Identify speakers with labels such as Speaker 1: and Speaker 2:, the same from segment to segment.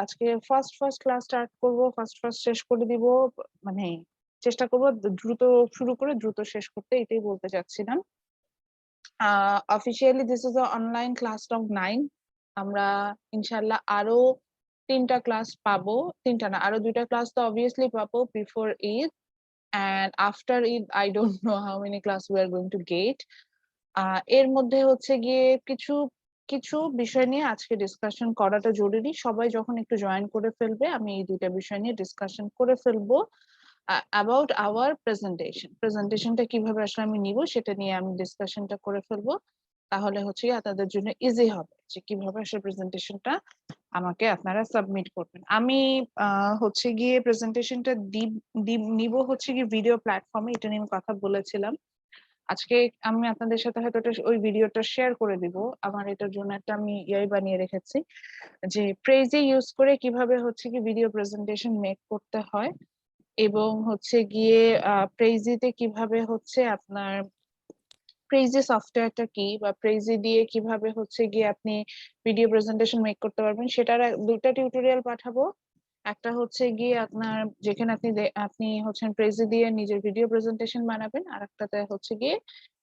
Speaker 1: আজকে first class start করব, first শেষ করে দিব। মানে চেষ্টা করব দ্রুত শুরু করে দ্রুত শেষ করতে, এটাই বলতে চাচ্ছিলাম। Officially this is online class of 9। আমরা ইনশাল্লাহ আরো 3টা ক্লাস পাবো, 3টা না আরো 2টা ক্লাস তো অবভিয়াসলি পাবো before Eid, and after Eid I don't know how many class we are going to get. এর মধ্যে হচ্ছে গিয়ে কিছু কিছু বিষয় নিয়ে আজকে ডিসকাশন করাটা জরুরি। সবাই যখন একটু জয়েন করে ফেলবে, আমি এই 2টা বিষয় নিয়ে ডিসকাশন করে ফেলবো। অ্যাবাউট আওয়ার প্রেজেন্টেশনটা কিভাবে আসলে আমি নিব সেটা নিয়ে আমি ডিসকাশনটা করে ফেলবো। তাহলে হচ্ছে গিয়ে তাদের জন্য ইজি হবে যে কিভাবে আসলে প্রেজেন্টেশনটা আমাকে আপনারা সাবমিট করবেন। আমি হচ্ছে গিয়ে প্রেজেন্টেশনটা নিব হচ্ছে গিয়ে ভিডিও প্ল্যাটফর্মে, এটা নিয়ে আমি কথা বলেছিলাম। আজকে আমি আপনাদের সাথে হয়তো ওই ভিডিওটা শেয়ার করে দিব। আমার এটার জন্য একটা আমি বানিয়ে রেখেছি যে প্রেজে ইউজ করে কিভাবে হচ্ছে কি ভিডিও প্রেজেন্টেশন মেক করতে হয়, এবং হচ্ছে গিয়ে প্রেজিতে কিভাবে হচ্ছে আপনার প্রেজি সফটওয়্যারটা কি বা প্রেজি দিয়ে কিভাবে হচ্ছে গিয়ে আপনি ভিডিও প্রেজেন্টেশন মেক করতে পারবেন সেটার 2টা টিউটোরিয়াল পাঠাবো। একটা হচ্ছে গিয়ে আপনার যেখানে আপনি হচ্ছেন প্রেজি দিয়ে নিজের ভিডিও প্রেজেন্টেশন বানাবেন, আর একটাতে হচ্ছে গিয়ে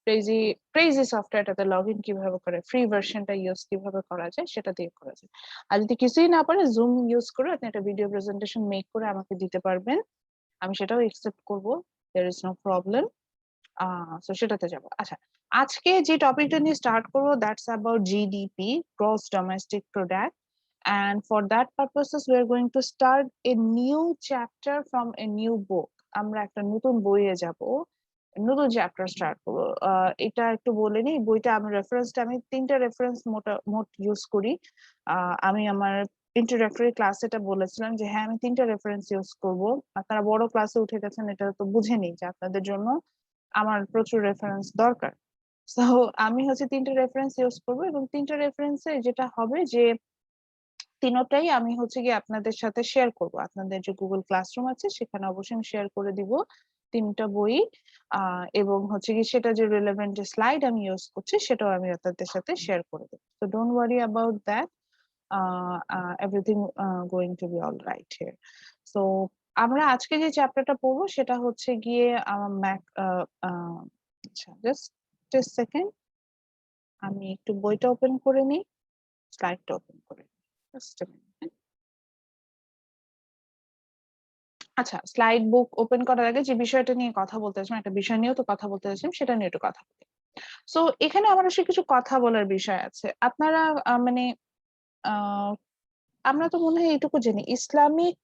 Speaker 1: প্রেজি প্রেজি সফটওয়্যারটাতে লগ ইন কিভাবে করে ফ্রি ভার্সনটা ইউজ কিভাবে করা যায় সেটা দিয়ে করা যায়। আর যদি কিছুই না পারে জুম ইউজ করে আপনি একটা ভিডিও প্রেজেন্টেশন মেক করে আমাকে দিতে পারবেন, আমি সেটাও একসেপ্ট করবো, দেয়ার ইজ নো প্রবলেম। তো সেটাতে যাব। আচ্ছা, আজকে যে টপিকটা নিয়ে স্টার্ট করবো that's about GDP, gross domestic product, and for that purposes we are going to start a new chapter from a new book. আমরা একটা নতুন বইয়ে যাব, নতুন চ্যাপ্টার স্টার্ট করবো। এটা একটু বলে নিই, বইটা আমি 3টা রেফারেন্স মোট ইউজ করি। আমি আমার ইন্ট্রোডাক্টরি ক্লাস এটা বলেছিলাম যে হ্যাঁ আমি 3টা রেফারেন্স ইউজ করব। আপনারা বড় ক্লাসে উঠে গেছেন, এটা তো বুঝেনি যে আপনাদের জন্য আমার প্রচুর রেফারেন্স দরকার। তো আমি হচ্ছে 3টা রেফারেন্স ইউজ করব, এবং 3টা রেফারেন্সে যেটা হবে যে তিনটাই আমি হচ্ছে গিয়ে আপনাদের সাথে শেয়ার করব। আপনাদের যে গুগল ক্লাসরুম আছে সেখানে অবশ্যই আমি শেয়ার করে দিব 3টা বই। এবং হচ্ছে কি সেটা যে রিলেভেন্ট যে স্লাইড আমি ইউজ করছি সেটাও আমি আপনাদের সাথে শেয়ার করে দেব। তো don't worry about that, everything going to be all right here. So আমরা আজকে যে চ্যাপ্টারটা পড়বো সেটা হচ্ছে গিয়ে আমার আচ্ছা জাস্ট সেকেন্ড, আমি একটু বইটা ওপেন করে নিই, স্লাইডটা ওপেন করে নিই। Just a minute. আচ্ছা, স্লাইড বুক ওপেন করার আগে যে বিষয়টা নিয়ে কথা বলতে চাইছিলাম, একটা বিষয় নিয়েও তো কথা বলতে চাইছিলাম, সেটা নিয়ে একটু কথা বলি। সো এখানে আমার আসলে কিছু কথা বলার বিষয় আছে। আপনারা মানে আহ আমরা তো মনে হয় এইটুকু জানি ইসলামিক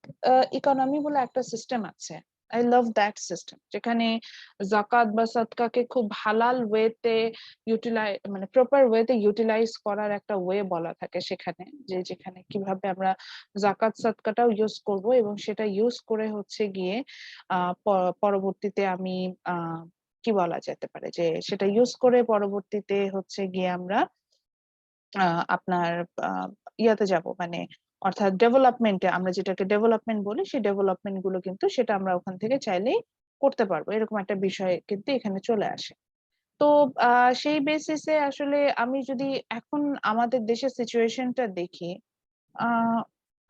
Speaker 1: ইকোনমি বলে একটা সিস্টেম আছে। আই লাভ দ্যাট সিস্টেম, যেখানে জাকাত বা সাদকাকে খুব হালাল ওয়েতে মানে প্রপার ওয়েতে ইউটিলাইজ করার একটা ওয়ে বলা থাকে সেখানে, যে যেখানে কিভাবে আমরা জাকাত সাদকাটাও ইউজ করব, এবং সেটা ইউজ করে হচ্ছে গিয়ে পরবর্তীতে আমি কি বলা যেতে পারে যে সেটা ইউজ করে পরবর্তীতে হচ্ছে গিয়ে আমরা আপনার ইয়াতে যাব, মানে অর্থাৎ ডেভেলপমেন্টে, আমরা যেটাকে ডেভেলপমেন্ট বলি সেই ডেভেলপমেন্ট গুলো কিন্তু সেটা আমরা ওখান থেকে চাইলেই করতে পারবো, এরকম একটা বিষয় কিন্তু এখানে চলে আসে। তো সেই বেসিসে আসলে আমি যদি এখন আমাদের দেশের সিচুয়েশনটা দেখি, আহ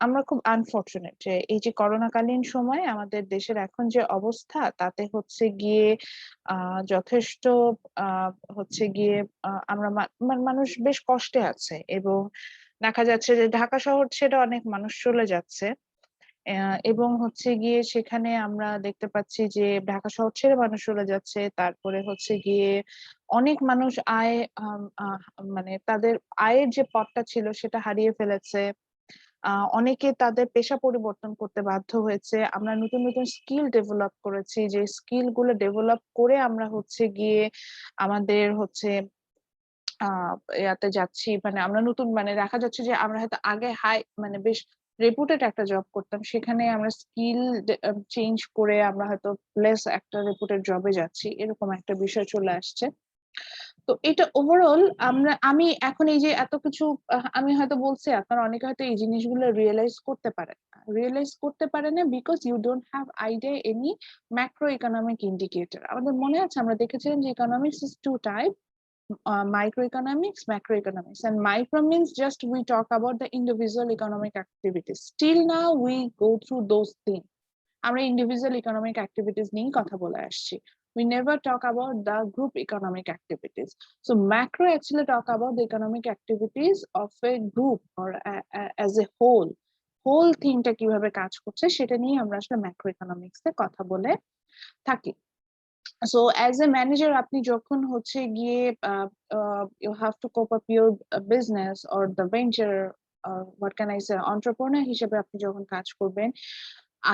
Speaker 1: আমরা খুব আনফরচুনেট যে এই যে করোনাকালীন সময় আমাদের দেশের এখন যে অবস্থা তাতে হচ্ছে গিয়ে যথেষ্ট হচ্ছে গিয়ে আমরা মানুষ বেশ কষ্টে আছে, এবং দেখা যাচ্ছে যে ঢাকা শহর ছেড়ে অনেক মানুষ চলে যাচ্ছে। এবং হচ্ছে গিয়ে সেখানে আমরা দেখতে পাচ্ছি যে ঢাকা শহর ছেড়ে মানুষ চলে যাচ্ছে, তারপরে হচ্ছে গিয়ে অনেক মানুষ মানে তাদের আয়ের যে পথটা ছিল সেটা হারিয়ে ফেলেছে। অনেকে তাদের পেশা পরিবর্তন করতে বাধ্য হয়েছে। আমরা নতুন নতুন স্কিল ডেভেলপ করেছি, যে স্কিল গুলো ডেভেলপ করে আমরা হচ্ছে গিয়ে আমাদের হচ্ছে ইয়াতে যাচ্ছি, মানে আমরা নতুন, মানে দেখা যাচ্ছে যে আমরা হয়তো আগে মানে বেশ রেপুটেড একটা জব করতাম, সেখানে আমরা স্কিল চেঞ্জ করে আমরা হয়তো লেস একটা রেপুটেড জবে যাচ্ছি, এরকম একটা বিষয় চলে আসছে। তো এটা ওভারঅল আমি এখন এই যে এত কিছু আমি হয়তো বলছি, আপনারা অনেকে হয়তো এই জিনিসগুলো রিয়েলাইজ করতে পারে না because you don't have idea any macro economic indicator. আমাদের মনে আছে আমরা দেখেছিলাম যে economics is two type, microeconomics, macroeconomics, and micro means just we talk about the individual economic activities. Till now we go through those things. আমরা individual economic activities নিয়ে কথা বলে আসছি. We never talk about the group economic activities. So macro actually talk about the economic activities of a group or as a whole thingটা কিভাবে কাজ করছে সেটা নিয়ে আমরা আসলে macroeconomics এ কথা বলে থাকি. So as a manager আপনি যখন হচ্ছে গিয়ে you have to cope up your business or the venture what can I say entrepreneur হিসেবে আপনি যখন কাজ করবেন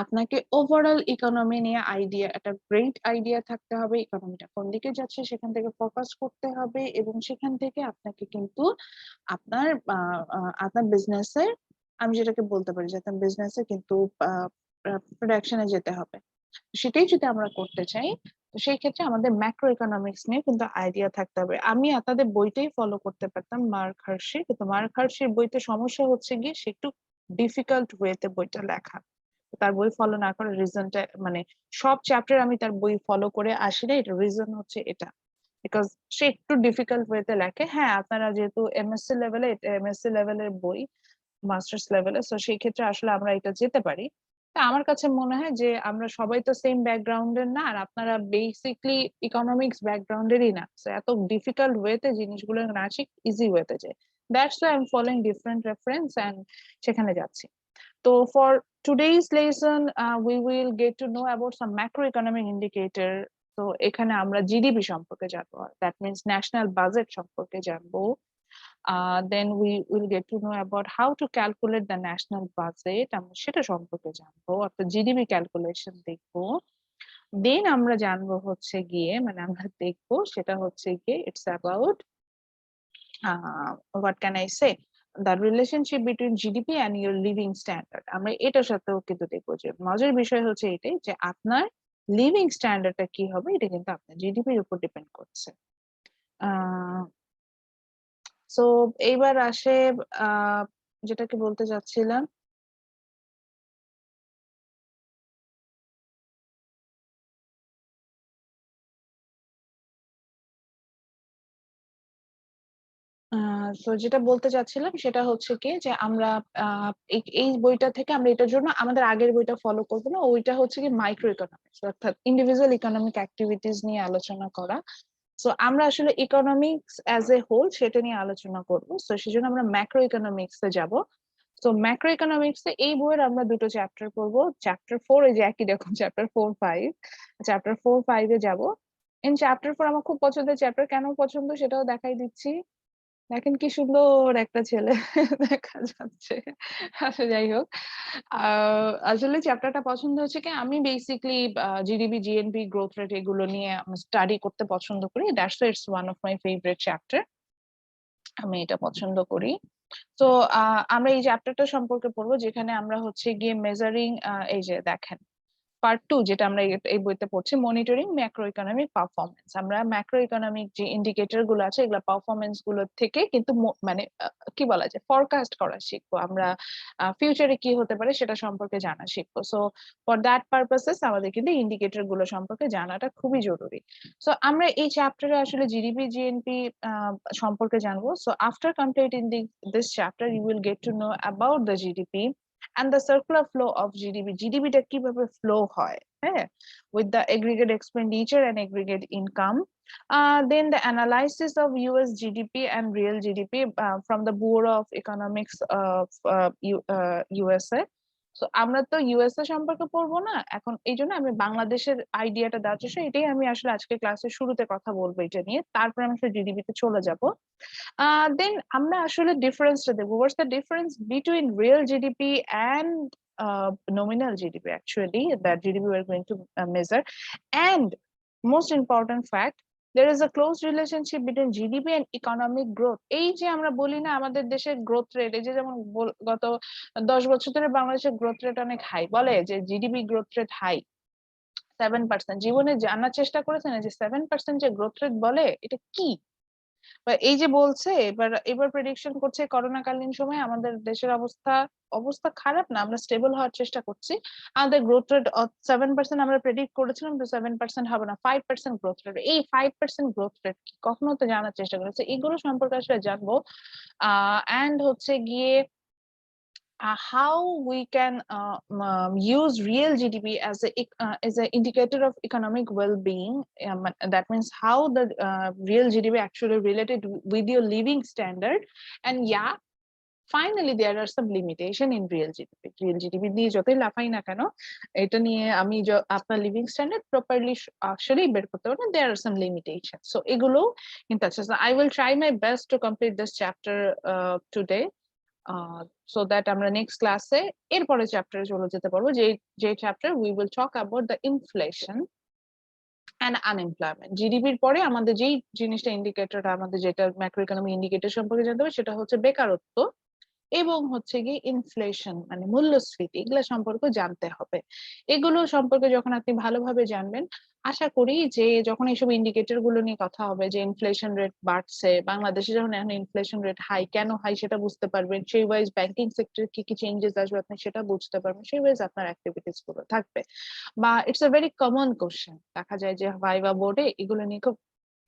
Speaker 1: আপনাকে ওভারঅল ইকোনমি নিয়ে আইডিয়া একটা গ্রেট আইডিয়া থাকতে হবে, ইকোনমিটা কোন দিকে যাচ্ছে সেখান থেকে ফোকাস করতে হবে এবং সেখান থেকে আপনাকে কিন্তু আপনার আপনার বিজনেসে আমি যেটাকে বলতে পারি যে আপনার বিজনেসে কিন্তু প্রোডাকশনে যেতে হবে। সেটাই যদি আমরা করতে চাই তো সেই ক্ষেত্রে আমাদের ম্যাক্রো ইকোনমিক্স নিয়ে কিন্তু আইডিয়া থাকতে হবে। আমি আপনাদের বইটাই ফলো করতে পারতাম মার্ক হার্শি, কিন্তু মার্ক হার্শির বইতে সমস্যা হচ্ছে গিয়ে সে একটু ডিফিকাল্ট ওয়েতে বইটা লেখা। তার বই ফলো না করার রিজনটা মানে সব চ্যাপ্টার আমি তার বই ফলো করে আসি না, এটা রিজন হচ্ছে এটা বিকজ সে একটু ডিফিকাল্ট ওয়েতে লেখে। হ্যাঁ আপনারা যেহেতু এমএসসি লেভেলে এমএসসি লেভেলের বই মাস্টার্স লেভেলে, সো সেই ক্ষেত্রে আসলে আমরা এটা যেতে পারি। তা আমার কাছে মনে হয় যে আমরা সবাই তো সেম ব্যাকগ্রাউন্ডের না, আর আপনারা বেসিকলি ইকোনমিক্স ব্যাকগ্রাউন্ডেরই না, এত ডিফিকাল্ট ওয়েতে জিনিসগুলো না শিখ ইজি ওয়েতে যায়। That's why I am following different reference and সেখানে যাচ্ছি। So for today's lesson, we will get to know about some macroeconomic indicator. So এখানে আমরা জিডিপি সম্পর্কে জানবো, that means national budget সম্পর্কে জানবো। Then we will get to know about how to calculate the national budget, আমরা সেটা সম্পর্কে জানবো, অর্থাৎ জিডিপি ক্যালকুলেশন দেখবো। দেন আমরা জানবো হচ্ছে গিয়ে মানে আমরা দেখবো সেটা হচ্ছে গিয়ে it's about what can I say the relationship between GDP and your living standard. আমরা এটার সাথেও কিন্তু দেখবো যে মজার বিষয় হচ্ছে এটাই যে আপনার লিভিং স্ট্যান্ডার্ডটা কি হবে এটা কিন্তু আপনার জিডিপির উপর ডিপেন্ড করছে। সো এইবার আসে যেটাকে বলতে চাচ্ছিলাম তো যেটা বলতে চাচ্ছিলাম সেটা হচ্ছে কি যে আমরা এই বইটা থেকে আমরা এটার জন্য আমাদের আগের বইটা ফলো করবো না, ওইটা হচ্ছে কি মাইক্রো ইকোনমিক্স অর্থাৎ ইন্ডিভিজুয়াল ইকোনমিক অ্যাক্টিভিটিস নিয়ে আলোচনা করা। সো আমরা আসলে ইকোনমিক্স অ্যাজ এ হোল সেটা নিয়ে আলোচনা করবো, সো সেজন্য আমরা ম্যাক্রো ইকোনমিক্স এ যাবো। তো ম্যাক্রো ইকোনমিক্স এ এই বইয়ের আমরা দুটো চ্যাপ্টার পড়বো, চ্যাপ্টার 4 এই যে একই রকম চ্যাপ্টার 4-5, চ্যাপ্টার 4-5 এ যাবো। ইন চ্যাপ্টার 4 আমার খুব পছন্দের চ্যাপ্টার, কেন পছন্দ সেটাও দেখাই দিচ্ছি। দেখেন কি সুন্দর একটা ছেলে দেখা যাচ্ছে। আচ্ছা যাই হোক, আসলে চ্যাপ্টারটা পছন্দ হচ্ছে কি আমি basically GDP GNP growth rate এগুলো নিয়ে স্টাডি করতে পছন্দ করি, that's it's one of my favourite chapter, আমি এটা পছন্দ করি। তো আমরা এই চ্যাপ্টারটা সম্পর্কে পড়বো যেখানে আমরা হচ্ছে গিয়ে মেজারিং এই যে দেখেন পার্ট 2 যেটা আমরা এই বইতে পড়ছি মনিটরিং ম্যাক্রো ইকোনমিক পারফরমেন্স। আমরা ম্যাক্রো ইকোনমিক যে ইন্ডিকেটর গুলো আছে এগুলা পারফরমেন্স গুলো থেকে কিন্তু মানে কি বলা যায় ফরকাস্ট করা শিখবো আমরা, ফিউচারে কি হতে পারে সেটা সম্পর্কে জানা শিখবো। সো ফর দ্যাট পারপাসেস আমাদের কিন্তু ইন্ডিকেটর গুলো সম্পর্কে জানাটা খুবই জরুরি। সো আমরা এই চ্যাপ্টারে আসলে জিডিপি জিএনপি সম্পর্কে জানবো। So after completing this chapter you will get to know about the GDP and the circular flow of GDP. GDP টা কিভাবে flow হয়, হ্যাঁ, with the aggregate expenditure and aggregate income. Then the analysis of US GDP and real GDP from the Bureau of Economics of USA. So আমরা তো USA সম্পর্কে পড়বো না এখন, এই জন্য আমি বাংলাদেশের আইডিয়াটা দেওয়ার চেষ্টা, এটাই আমি আসলে আজকে ক্লাসের শুরুতে কথা বলবো এটা নিয়ে, তারপর আমি জিডিপি তে চলে যাব। Then আমরা আসলে ডিফারেন্সটা দেখবো, what's the difference between real GDP and nominal GDP actually that GDP we're going to measure, and most important fact there is a close relationship between GDP and economic growth. এই যে আমরা বলি না আমাদের দেশের গ্রোথ রেট, এই যে যেমন গত 10 বছর ধরে বাংলাদেশের গ্রোথ রেট অনেক হাই, বলে যে জিডিপি গ্রোথ রেট হাই 7%, জীবনে জানার চেষ্টা করেছেন যে 7% যে গ্রোথ রেট বলে এটা কি? বা এই যে বলছে এবার প্রেডিকশন করছে করোনাকালীন সময়ে আমাদের দেশের অবস্থা খারাপ না, আমরা স্টেবল হওয়ার চেষ্টা করছি। আমাদের গ্রোথ রেট 7% আমরা প্রেডিক্ট করেছিলাম, তো 7% হবে না, 5% গ্রোথ রেট। এই 5% গ্রোথ রেট কি কখনো তো জানার চেষ্টা করেছে, এগুলো সম্পর্কে আসলে জানবো। এন্ড হচ্ছে গিয়ে how we can use real GDP as a indicator of economic well-being. That means how the real GDP actually related with your living standard. And yeah, finally there are some limitation in real GDP. Real GDP নিয়ে যতই লাফাই না কেন, এটা নিয়ে আমি আপনার living standard properly আসলে বের করতে পারবো, there are some limitations. So এগুলো কিন্তু আছে। I will try my best to complete this chapter today. So that আমরা নেক্সট ক্লাসে এরপরে চ্যাপ্টারে চলে যেতে পারবো, যে chapter we will talk about the inflation and unemployment. জিডিপির পরে আমাদের যেই জিনিসটা ইন্ডিকেটর, আমাদের যেটা ম্যাক্রো ইকোনমিক ইন্ডিকেটর সম্পর্কে জানতে হবে সেটা হচ্ছে বেকারত্ব এবং হচ্ছে গিয়ে ইনফ্লেশন মানে মূল্যস্ফীতি, এগুলো সম্পর্কে জানতে হবে। এগুলো সম্পর্কে যখন আপনি ভালোভাবে জানবেন, আশা করি যে যখন এইসব ইন্ডিকেটর গুলো নিয়ে কথা হবে, যে ইনফ্লেশন রেট বাড়ছে বাংলাদেশে, যখন এখন ইনফ্লেশন রেট হাই, কেন হাই সেটা বুঝতে পারবেন, সেই ওয়াইজ ব্যাংকিং সেক্টরে কি কি চেঞ্জেস আসবে আপনি সেটা বুঝতে পারবেন, সেই ওয়াইজ আপনার অ্যাক্টিভিটিস গুলো থাকবে। বা it's a very common question, দেখা যায় যে ভাইভা বোর্ডে এগুলো নিয়ে খুব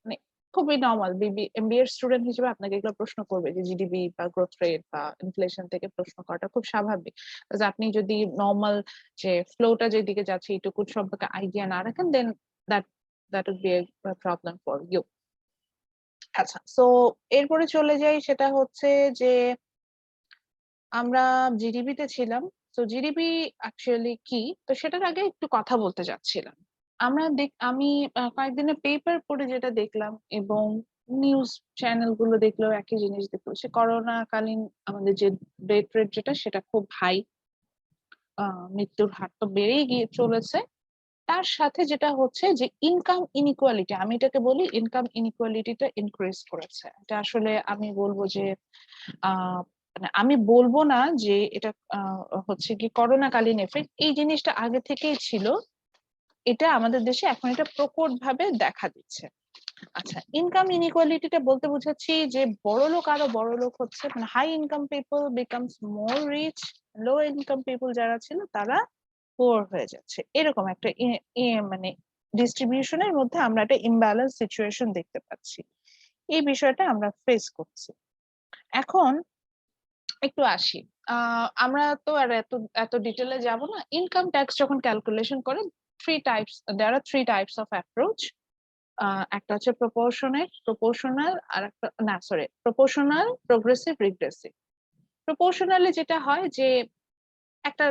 Speaker 1: মানে খুবই নর্মাল এমবিএ স্টুডেন্ট হিসেবে আপনাকে এগুলো প্রশ্ন করবে, যে জিডিপি বা গ্রোথ রেট বা ইনফ্লেশন থেকে প্রশ্ন করাটা খুব স্বাভাবিক। আপনি যদি নর্মাল যে ফ্লোটা যেদিকে যাচ্ছে এইটুকু সম্পর্কে আইডিয়া না রাখেন, then that that would be a problem for you. আচ্ছা, সো এরপরে চলে যাই, সেটা হচ্ছে যে আমরা জিডিপি তে ছিলাম। তো জিডিপি অ্যাকচুয়ালি কি, তো সেটার আগে একটু কথা বলতে যাচ্ছিলাম। আমি কয়েকদিনের পেপার পড়ে যেটা দেখলাম এবং নিউজ চ্যানেল গুলো দেখলেও একই জিনিস দেখলো, সে করোনা কালীন আমাদের যে ডেথ রেট যেটা সেটা খুব হাই, মৃত্যুর হার তো বেড়েই গিয়ে চলেছে। তার সাথে যেটা হচ্ছে যে ইনকাম ইনইকুয়ালিটি, আমি এটাকে বলি ইনকাম ইনইকুয়ালিটিটা ইনক্রিজ করেছে। এটা আসলে আমি বলবো যে মানে আমি বলবো না যে এটা হচ্ছে কি করোনাকালীন এফেক্ট, এই জিনিসটা আগে থেকেই ছিল, এটা আমাদের দেশে এখন এটা প্রকট ভাবে দেখা দিচ্ছে। আচ্ছা, ইনকাম ইনইকুয়ালিটিটা বলতে বুঝাচ্ছি যে বড়লোক আরো বড়লোক হচ্ছে, মানে high income people becomes more rich, low income people যারা ছিল তারা পুয়ার হয়ে যাচ্ছে, এরকম একটা মানে ডিস্ট্রিবিউশনের মধ্যে আমরা একটা ইমব্যালেন্স সিচুয়েশন দেখতে পাচ্ছি। এই বিষয়টা আমরা ফেস করছি। এখন একটু আসি, আমরা তো আর এত এত ডিটেলে যাব না। ইনকাম ট্যাক্স যখন ক্যালকুলেশন করে there are three types of approach. একটা হচ্ছে প্রপোর্শনাল, আর একটা না sorry proportional, progressive, regressive. Proportionally যেটা হয় যে একটা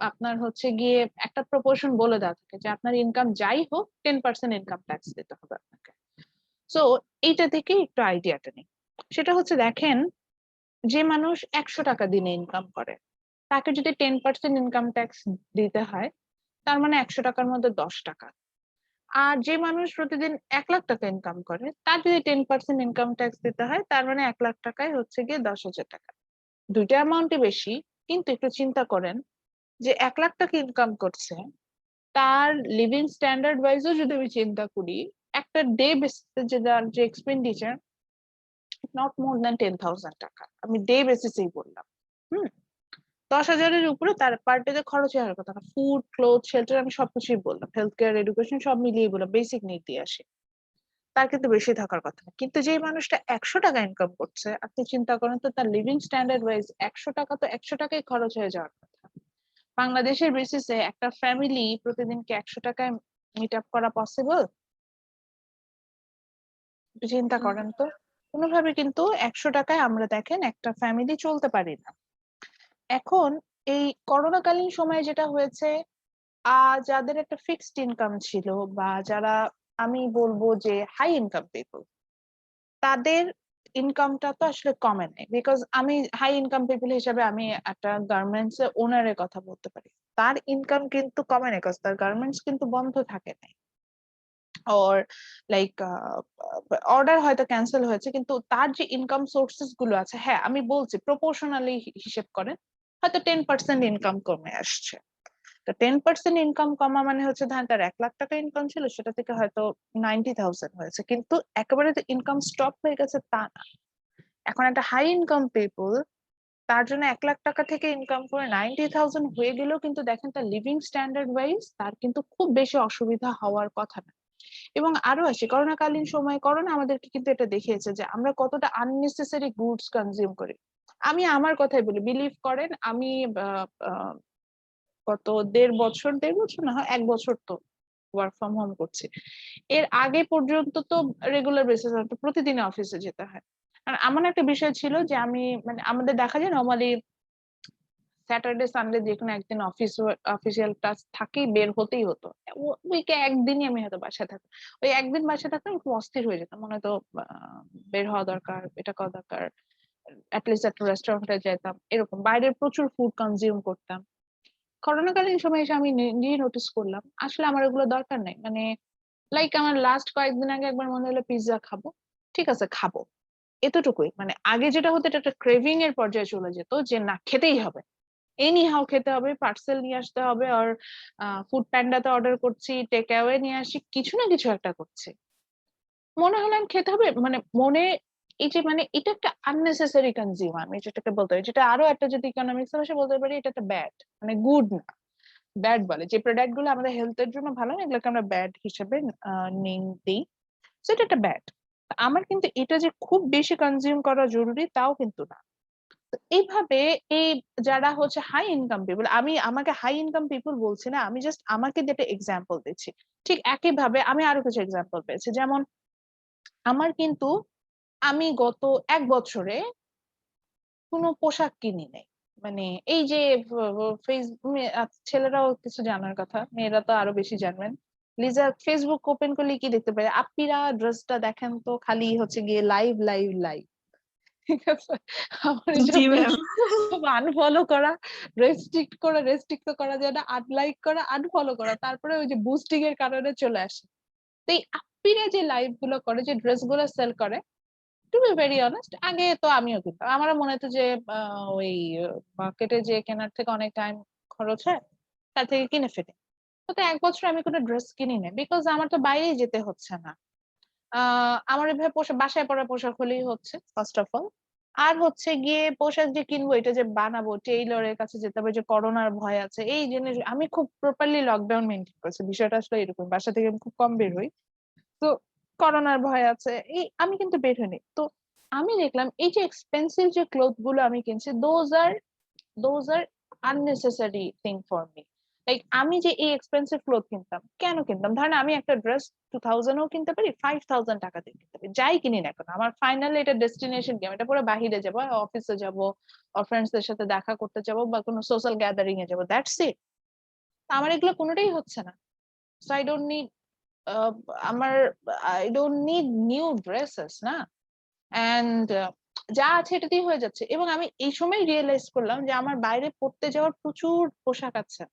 Speaker 1: আপনার হচ্ছে গিয়ে একটা প্রপোর্শন বলে দেওয়া থাকে যে আপনার ইনকাম যাই হোক 10% ইনকাম ট্যাক্স দিতে হবে আপনাকে। সো এইটা থেকে একটু আইডিয়াটা নেই। সেটা হচ্ছে দেখেন, যে মানুষ 100 টাকা দিনে ইনকাম করে তাকে যদি 10% ইনকাম ট্যাক্স দিতে হয়, তার মানে 100 টাকার মধ্যে 10 টাকা। আর যে মানুষ প্রতিদিন 1 লাখ টাকা ইনকাম করে তার যদি 10% ইনকাম ট্যাক্স দিতে হয়, তার মানে 1 লাখ টাকায় হচ্ছে গিয়ে 10,000 টাকা। দুইটা অ্যামাউন্টই বেশি, কিন্তু একটু চিন্তা করেন যে 1 লাখ টাকা ইনকাম করছে, তার লিভিং স্ট্যান্ডার্ড ওয়াইজও যদি আমি চিন্তা করি, একটা ডে বেসিসে যে এক্সপেন্ডিচার নট মোর দ্যান 10,000 টাকা, আমি ডে বেসিসেই বললাম। হুম 10,000-এর উপরে তার পার ডে খরচ হওয়ার কথা না। ফুড, ক্লোথ, শেল্টার, আমি সবকিছুই বললাম, হেলথ কেয়ার, এডুকেশন সব মিলিয়ে বললাম, বেসিক নিড দিয়ে আসে, তার কিন্তু বেশি থাকার কথা না। কিন্তু যে মানুষটা 100 টাকা ইনকাম করছে, আপনি চিন্তা করেন তো, তার লিভিং স্ট্যান্ডার্ড ওয়াইজ 100 টাকা তো 100 টাকাই খরচ হয়ে যাওয়ার কথা। বাংলাদেশের বেসিসে একটা ফ্যামিলি প্রতিদিন কি 100 টাকায় মিট আপ করা পসিবল? চিন্তা করেন তো, কোনোভাবে কিন্তু 100 টাকায় আমরা দেখেন একটা ফ্যামিলি চলতে পারি না। এখন এই করোনাকালীন সময়ে যেটা হয়েছে, যাদের একটা ফিক্সড ইনকাম ছিল বা যারা আমি বলবো যে হাই ইনকাম পিপল, তাদের ইনকামটা তো আসলে কমে নাই। বিকজ আমি হাই ইনকাম পিপল হিসেবে আমি একটা গার্মেন্টস এর ওনারের কথা বলতে পারি, তার ইনকাম কিন্তু কমে নাই, তার গার্মেন্টস কিন্তু বন্ধ থাকে নাই, ওর লাইক অর্ডার হয়তো ক্যান্সেল হয়েছে, কিন্তু তার যে ইনকাম সোর্সেস গুলো আছে, হ্যাঁ আমি বলছি প্রপোর্শনালি হিসেব করে হয়তো 10% ইনকাম কমে আসছে। তো 10% ইনকাম কমা মানে হচ্ছে ধরেন তার 1 লাখ টাকা ইনকাম ছিল, সেটা থেকে হয়তো 90,000 হয়েছে, কিন্তু একেবারে যে ইনকাম স্টপ হয়ে গেছে তা না। এখন একটা হাই ইনকাম পিপল, তার জন্য 1 লাখ টাকা থেকে ইনকাম করে 90,000 হয়ে গেলেও কিন্তু দেখেন তার লিভিং স্ট্যান্ডার্ড ওয়াইজ তার কিন্তু খুব বেশি অসুবিধা হওয়ার কথা না। এবং আরো আসি করোনাকালীন সময়, করোনা আমাদেরকে কিন্তু এটা দেখিয়েছে যে আমরা কতটা আননেসেসারি গুডস কনজিউম করি। আমি আমার কথাই বলি, বিলিভ করেন আমি কত 1.5 বছর না হয় 1 বছর তো ওয়ার্ক ফ্রম হোম করছি। এর আগে পর্যন্ত তো রেগুলার বেসিস প্রতিদিন অফিসে যেতে হয়। আর এমন একটা বিষয় ছিল যে আমি মানে আমাদের দেখা যায় নর্মালি স্যাটারডে সানডে যে কোনো একদিন অফিসিয়াল টাস্ক থাকেই, বের হতেই হতো। উইকে একদিনই আমি হয়তো বাসায় থাকতাম। ওই একদিন বাসায় থাকতাম খুব অস্থির হয়ে যেতাম, মনে হতো বের হওয়া দরকার, এটা করা দরকার, অ্যাটলিস্ট একটা রেস্টুরেন্টে যেতাম, এরকম বাইরের প্রচুর ফুড কনজিউম করতাম। করোনাকালীন সময় এসে আমি নিজেই নোটিস করলাম আসলে আমার এগুলো দরকার নাই। মানে লাইক আমার লাস্ট কয়েকদিন আগে একবার মনে হলো পিৎজা খাবো, ঠিক আছে খাবো, এতটুকুই। মানে আগে যেটা হতো এটা একটা ক্রেভিং এর পর্যায়ে চলে যেত যে না খেতেই হবে, এনি হাউ খেতে হবে, পার্সেল নিয়ে আসতে হবে, আর ফুড প্যান্ডাতে অর্ডার করছি, টেক অ্যাওয়ে নিয়ে আসি, কিছু না কিছু একটা করছি। মনে হলো আমি খেতে হবে, মানে মনে এই যে মানে এটা একটা আননেসেসারি কনজিউম, আমি যেটাকে বলতে পারি, যেটা আরো একটা যদি ইকোনমিক্স ভাষা বলতে পারি, এটা একটা ব্যাড, মানে গুড না, ব্যাড বলে যে প্রোডাক্ট গুলো আমাদের হেলথের জন্য ভালো না, এগুলোকে আমরা ব্যাড হিসেবে দিই। সেটা একটা ব্যাড। আমার কিন্তু এটা যে খুব বেশি কনজিউম করা জরুরি তাও কিন্তু না। তো এইভাবে এই যারা হচ্ছে হাই ইনকাম পিপল, আমি আমাকে হাই ইনকাম পিপল বলছি না, আমি জাস্ট আমাকে যেটা এক্সাম্পল দিচ্ছি, ঠিক একইভাবে আমি আরো কিছু এক্সাম্পল পেয়েছি। যেমন আমার কিন্তু আমি গত 1 বছরে কোনো পোশাক কিনি নাই। মানে এই যে ফেসবুক, ছেলেরাও কিছু জানার কথা, মেয়েরা তো আরো বেশি জানবেন। লিজা ফেসবুক ওপেন করলে কি দেখতে পারে, আপ্পিরা ড্রেসটা দেখেন তো খালি হচ্ছে গিয়ে লাইভ লাইভ লাইভ, ঠিক আছে? আমার
Speaker 2: জি
Speaker 1: এসব
Speaker 2: ম্যাম।
Speaker 1: আনফলো করা, রেস্ট্রিক্ট করা, রেস্ট্রিক্ট তো করা যায় না, আনলাইক করা, আনফলো করা, তারপরে ওই যে বুস্টিং এর কারণে চলে আসে। তো এই আপ্পিরা যে লাইভ গুলো করে, যে ড্রেস গুলো সেল করে, টু বি ভেরি অনেস্ট, আগে তো আমিও কিনতাম, আমারও মনে হতো যে ওই মার্কেটে যে কেনার থেকে অনেক টাইম খরচ হয়, তার থেকে কিনে ফেলি। তো 1 বছর আমি কোনো ড্রেস কিনি না, বিকজ আমার তো বাইরেই যেতে হচ্ছে না। আমার এভাবে পোশাক, বাসায় পরা পোশাক হলেই হচ্ছে ফার্স্ট অফ অল। আর হচ্ছে গিয়ে পোশাক যে কিনবো, এটা যে বানাবো, টেইলরের কাছে যেতে হবে, যে করোনার ভয় আছে, এই জিনিস আমি খুব প্রপারলি লকডাউন মেনটেন করছি। বিষয়টা আসলে এরকম, বাসা থেকে আমি খুব কম বের হই, তো করোনার ভয় আছে, এই আমি কিন্তু বের হইনি। তো আমি দেখলাম এই যে এক্সপেন্সিভ যে ক্লোথ গুলো আমি কিনছি, those are unnecessary thing for me. Like আমি যে এই এক্সপেন্সিভ ক্লোথ কিনতাম, কেন কিনতাম? ধরেন আমি একটা ড্রেস 2000 কিনতে পারি, 5000 টাকা দিয়ে কিনতে পারি, যাই কিনি না কেন, আমার ফাইনালি এটা ডেস্টিনেশন কি, আমি এটা পুরো বাহিরে যাবো, অফিসে যাবো, ফ্রেন্ডসদের সাথে দেখা করতে যাবো, বা কোনো সোশ্যাল গ্যাদারিং এ যাবো, দ্যাটস ইট। আমার এগুলো কোনোটাই হচ্ছে না। সো আই ডোন্ট নিড, আহ, আমার I don't need new dresses না। এন্ড যা আছে এটাতেই হয়ে যাচ্ছে। এবং আমি এই সময় রিয়েলাইজ করলাম যে আমার বাইরে পড়তে যাওয়ার প্রচুর পোশাক আছে।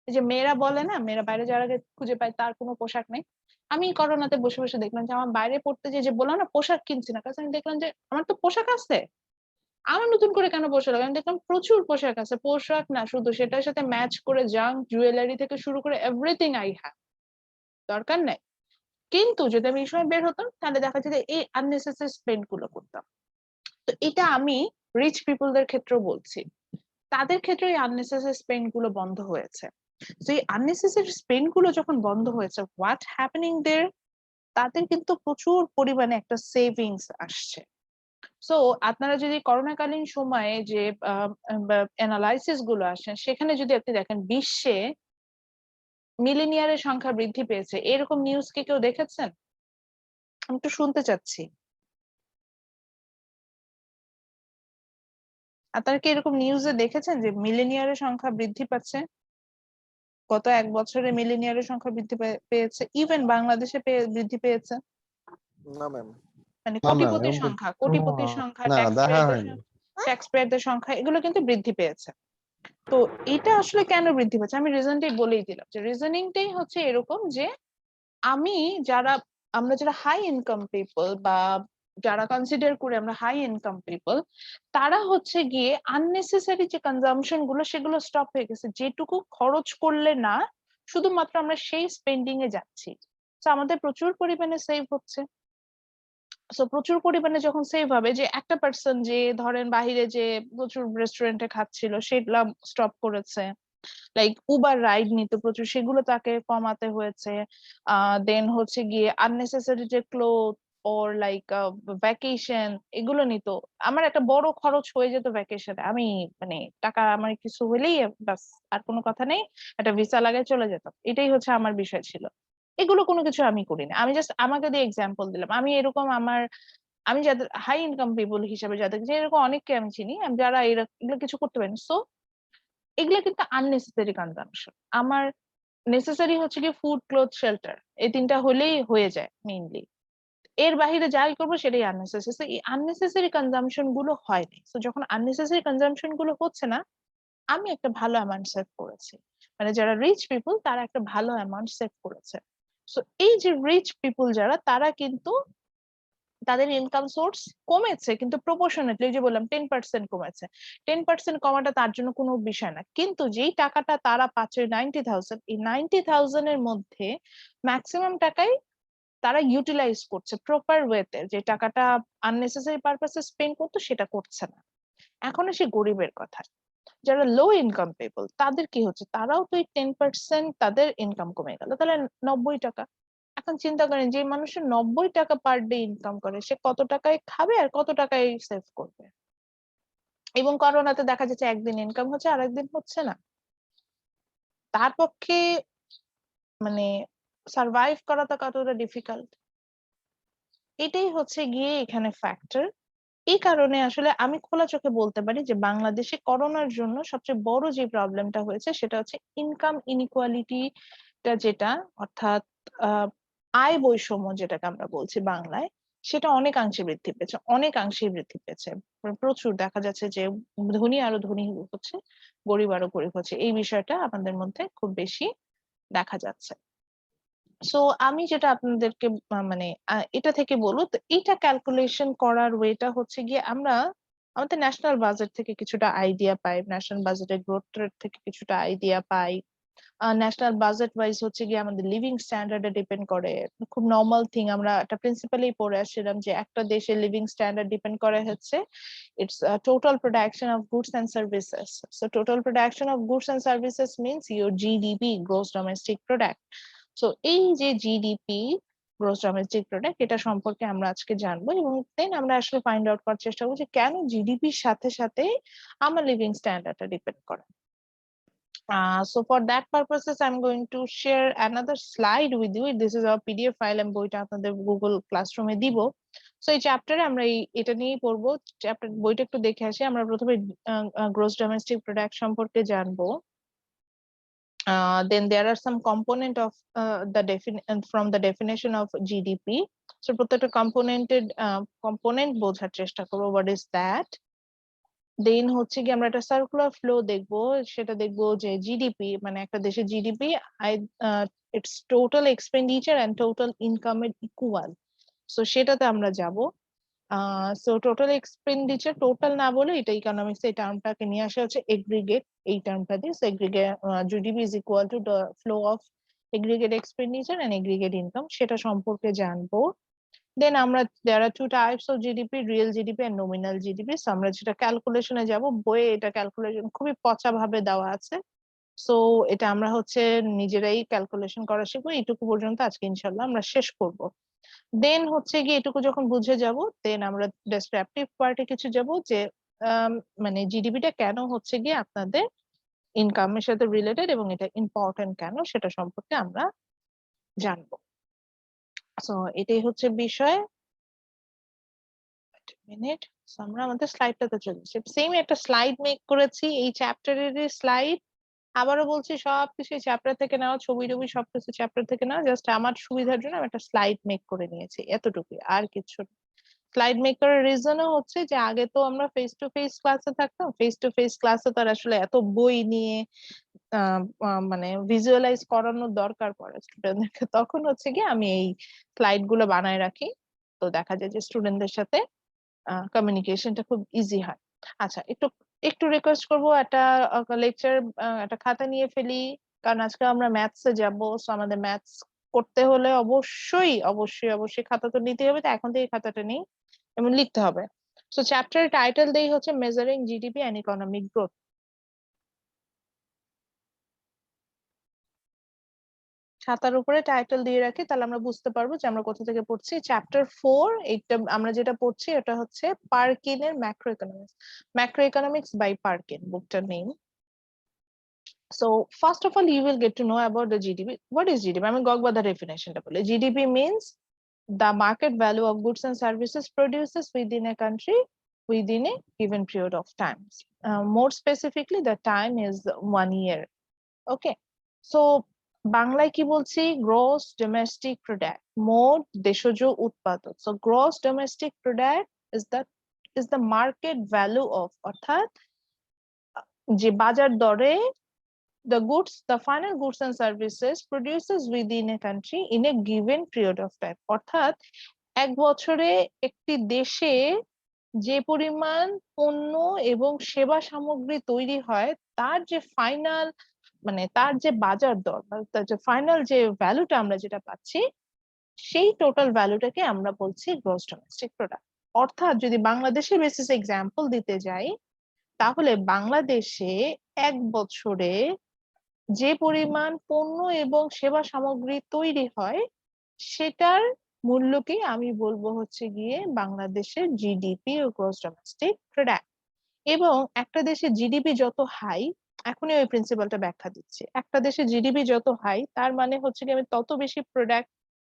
Speaker 1: এই যে মেয়েরা বলে না, মেয়েরা বাইরে যাওয়ার আগে খুঁজে পায় তার কোনো পোশাক নেই। আমি করোনাতে বসে বসে দেখলাম যে আমার বাইরে পড়তে যে বললাম না পোশাক কিনছি না, কারণ আমি দেখলাম যে আমার তো পোশাক আছে, আমার নতুন করে কেন পোশাক লাগবে? আমি দেখলাম প্রচুর পোশাক আছে, পোশাক না শুধু, সেটার সাথে ম্যাচ করে জাঙ্ক জুয়েলারি থেকে শুরু করে এভরিথিং আই হ্যাভ, দরকার নাই। কিন্তু যদি আমি এই সময় বের হতাম, তাহলে দেখা যেত এই আননেসেসারি স্পেন্ড গুলো করতাম। তো এটা আমি রিচ পিপলদের ক্ষেত্রেও বলছি, তাদের ক্ষেত্রে এই আননেসেসারি স্পেন্ড গুলো বন্ধ হয়েছে। তো এই আননেসেসারি স্পেন্ড গুলো যখন বন্ধ হয়েছে, হোয়াট হ্যাপেনিং দের, তাদের কিন্তু প্রচুর পরিমাণে একটা সেভিংস আসছে। সো আপনারা যদি করোনাকালীন সময়ে যে অ্যানালাইসিস গুলো আসেন, সেখানে যদি আপনি দেখেন বিশ্বে মিলিনিয়ারের সংখ্যা বৃদ্ধি পেয়েছে, এরকম নিউজ কি কেউ দেখেছেন? আমি একটু শুনতে চাচ্ছি। আপনারা কি এরকম নিউজে দেখেছেন যে মিলেনিয়ারের সংখ্যা বৃদ্ধি পাচ্ছে? গত 1 বছরে মিলেনিয়ারের সংখ্যা বৃদ্ধি পেয়েছে, ইভেন বাংলাদেশে বৃদ্ধি পেয়েছে।
Speaker 3: না ম্যাম।
Speaker 1: মানে
Speaker 4: না ম্যাম,
Speaker 1: কোটিপতির
Speaker 4: এরকম
Speaker 1: সংখ্যা,
Speaker 4: কোনো
Speaker 1: কোটিপতির সংখ্যা,
Speaker 4: না দেখা হয়নি।
Speaker 1: ট্যাক্স পেয়ারদের সংখ্যা, এগুলো কিন্তু বৃদ্ধি পেয়েছে। তো এটা আসলে কেন বৃদ্ধি পাচ্ছে, আমি রিজনটাই বলেই দিলাম, যে রিজনিংটাই হচ্ছে এরকম যে আমি যারা আমরা যারা হাই ইনকাম পিপল বা যারা কনসিডার করে আমরা হাই ইনকাম পিপল, তারা হচ্ছে গিয়ে আননেসেসারি যে কনজাম্পশন গুলো সেগুলো স্টপ হয়ে গেছে, যেটুকু খরচ করলে না শুধুমাত্র আমরা সেই স্পেন্ডিং এ যাচ্ছি, তো আমাদের প্রচুর পরিমাণে সেভ হচ্ছে। সো প্রচুর পরিমাণে যখন সেভ হবে, যে একটা পার্সন যে ধরেন বাহিরে যে প্রচুর রেস্টুরেন্টে খাচ্ছিল সেগুলা স্টপ করেছে, লাইক উবার রাইড নিত প্রচুর, সেগুলো তাকে কমাতে হয়েছে। দেন হচ্ছে গিয়ে আননেসেসারি যে ক্লোথ ওর লাইক ভ্যাকেশন এগুলো নিত। আমার একটা বড় খরচ হয়ে যেত ভ্যাকেশনে, আমি মানে টাকা আমার কিছু হলেই বাস, আর কোনো কথা নেই, একটা ভিসা লাগায় চলে যেতাম, এটাই হচ্ছে আমার বিষয় ছিল। এগুলো কোনো কিছু আমি করি না, আমি জাস্ট আমাকে দিয়ে এক্সাম্পল দিলাম। আমি এরকম আমার, আমি যাদের হাই ইনকাম পিপল হিসাবে যাদের, যে এরকম অনেককে আমি চিনি যারা এগুলো কিছু করতে পারেন। সো এগুলো কিন্তু আননেসেসারি কনজাম্পশন। আমার নেসেসারি হচ্ছে কি ফুড, ক্লোথ, শেল্টার, এই তিনটা হলেই হয়ে যায় মেইনলি। এর বাইরে যাই করবো সেটাই আননেসেসারি। এই আননেসেসারি কনজাম্পশন গুলো হয়নি, তো যখন আননেসেসারি কনজাম্পশন গুলো হচ্ছে না, আমি একটা ভালো অ্যামাউন্ট সেভ করেছি। মানে যারা রিচ পিপল তারা একটা ভালো অ্যামাউন্ট সেভ করেছে। সো এই যে রিচ পিপল যারা, তারা কিন্তু তাদের ইনকাম সোর্স কমেছে, কিন্তু প্রপোর্শনেটলি, যে বললাম 10% কমেছে, 10% কমাটা তার জন্য কোনো বিষয় না। কিন্তু যেই টাকাটা তারা পাচ্ছে 90,000, এই 90,000 এর মধ্যে ম্যাক্সিমাম টাকাই তারা ইউটিলাইজ করছে প্রপার ওয়েতে, যে টাকাটা আননেসেসারি পারপাসে স্পেন্ড করতো সেটা করছে না। এখন আসি গরিবের কথা, যারা লো ইনকাম পিপল, তাদের কি হচ্ছে, তারাও তো এই 10% তাদের ইনকাম কমে গেল, তাহলে 90 টাকা। এখন চিন্তা করেন, যে মানুষের 90 টাকা পার ডে ইনকাম করে, সে কত টাকায় খাবে আর কত টাকায় সেভ করবে? এবং করোনাতে দেখা যাচ্ছে একদিন ইনকাম হচ্ছে আর একদিন হচ্ছে না, তার পক্ষে মানে সার্ভাইভ করাটা কতটা ডিফিকাল্ট, এটাই হচ্ছে গিয়ে এখানে ফ্যাক্টর। এই কারণে আসলে আমি খোলা চোখে বলতে পারি যে বাংলাদেশে করোনার জন্য সবচেয়ে বড় যে প্রবলেমটা হয়েছে সেটা হচ্ছে ইনকাম ইনইকুয়ালিটিটা, যেটা অর্থাৎ আহ, আয় বৈষম্য যেটাকে আমরা বলছি বাংলায়, সেটা অনেকাংশে বৃদ্ধি পেয়েছে, অনেকাংশে বৃদ্ধি পেয়েছে। প্রচুর দেখা যাচ্ছে যে ধনী আরো ধনী হচ্ছে, গরিব আরো গরিব হচ্ছে, এই বিষয়টা আমাদের মধ্যে খুব বেশি দেখা যাচ্ছে। সো আমি যেটা আপনাদেরকে মানে এটা থেকে বলবো, তো এটা ক্যালকুলেশন করার ওয়েটা হচ্ছে গিয়ে আমরা আমাদের ন্যাশনাল বাজেট থেকে কিছুটা আইডিয়া পাই, ন্যাশনাল বাজেটের গ্রোথ রেট থেকে কিছুটা আইডিয়া পাই। ন্যাশনাল বাজেট ওয়াইজ হচ্ছে গিয়ে আমাদের লিভিং স্ট্যান্ডার্ডে ডিপেন্ড করে। খুব নর্মাল থিং, আমরা একটা প্রিন্সিপালেই পড়ে আসছিলাম যে একটা দেশের লিভিং স্ট্যান্ডার্ড ডিপেন্ড করে হচ্ছে it's total production of goods and services. So total production of goods and services means your GDP, gross domestic product. So এই যে জিডিপি, গ্রোস ডোমেস্টিক প্রোডাক্ট, এটা সম্পর্কে আমরা আজকে জানবো, এবং দেন আমরা আসলে ফাইন্ড আউট করার চেষ্টা করবো যে কেন জিডিপির সাথে সাথে আমার লিভিং স্ট্যান্ডার্ডটা ডিপেন্ড করে। So for that purposes, I'm going to share another slide with you. This is our PDF file, and বইটা আপনাদের গুগল ক্লাসরুমে দিব। সো এই চ্যাপ্টারে আমরা এটা নিয়েই পড়বো। চ্যাপ্টার বইটা একটু দেখে আসি। আমরা প্রথমে গ্রোস ডোমেস্টিক প্রোডাক্ট সম্পর্কে জানবো। Then there are some component of from the definition of GDP. So প্রত্যেকটা component বোঝার চেষ্টা করবো, what is that? দেন হচ্ছে কি আমরা একটা সার্কুলার ফ্লো দেখবো, সেটা দেখবো যে জিডিপি মানে একটা দেশের GDP it's total expenditure and total income এর ইকুয়াল। সো সেটাতে আমরা যাব। সো টোটাল এক্সপেন্ডিচার, টোটাল না বলে এটা ইকোনমিক্স এই টার্মটাকে নিয়ে আসা হচ্ছে এগ্রিগেট, এই টার্মটা দিয়ে। Aggregate GDP is equal to the flow of aggregate expenditure and aggregate income, সেটা সম্পর্কে জানবো। দেন আমরা there are two types of GDP, real GDP and nominal GDP. So আমরা যেটা ক্যালকুলেশনে যাব, বইয়ে এটা ক্যালকুলেশন খুবই পচা ভাবে দেওয়া আছে। সো এটা আমরা হচ্ছে নিজেরাই ক্যালকুলেশন করা শিখবো, এইটুকু পর্যন্ত আজকে ইনশাল্লাহ আমরা শেষ করব। দেন হচ্ছে গিয়ে এটুকু যখন বুঝে যাব, দেন আমরা ডেসক্রিপটিভ পার্টে কিছু যাব, যে মানে জিডিপিটা কেন হচ্ছে গিয়ে আপনাদের ইনকামের সাথে রিলেটেড এবং এটা ইম্পর্টেন্ট কেন সেটা সম্পর্কে আমরা জানবো। সো এটাই হচ্ছে বিষয়। মিনিট, আমরা আমাদের স্লাইডটাতে চলে যাচ্ছি। সেম একটা স্লাইড মেক করেছি, এই চ্যাপ্টারের স্লাইড। আবারও বলছি, সবকিছু চ্যাপ্টার থেকে নেওয়া, ছবি টবি সবকিছু চ্যাপ্টার থেকে নেওয়া, জাস্ট আমার সুবিধার জন্য আমি একটা স্লাইড মেক করে নিয়েছি, এতটুকুই, আর কিছু। স্লাইড মেক করার রিজনও হচ্ছে যে আগে তো আমরা ফেস টু ফেস ক্লাসে থাকতাম, ফেস টু ফেস ক্লাসে তো আর আসলে এত বই নিয়ে মানে ভিজুয়ালাইজ করানোর দরকার পড়ে স্টুডেন্টদেরকে, তখন হচ্ছে কি আমি এই স্লাইড গুলো বানায় রাখি। তো দেখা যায় যে স্টুডেন্টদের সাথে কমিউনিকেশনটা খুব ইজি হয়। আচ্ছা, একটু একটু রিকোয়েস্ট করবো, একটা লেকচার একটা খাতা নিয়ে ফেলি, কারণ আজকে আমরা ম্যাথসে যাব। সো আমাদের ম্যাথস করতে হলে অবশ্যই অবশ্যই অবশ্যই খাতা তো নিতে হবে, তো এখন থেকে খাতাটা নেই এবং লিখতে হবে। সো চ্যাপ্টারের টাইটেল দেই হচ্ছে measuring GDP and economic growth. খাতার উপরে টাইটেল দিয়ে রাখি, তাহলে আমরা বুঝতে পারবো যে আমরা কোথা থেকে পড়ছি। চ্যাপ্টার 4, এটা আমরা যেটা পড়ছি এটা হচ্ছে পার্কিনের ম্যাক্রো ইকোনমিক্স বাই পার্কিন, বুকটার name. So first of all, you will get to know about the GDP. What is GDP? আমি গগ বাধার ডেফিনেশনটা বলি। GDP means the market value of goods and services produces within a country within a given period of time. More specifically, the time is 1 year. Okay. So বাংলায় কি বলছি? Gross domestic product, মোট দেশজ উৎপাদন। So gross domestic product is the market value of, অর্থাৎ যে বাজার দরে the final goods and services produces within a country in a given period of time, অর্থাৎ এক বছরে একটি দেশে যে পরিমাণ পণ্য এবং সেবা সামগ্রী তৈরি হয়, তার যে ফাইনাল মানে তার যে বাজার দর, তার যে ফাইনাল যে ভ্যালুটা আমরা যেটা পাচ্ছি, সেই টোটাল ভ্যালুটাকে আমরা বলছি গ্রস ডোমেস্টিক প্রোডাক্ট। অর্থাৎ যদি বাংলাদেশের বেসিস এক্সাম্পল দিতে যাই, তাহলে বাংলাদেশে এক বছরে যে পরিমাণ পণ্য এবং সেবা সামগ্রী তৈরি হয়, সেটার মূল্যকে আমি বলবো হচ্ছে গিয়ে বাংলাদেশের জিডিপি ও গ্রস ডোমেস্টিক প্রোডাক্ট। এবং একটা দেশের জিডিপি যত হাই, এখনই ওই প্রিন্সিপালটা ব্যাখ্যা দিচ্ছি, একটা দেশের জিডিপি যত হাই তার মানে হচ্ছে কি আমি তত বেশি প্রোডাক্ট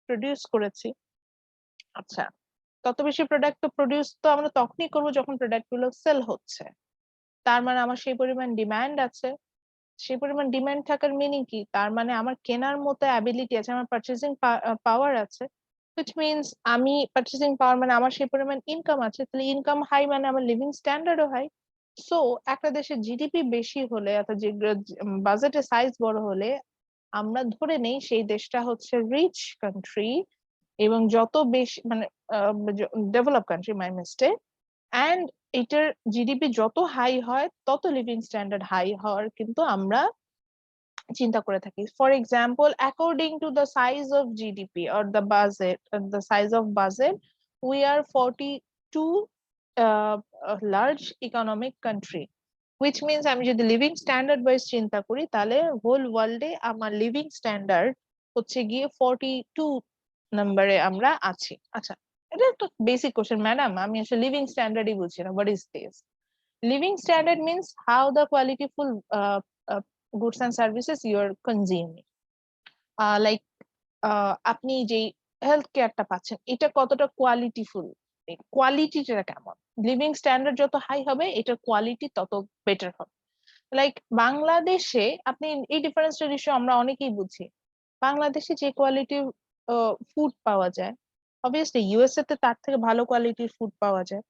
Speaker 1: প্রডিউস করেছি। আচ্ছা, তত বেশি প্রোডাক্ট তো প্রডিউস তো আমরা তখনই করবো যখন প্রোডাক্ট গুলো সেল হচ্ছে, তার মানে আমার সেই পরিমাণ ডিমান্ড আছে। সেই পরিমাণ ডিমান্ড থাকার মিনিং কি? তার মানে আমার কেনার মতো অ্যাবিলিটি আছে, আমার পারচেজিং পাওয়ার আছে। which means আমি পারচেজিং পাওয়ার মানে আমার সেই পরিমাণ ইনকাম আছে, তাহলে ইনকাম হাই মানে আমার লিভিং স্ট্যান্ডার্ডও হাই। সো একটা দেশের জিডিপি বেশি হলে অর্থাৎ যে বাজেটের সাইজ বড় হলে আমরা ধরে নেই সেই দেশটা হচ্ছে রিচ কান্ট্রি, এবং যত বেশি মানে develop country, my mistake. And এটার জিডিপি যত হাই হয় তত লিভিং স্ট্যান্ডার্ড হাই হওয়ার কিন্তু আমরা চিন্তা করে থাকি। For example, according to the size of GDP or the size of budget, we are 42 large economic country, which means আমি যদি লিভিং স্ট্যান্ডার্ড ওয়াইজ চিন্তা করি, তাহলে হোল ওয়ার্ল্ডে আমার লিভিং স্ট্যান্ডার্ড হচ্ছে গিয়ে 42 নম্বরে আমরা আছি। আচ্ছা, এটা একটা বেসিক কোশ্চেন ম্যাডাম, আমি আসলে লিভিং স্ট্যান্ডার্ডই বুঝছি না, what is this? Living standard means how the qualityful goods and services you are consuming. Like আপনি যেই হেলথ কেয়ারটা পাচ্ছেন, এটা কতটা কোয়ালিটিফুল, কোয়ালিটিটা কেমন? লিভিং স্ট্যান্ডার্ড যত হাই হবে, এটার কোয়ালিটি তত বেটার হবে। লাইক বাংলাদেশে আপনি এই ডিফারেন্সটা নিশ্চয় আমরা অনেকেই বুঝি। বাংলাদেশে যে কোয়ালিটির ফুড পাওয়া যায়, অবভিয়াসলি ইউএসএ তে তার থেকে ভালো কোয়ালিটির ফুড পাওয়া যায়।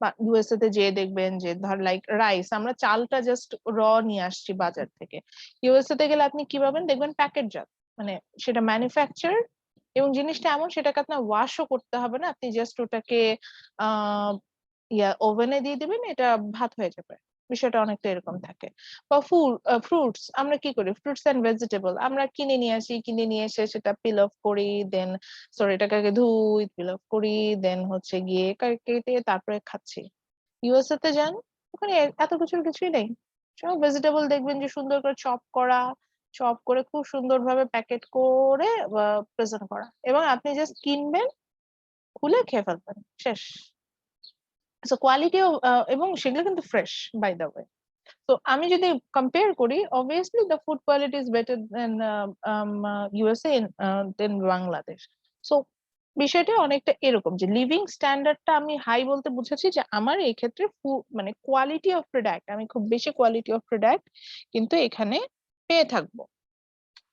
Speaker 1: বা ইউএসএ তে যেয়ে দেখবেন যে ধর লাইক রাইস, আমরা চালটা জাস্ট র নিয়ে আসছি বাজার থেকে। ইউএসএ তে গেলে আপনি কি পাবেন? দেখবেন প্যাকেটজাত, মানে সেটা ম্যানুফ্যাকচার, এবং জিনিসটা এমন সেটাকে আপনার ওয়াশও করতে হবে না, আপনি জাস্ট ওটাকে আহ ওভেনে দিয়ে দিবেন, এটা ভাত হয়ে যাবে। বিষয়টা অনেকটা এরকম থাকে। বা ফ্রুটস, আমরা কি করি? ফ্রুটস এন্ড ভেজিটেবল আমরা কিনে নিয়ে আসি, কিনে নিয়ে এসে সেটা পিল অফ করি, দেন সরি এটাকে আগে ধুই, পিল অফ করি, দেন হচ্ছে গিয়ে কেটে তারপরে খাচ্ছি। ইউএসএ তে যান, ওখানে এত কিছুই নেই। সব ভেজিটেবল দেখবেন যে সুন্দর করে চপ করে খুব সুন্দরভাবে প্যাকেট করে প্রেজেন্ট করা, এবং আপনি জাস্ট কিনবেন, খুলে খেয়ে ফেলবেন, শেষ। সো কোয়ালিটিও, এবং সেগুলো কিন্তু ফ্রেশ, বাই দ্য ওয়ে। তো আমি যদি কম্পেয়ার করি, obviously the food quality is better than USA than Bangladesh. So বিষয়টা অনেকটা এরকম যে লিভিং স্ট্যান্ডার্ডটা আমি হাই বলতে বুঝেছি যে আমার এই ক্ষেত্রে মানে কোয়ালিটি অফ প্রোডাক্ট, আমি খুব বেশি কোয়ালিটি অফ প্রোডাক্ট কিন্তু এখানে পেয়ে থাকবো।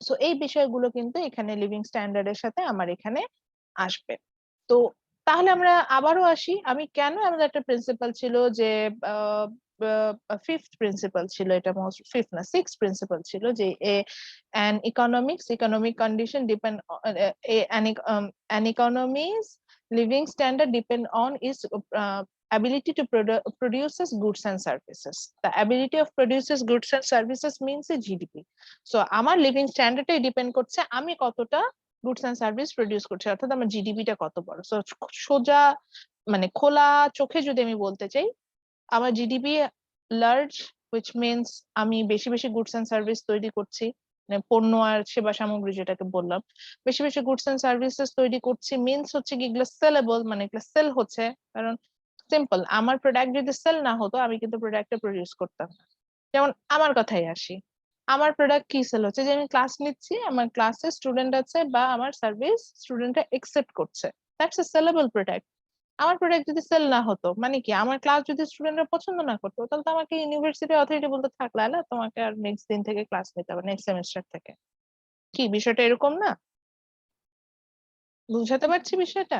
Speaker 1: সো এই বিষয়গুলো কিন্তু এখানে লিভিং স্ট্যান্ডার্ডের সাথে আমার এখানে আসবে। তো তাহলে আমরা আবারও আসি, আমি কেন, আমাদের একটা প্রিন্সিপাল ছিল যে ফিফথ প্রিন্সিপাল ছিল, এটা মোস্ট ফিফথ না সিক্স প্রিন্সিপাল ছিল, যে an economic condition depend an economy's living standard depend on is ability to produces goods and services. The ability of produces goods and services means a GDP. So আমার living স্ট্যান্ডার্ডটাই depend করছে আমি কতটা goods and service produce করছি, অর্থাৎ আমার জিডিপিটা কত বড়। So সোজা মানে খোলা চোখে যদি আমি বলতে চাই, আমার জিডিপি লার্জ, হুইচ মিনস আমি বেশি বেশি গুডস এন্ড সার্ভিস তৈরি করছি, মানে পণ্য আর সেবা সামগ্রী যেটাকে বললাম, বেশি বেশি গুডস এন্ড সার্ভিসেস তৈরি করছি মিনস হচ্ছে কি এগুলো সেলেবল, মানে এগুলো সেল হচ্ছে। কারণ সিম্পল, আমার প্রোডাক্ট যদি সেল না হতো আমি কিন্তু প্রোডাক্টটা প্রডিউস করতাম না। যেমন আমার কথাই আসি, আমার প্রোডাক্ট কি সেল হচ্ছে, যে আমি ক্লাস নিচ্ছি, আমার ক্লাসে স্টুডেন্ট আছে বা আমার সার্ভিস স্টুডেন্টরা একসেপ্ট করছে, দ্যাটস এ সেলেবল প্রোডাক্ট। আমার প্রোডাক্ট যদি সেল না হতো মানে কি, আমার ক্লাস যদি স্টুডেন্টরা পছন্দ না করতো, তাহলে তো আমাকে ইউনিভার্সিটি অথরিটি বলতে থাকলে না তোমাকে আর নেক্সট দিন থেকে ক্লাস নিতে হবে, নেক্সট সেমিস্টার থেকে। কি বিষয়টা এরকম না? বুঝাতে পারছি বিষয়টা?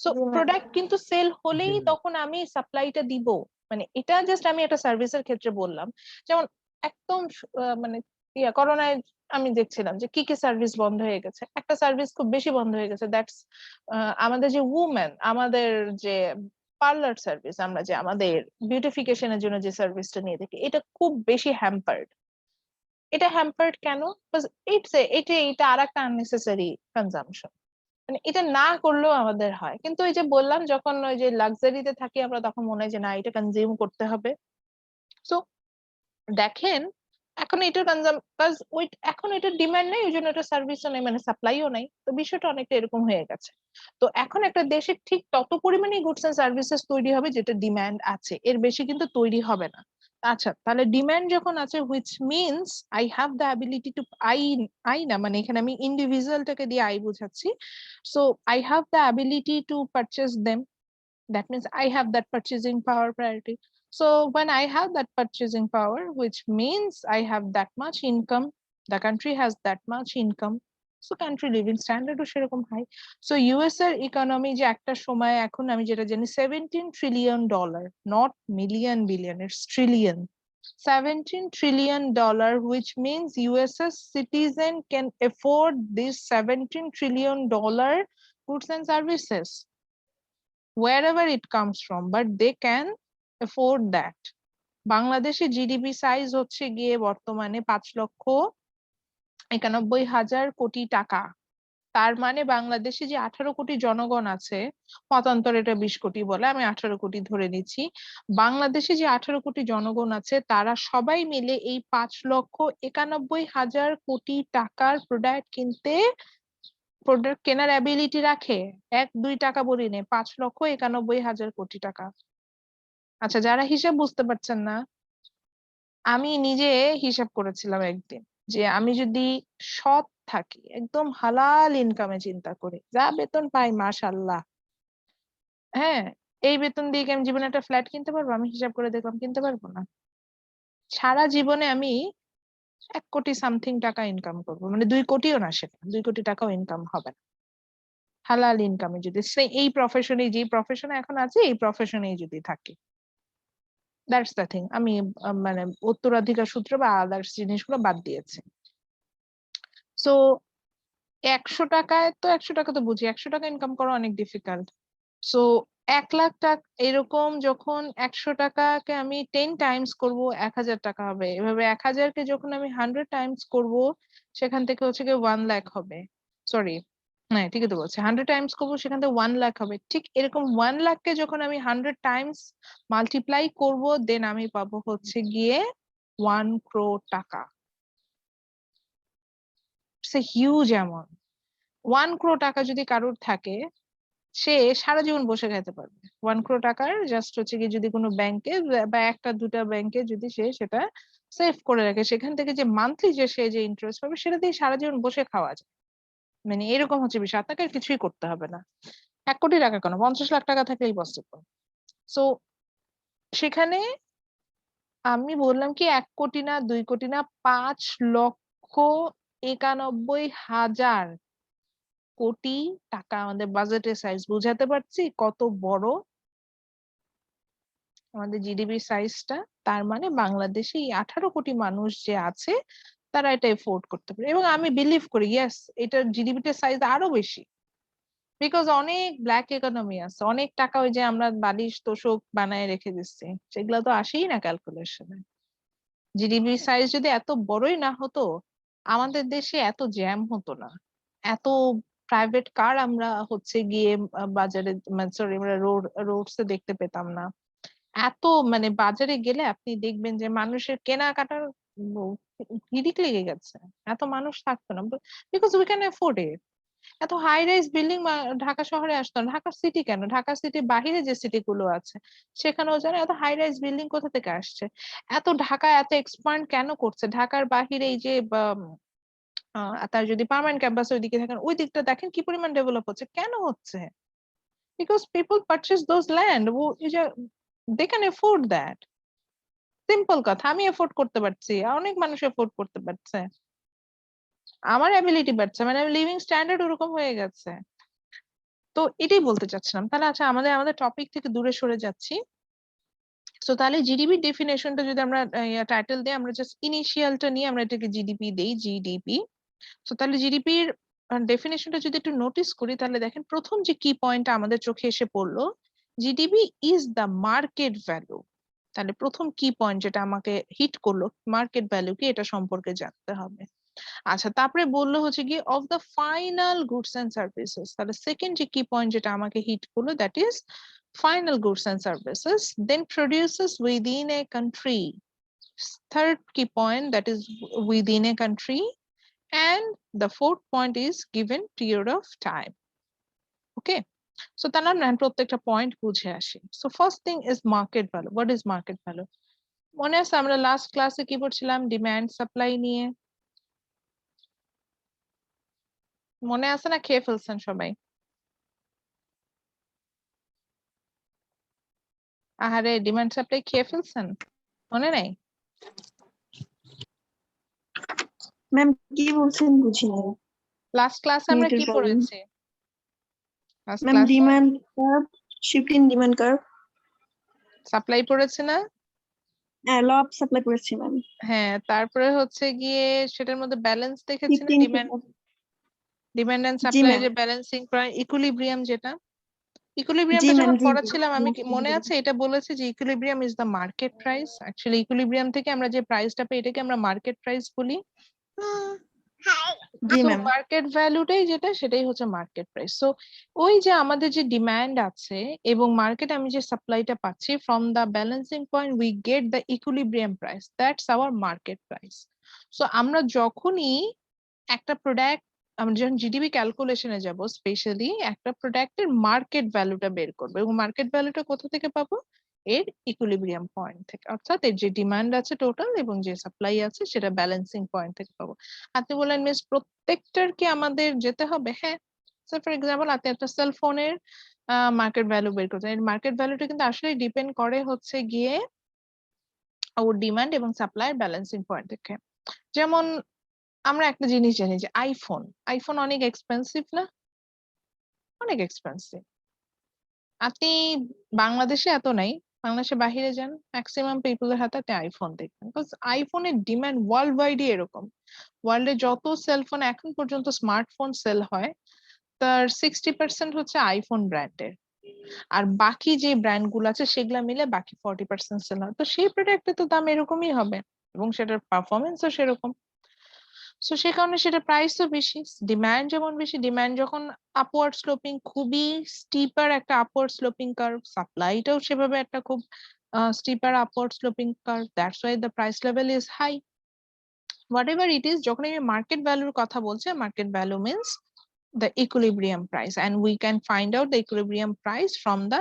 Speaker 1: সো প্রোডাক্ট কিন্তু সেল হলেই তখন আমি সাপ্লাইটা দিব, মানে এটা জাস্ট আমি একটা সার্ভিসের ক্ষেত্রে বললাম। যেমন একদম মানে করোনায় আমি দেখছিলাম যে কি কি সার্ভিস বন্ধ হয়ে গেছে, একটা সার্ভিস খুব বেশি বন্ধ হয়ে গেছে, দ্যাটস আমাদের যে উমেন, আমাদের যে পার্লার সার্ভিস, আমরা যে আমাদের বিউটিফিকেশনের জন্য যে সার্ভিসটা নিয়ে থাকি, এটা খুব বেশি হ্যাম্পার্ড। এটা হ্যাম্পার্ড কেন? এটা আর একটা আননেসেসারি কনজাম্পশন, মানে এটা না করলেও আমাদের হয়। কিন্তু ওই যে বললাম, যখন ওই যে লাক্সারিতে থাকি আমরা, তখন মনে হয় যে না, এটা কনজিউম করতে হবে। সো দেখেন, এখন এটার এখন এটার ডিমান্ড নেই, ওই জন্য এটা সার্ভিসও নেই, মানে সাপ্লাইও নেই। তো বিষয়টা অনেকটা এরকম হয়ে গেছে। তো এখন একটা দেশে ঠিক তত পরিমাণে গুডস এন্ড সার্ভিসেস তৈরি হবে যেটা ডিমান্ড আছে, এর বেশি কিন্তু তৈরি হবে না। আচ্ছা, তাহলে ডিমান্ড যখন আছে, which means I have the ability to I না, মানে এখানে আমি ইন্ডিভিজুয়ালটাকে দিয়ে আই বুঝাচ্ছি। So I have the ability to purchase them, that means I have that purchasing power priority. So when I have that purchasing power, which means I have that much income, the country has that much income, so country living standard ও সেরকম high. So US এর economy যে একটা সময়, এখন আমি যেটা জানি $17 trillion, not million billion, it's trillion, $17 trillion, which means US's citizen can afford this $17 trillion goods and services wherever it comes from, but they can afford that. বাংলাদেশে GDP size হচ্ছে গিয়ে বর্তমানে 5,91,000 কোটি টাকা। তার মানে বাংলাদেশে যে 18 কোটি জনগণ আছে, মতান্তর এটা 20 কোটি বলে, আমি 18 কোটি ধরে নিচ্ছি। বাংলাদেশে যে 18 কোটি জনগণ আছে, তারা সবাই মিলে এই 5,91,000 কোটি টাকার প্রোডাক্ট কেনার অ্যাবিলিটি রাখে। 1-2 টাকা বলি নে, 5,91,000 কোটি টাকা। আচ্ছা, যারা হিসাব বুঝতে পারছেন না, আমি নিজে হিসাব করেছিলাম একদিন, যে আমি যদি সৎ থাকি, একদম হালাল ইনকামে চিন্তা করি, যা বেতন পাই মাশাআল্লাহ, হ্যাঁ, এই বেতন দিয়ে কি আমি জীবনে একটা ফ্ল্যাট কিনতে পারবো? আমি হিসাব করে দেখলাম কিনতে পারবো না। সারা জীবনে আমি 1 কোটি সামথিং টাকা ইনকাম করবো, মানে 2 কোটিও না, সেটা 2 কোটি টাকাও ইনকাম হবে না হালাল ইনকামে যদি এই প্রফেশনে, যে প্রফেশনে এখন আছে, এই প্রফেশনেই যদি থাকে। That's the thing. আমি মানে উত্তরাধিকার সূত্র বা আদার্স জিনিসগুলো বাদ দিয়েছি। সো 100 টাকায় তো 100 টাকা তো বুঝি, 100 টাকা ইনকাম করা অনেক ডিফিকাল্ট। সো 1 লাখ টাকা এরকম, যখন 100 টাকাকে আমি 10 টাইমস করবো, 1,000 টাকা হবে। এভাবে 1,000 কে যখন আমি 100 টাইমস করবো, সেখান থেকে হচ্ছে গিয়ে 1 লাখ হবে। সরি, হ্যাঁ ঠিকই তো বলছে, 100 টাইমস করবো, সেখান থেকে 1 লাখ হবে। ঠিক এরকম 1 লাখকে যখন আমি 100 টাইমস মাল্টিপ্লাই করব, দেন আমি পাবো হচ্ছে গিয়ে 1 crore টাকা। It's a huge amount. 1 crore টাকা যদি কারোর থাকে, সে সারা জীবন বসে খেতে পারবে। 1 crore টাকার জাস্ট হচ্ছে কি, যদি কোনো ব্যাংকে বা একটা দুটা ব্যাংকে যদি সে সেটা সেভ করে রাখে, সেখান থেকে যে মান্থলি যে সে যে ইন্টারেস্ট পাবে, সেটা দিয়ে সারা জীবন বসে খাওয়া যায়। মানে এরকম হচ্ছে বিষয়, আপনাকে আর কিছুই করতে হবে না। 1 কোটি টাকা কেন, 50 লাখ টাকা থাকলেই পসিবল। সো সেখানে আমি বললাম কি, 1 কোটি না, 2 কোটি না, 5,91,000 কোটি টাকা আমাদের বাজেটের সাইজ। বুঝাতে পারছি কত বড় আমাদের জিডিপি সাইজটা? তার মানে বাংলাদেশে এই 18 কোটি মানুষ যে আছে, তারা এটা এফোর্ড করতে পারে। এবং আমি বিলিভ করি, ইয়েস, এটার জিডিপিটার সাইজ আরো বেশি। বিকজ অনেক ব্ল্যাক ইকোনমি আছে, অনেক টাকা ওই যে আমরা বালিশ তোষক বানায় রেখে দিচ্ছি, সেগুলো তো আসেই না ক্যালকুলেশনে। জিডিপি সাইজ যদি এত বড়ই না হতো, আমাদের দেশে এত জ্যাম হতো না, এত প্রাইভেট কার আমরা হচ্ছে গিয়ে বাজারে, সরি আমরা রোডসে দেখতে পেতাম না। এত মানে বাজারে গেলে আপনি দেখবেন যে মানুষের কেনাকাটার হিড়িক লেগে গেছে, এত মানুষ থাকতো না, বিকজ উই ক্যান এফোর্ড ইট। এত হাই রাইজ বিল্ডিং ঢাকা শহরে আসতো না, ঢাকা সিটি কেন, ঢাকা সিটির বাহিরে যে সিটি গুলো আছে সেখানেও জানো এত হাই রাইজ বিল্ডিং কোথা থেকে আসছে। এত ঢাকা এত এক্সপান্ড কেন করছে, ঢাকার বাহিরে এই যে তার যদি পার্মানেন্ট ক্যাম্পাস ওইদিকে থাকেন, ওই দিকটা দেখেন কি পরিমাণ ডেভেলপ হচ্ছে, কেন হচ্ছে? Because people purchase those land, they can afford that. Simple কথা, আমি এফোর্ড করতে পারছি, অনেক মানুষ এফোর্ড করতে পারছে, আমার অ্যাবিলিটি বাড়ছে, মানে লিভিং স্ট্যান্ডার্ড ওরকম হয়ে গেছে। তো এটাই বলতে চাচ্ছিলাম। তাহলে আচ্ছা, আমাদের আমাদের টপিক থেকে দূরে সরে যাচ্ছি। তো তাহলে জিডিপি ডেফিনেশনটা যদি আমরা টাইটেল দিই, আমরা জাস্ট ইনিশিয়ালটা নিয়ে আমরা এটাকে জিডিপি দেই, জিডিপি। তো তাহলে জিডিপির ডেফিনেশনটা যদি একটু নোটিস করি, তাহলে দেখেন প্রথম যে কি পয়েন্টটা আমাদের চোখে এসে পড়লো, GDP is the market value. তাহলে প্রথম কি পয়েন্ট যেটা আমাকে হিট করলো, মার্কেট ভ্যালু কি এটা সম্পর্কে জানতে হবে। আচ্ছা, তারপরে বললো হচ্ছে কি of the final goods and services. তাহলে সেকেন্ড যে কি পয়েন্ট যেটা আমাকে হিট করলো, that is final goods and services, then produces within a country. Third key point, that is within a country. And the fourth point is given period of time. Okay. So তাহলে আমরা প্রত্যেকটা point বুঝে আসি। So first thing is market value. What is market value? মনে আছে আমরা last ক্লাসে কি পড়ছিলাম, ডিমান্ড সাপ্লাই নিয়ে? মনে আছে না, খেয়ে ফেলছেন সবাই? আহারে, ডিমান্ড সাপ্লাই খেয়ে ফেলছেন, মনে নাই?
Speaker 2: ম্যাম কি বলছেন বুঝিনি।
Speaker 1: লাস্ট ক্লাসে আমরা কি পড়েছি? লাস্ট
Speaker 2: ম্যাম
Speaker 1: ক্লাসে
Speaker 2: demand curve, shift in demand curve,
Speaker 1: supply পড়েছে না?
Speaker 2: ল অফ সাপ্লাই পড়েছি ম্যাম।
Speaker 1: হ্যাঁ, তারপরে হচ্ছে গিয়ে সেটার মধ্যে ব্যালেন্স দেখেছি না,
Speaker 2: 15
Speaker 1: ডিমান্ড এন্ড
Speaker 2: জি
Speaker 1: সাপ্লাই
Speaker 2: ম্যাম,
Speaker 1: যে ব্যালেন্সিং পয়েন্ট, ইকুইলিব্রিয়াম, যেটা ইকুইলিব্রিয়ামটা
Speaker 2: জি ম্যাম,
Speaker 1: যখন
Speaker 2: জি
Speaker 1: পড়াচ্ছিলাম আমি মনে আছে এটা বলেছি যে equilibrium is the market price. Actually equilibrium থেকে আমরা যে প্রাইসটা পাই এটাকে আমরা মার্কেট প্রাইস বলি।
Speaker 2: জি
Speaker 1: তো
Speaker 2: ম্যাম।
Speaker 1: মার্কেট ভ্যালুটাই যেটা, সেটাই হচ্ছে মার্কেট প্রাইস। সো ওই যে আমাদের যে ডিমান্ড আছে এবং মার্কেটে আমি যে সাপ্লাইটা পাচ্ছি, from the balancing point we get the equilibrium price, that's our market price. So আমরা যখনই একটা প্রোডাক্ট, আমরা যখন জিডিপি ক্যালকুলেশনে যাব, স্পেশালি একটা প্রোডাক্টের মার্কেট ভ্যালুটা বের করবো, এবং মার্কেট ভ্যালুটা কোথা থেকে পাবো, এর ইকুইলিব্রিয়াম পয়েন্ট থেকে, অর্থাৎ এর যে ডিমান্ড আছে টোটাল এবং যে সাপ্লাই আছে সেটা ব্যালেন্সিং পয়েন্ট থেকে পাবো। আপনি বললেন মিস প্রত্যেকটার কি আমাদের যেতে হবে? হ্যাঁ। ফর এক্সাম্পল আপনি একটা সেল ফোনের মার্কেট ভ্যালু বের করছেন, এর মার্কেট ভ্যালুটা কিন্তু আসলে ডিপেন্ড করে হচ্ছে গিয়ে ওর ডিমান্ড এবং সাপ্লাই ব্যালেন্সিং পয়েন্ট থেকে। যেমন আমরা একটা জিনিস জানি যে আইফোন, আইফোন অনেক এক্সপেন্সিভ না? অনেক এক্সপেন্সিভ। আপনি বাংলাদেশে এত নাই, বাংলাদেশে বাহিরে যান, ম্যাক্সিমাম পিপলের হাতে আপনি আইফোন দেখবেন, বিকজ আইফোনের ডিমান্ড ওয়ার্ল্ড ওয়াইডই এরকম। ওয়ার্ল্ডে যত সেলফোন এখন পর্যন্ত স্মার্টফোন সেল হয়, তার 60% হচ্ছে আইফোন ব্র্যান্ডের, আর বাকি যে ব্র্যান্ড গুলো আছে সেগুলা মিলে বাকি 40% সেল হয়। তো সেই প্রোডাক্টের তো দাম এরকমই হবে এবং সেটার পারফরমেন্সও সেরকম। সো সে কারণে সেটা প্রাইসও বেশি, ডিমান্ড যেমন বেশি, ডিমান্ড যখন আপওয়ার্ড স্লোপিং, খুবই স্টিপার একটা আপওয়ার্ড স্লোপিং কার্ভ, সাপ্লাইটাও সেভাবে একটা খুব steeper upward sloping curve, that's why the price level is high. Whatever it is, যখন আমি মার্কেট ভ্যালুর কথা বলছি, market value means the equilibrium price, and we can find out the equilibrium price from the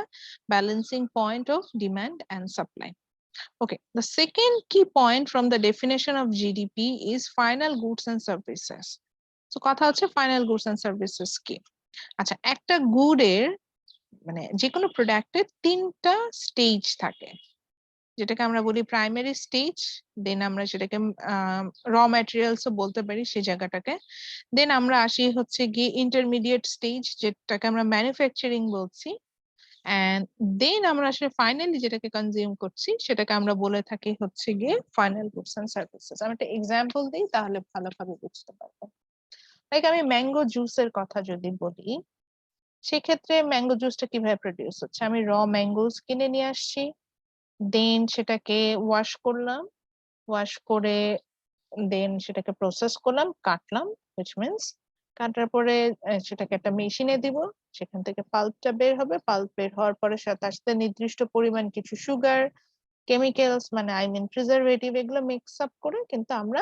Speaker 1: balancing point of demand and supply. Okay, the second key point from the definition of GDP is final goods and services. So কথা হচ্ছে final goods and services কি? আচ্ছা, একটা গুডের মানে যে কোনো প্রোডাক্টের তিনটা স্টেজ থাকে, যেটাকে আমরা বলি প্রাইমারি স্টেজ, দেন আমরা সেটাকে র ম্যাটেরিয়ালসও বলতে পারি সেই জায়গাটাকে, দেন আমরা আসি হচ্ছে গিয়ে ইন্টারমিডিয়েট স্টেজ, যেটাকে আমরা ম্যানুফ্যাকচারিং বলছি, এন্ড দেন আমরা আসলে ফাইনালি যেটাকে কনজিউম করছি সেটাকে আমরা বলে থাকি হচ্ছে গিয়ে ফাইনাল গুডস এন্ড সার্ভিসেস। আমি একটা এক্সাম্পল দিই তাহলে ভালোভাবে বুঝতে পারবো। লাইক আমি ম্যাঙ্গো জুসের কথা যদি বলি, সেক্ষেত্রে ম্যাঙ্গো জুসটা কিভাবে প্রডিউস হচ্ছে, আমি র ম্যাঙ্গোস কিনে নিয়ে আসছি, দেন সেটাকে ওয়াশ করলাম, ওয়াশ করে দেন সেটাকে প্রসেস করলাম, কাটলাম, হুইচ মিনস কাটার পরে সেটাকে একটা মেশিনে দিব, সেখান থেকে পাল্পটা বের হবে, পাল্প বের হওয়ার পরে তার সাথে নির্দিষ্ট পরিমাণ কিছু সুগার, কেমিক্যালস মানে আই মিন প্রিজারভেটিভ, এগুলো মিক্স আপ করে কিন্তু আমরা